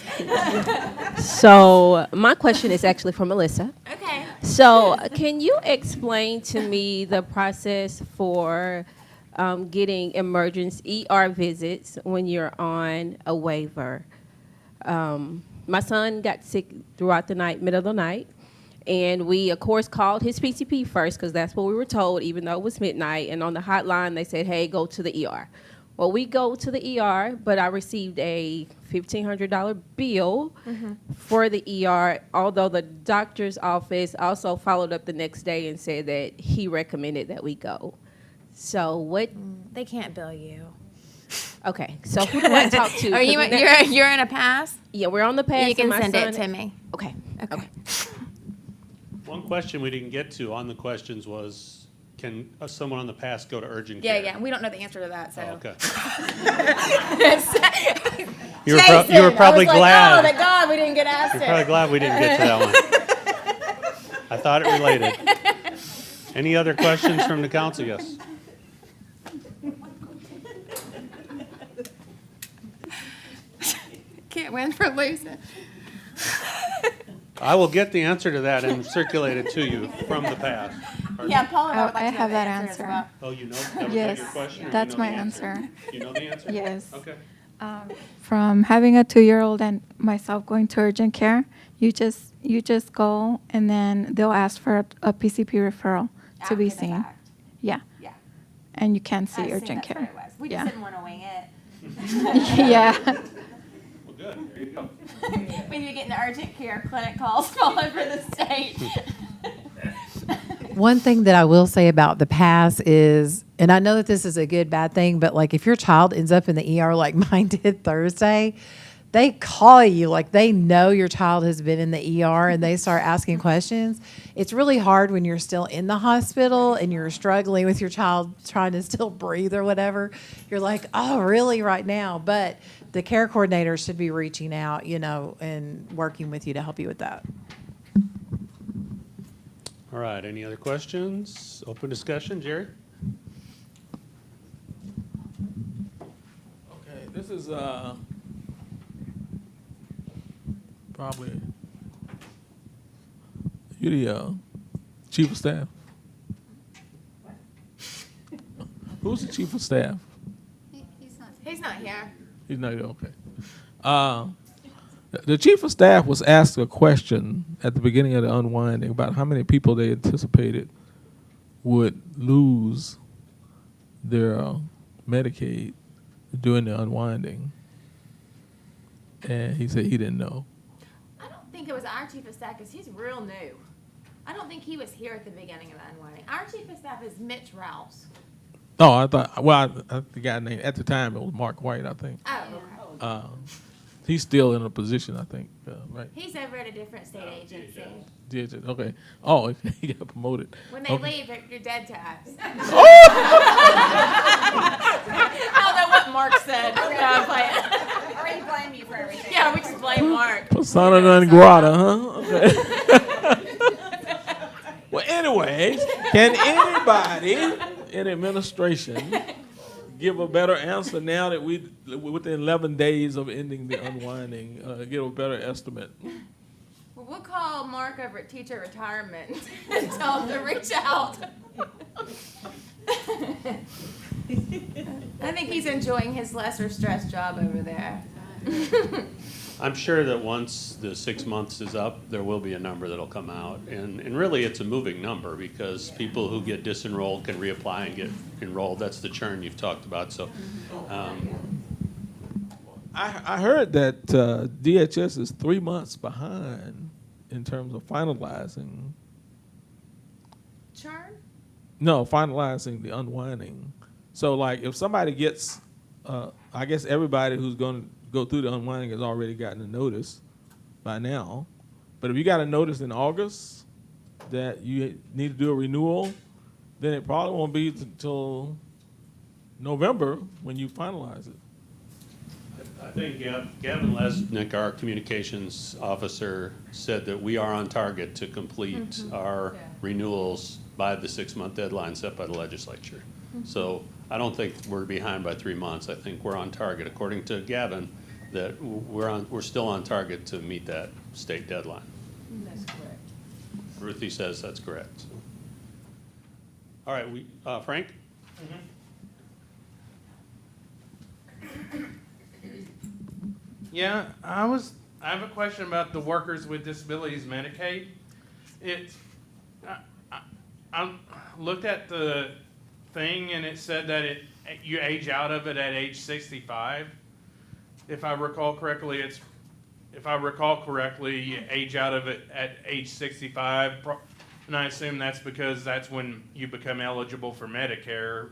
So my question is actually for Melissa. Okay. So can you explain to me the process for getting emergency ER visits when you're on a waiver? My son got sick throughout the night, middle of the night, and we, of course, called his PCP first because that's what we were told, even though it was midnight. And on the hotline, they said, hey, go to the ER. Well, we go to the ER, but I received a $1,500 bill for the ER, although the doctor's office also followed up the next day and said that he recommended that we go. So what? They can't bill you. Okay, so who do I talk to? Are you're in a pass? Yeah, we're on the pass. You can and my send it son- to me. Okay. Okay. One question we didn't get to on the questions was, can someone on the pass go to urgent care? Yeah. We don't know the answer to that, so. Oh, okay. Jason, you were probably I was glad. Like, oh, thank God we didn't get asked You're it. probably glad we didn't get to that one. I thought it related. Any other questions from the council? Yes. Can't win for losing. I will get the answer to that and circulate it to you from the past. Yeah, Paul and I would like I to know have the that answer as answer. well. Oh, you know? That was Yes, your question? Or do you that's know my the answer. Do you know the answer? Yes. Okay. From having a 2-year-old and myself going to urgent care, you just go and then they'll ask for a PCP referral to be After the seen. fact. Yeah. Yeah. And you can see I assume urgent that's care. what it was. We Yeah. just didn't want to wing it. Yeah. Well, good. There you when you're getting the urgent care clinic calls all over the state. One thing that I will say about the pass is, and I know that this is a good, bad thing, but like if your child ends up in the ER like mine did Thursday, they call you, like they know your child has been in the ER and they start asking questions. It's really hard when you're still in the hospital and you're struggling with your child trying to still breathe or whatever. You're like, oh, really, right now? But the care coordinator should be reaching out, you know, and working with you to help you with that. All right, any other questions? Open discussion, Jerry? Okay, this is probably you the chief of staff. Who's the chief of staff? He's not here. He's not here. Okay. The chief of staff was asked a question at the beginning of the unwinding about how many people they anticipated would lose their Medicaid during the unwinding, and he said he didn't know. I don't think it was our chief of staff because he's real new. I don't think he was here at the beginning of the unwinding. Our chief of staff is Mitch Rouse. Oh, I thought. Well, the guy named at the time it was Mark White, I think. Oh, okay. He's still in a position, I think, right? He's over at a different state agency. Okay. Oh, he got promoted. When they Okay. leave, you're dead to us. Oh! I don't know what Mark said. No, I'm playing. Or he blame you for everything. Yeah, we just blame Mark. Persona non grata, huh? Okay. Well, anyways, can anybody in administration give a better answer now that we, within 11 days of ending the unwinding, give a better estimate? Well, we'll call Mark over at teacher retirement and tell him to reach out. I think he's enjoying his lesser stress job over there. I'm sure that once the 6 months is up, there will be a number that'll come out. And really, it's a moving number because people who get disenrolled can reapply and get enrolled. That's the churn you've talked about. So, I heard that DHS is 3 months behind in terms of finalizing. Churn? No, finalizing the unwinding. So, like, if somebody gets, I guess everybody who's going to go through the unwinding has already gotten a notice by now. But if you got a notice in August that you need to do a renewal, then it probably won't be until November when you finalize it. I think Gavin Lesnick, our communications officer, said that we are on target to complete our renewals by the 6-month deadline set by the legislature. So I don't think we're behind by 3 months. I think we're on target, according to Gavin, that we're still on target to meet that state deadline. That's correct. Ruthie says that's correct. So. All right, Frank? Yeah, I have a question about the Workers with Disabilities Medicaid. I looked at the thing and it said that you age out of it at age 65. If I recall correctly, you age out of it at age 65, and I assume that's because that's when you become eligible for Medicare.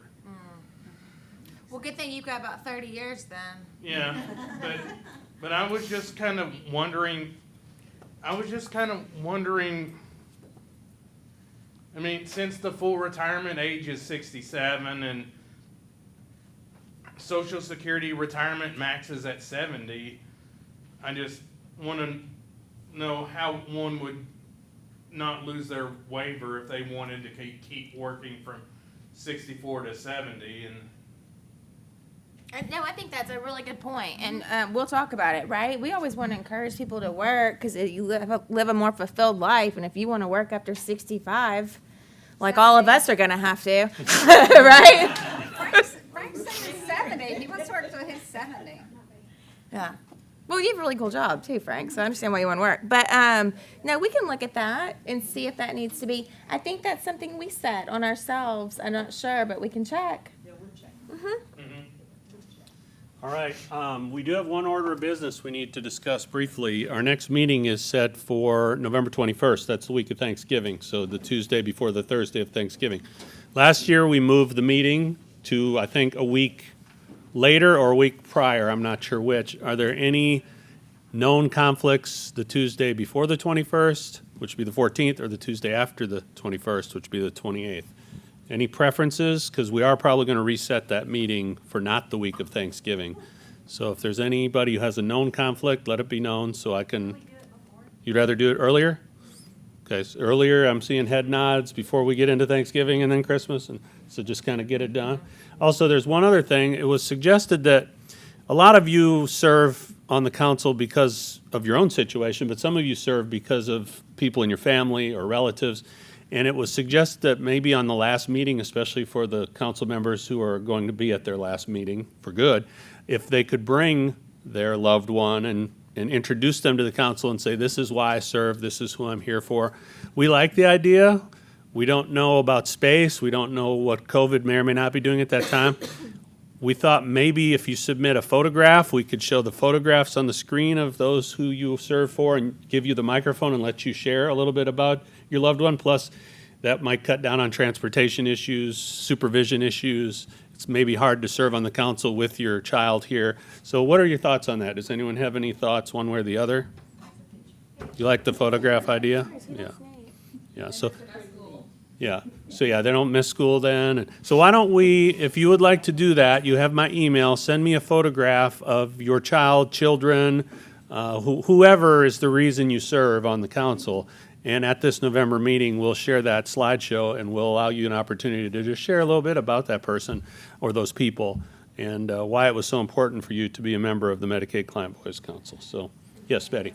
Well, good thing you've got about 30 years then. Yeah, but I was just kind of wondering. I mean, since the full retirement age is 67 and Social Security retirement maxes at 70, I just want to know how one would not lose their waiver if they wanted to keep working from 64 to 70. No, I think that's a really good point, and we'll talk about it, right? We always want to encourage people to work because you live a more fulfilled life, and if you want to work after 65, like all of us are going to have to, right? Frank's saying 70. He wants to work till he's 70. Yeah. Well, you have a really cool job too, Frank, so I understand why you want to work. But no, we can look at that and see if that needs to be. I think that's something we set on ourselves. I'm not sure, but we can check. Mm-hmm. All right, we do have one order of business we need to discuss briefly. Our next meeting is set for November 21st. That's the week of Thanksgiving, so the Tuesday before the Thursday of Thanksgiving. Last year, we moved the meeting to, I think, a week later or a week prior. I'm not sure which. Are there any known conflicts the Tuesday before the 21st, which would be the 14th, or the Tuesday after the 21st, which would be the 28th? Any preferences? Because we are probably going to reset that meeting for not the week of Thanksgiving. So if there's anybody who has a known conflict, let it be known so I can. You'd rather do it earlier? Okay, so earlier, I'm seeing head nods before we get into Thanksgiving and then Christmas, and so just kind of get it done. Also, there's one other thing. It was suggested that a lot of you serve on the council because of your own situation, but some of you serve because of people in your family or relatives. And it was suggested that maybe on the last meeting, especially for the council members who are going to be at their last meeting for good, if they could bring their loved one and introduce them to the council and say, this is why I serve, this is who I'm here for. We like the idea. We don't know about space. We don't know what COVID may or may not be doing at that time. We thought maybe if you submit a photograph, we could show the photographs on the screen of those who you serve for and give you the microphone and let you share a little bit about your loved one. Plus, that might cut down on transportation issues, supervision issues. It's maybe hard to serve on the council with your child here. So what are your thoughts on that? Does anyone have any thoughts one way or the other? You like the photograph idea? Yeah. Yeah, so. Yeah, so yeah, they don't miss school then. So why don't we, if you would like to do that, you have my email, send me a photograph of your child, children, whoever is the reason you serve on the council. And at this November meeting, we'll share that slideshow and we'll allow you an opportunity to just share a little bit about that person or those people and why it was so important for you to be a member of the Medicaid Client Voice Council. So, yes, Betty.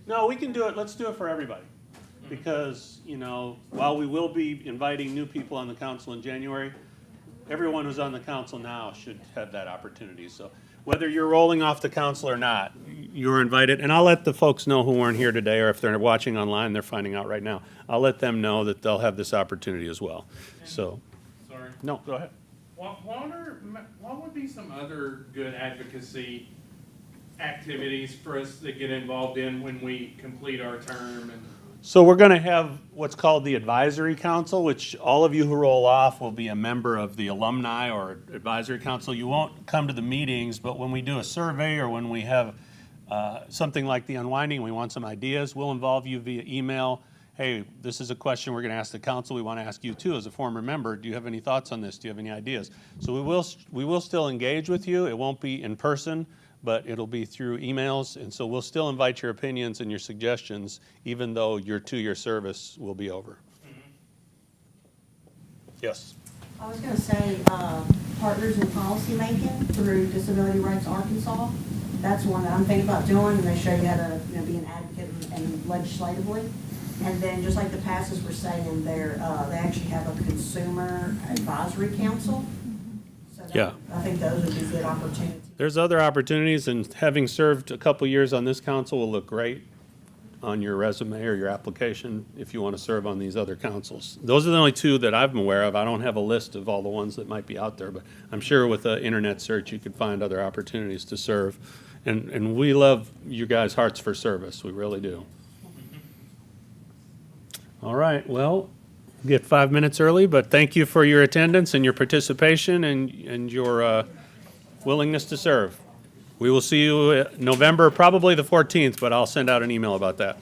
No, we can do it. Let's do it for everybody. Because, you know, while we will be inviting new people on the council in January, everyone who's on the council now should have that opportunity. So whether you're rolling off the council or not, you're invited. And I'll let the folks know who weren't here today, or if they're watching online, they're finding out right now. I'll let them know that they'll have this opportunity as well. So, Sorry. No, go ahead. What would be some other good advocacy activities for us to get involved in when we complete our term? So we're going to have what's called the Advisory Council, which all of you who roll off will be a member of the Alumni or Advisory Council. You won't come to the meetings, but when we do a survey or when we have something like the unwinding, we want some ideas, we'll involve you via email. Hey, this is a question we're going to ask the council. We want to ask you too as a former member. Do you have any thoughts on this? Do you have any ideas? So we will still engage with you. It won't be in person, but it'll be through emails, and so we'll still invite your opinions and your suggestions, even though your 2-year service will be over. Yes? I was going to say, Partners in Policy Making through Disability Rights Arkansas. That's one that I'm thinking about doing, and they show you how to be an advocate and legislatively. And then, just like the passes were saying, they actually have a Consumer Advisory Council. So Yeah. I think those would be good opportunities. There's other opportunities, and having served a couple years on this council will look great on your resume or your application if you want to serve on these other councils. Those are the only two that I'm aware of. I don't have a list of all the ones that might be out there, but I'm sure with an internet search you could find other opportunities to serve. And we love you guys' hearts for service. We really do. All right, well, get 5 minutes early, but thank you for your attendance and your participation and your willingness to serve. We will see you November, probably the 14th, but I'll send out an email about that.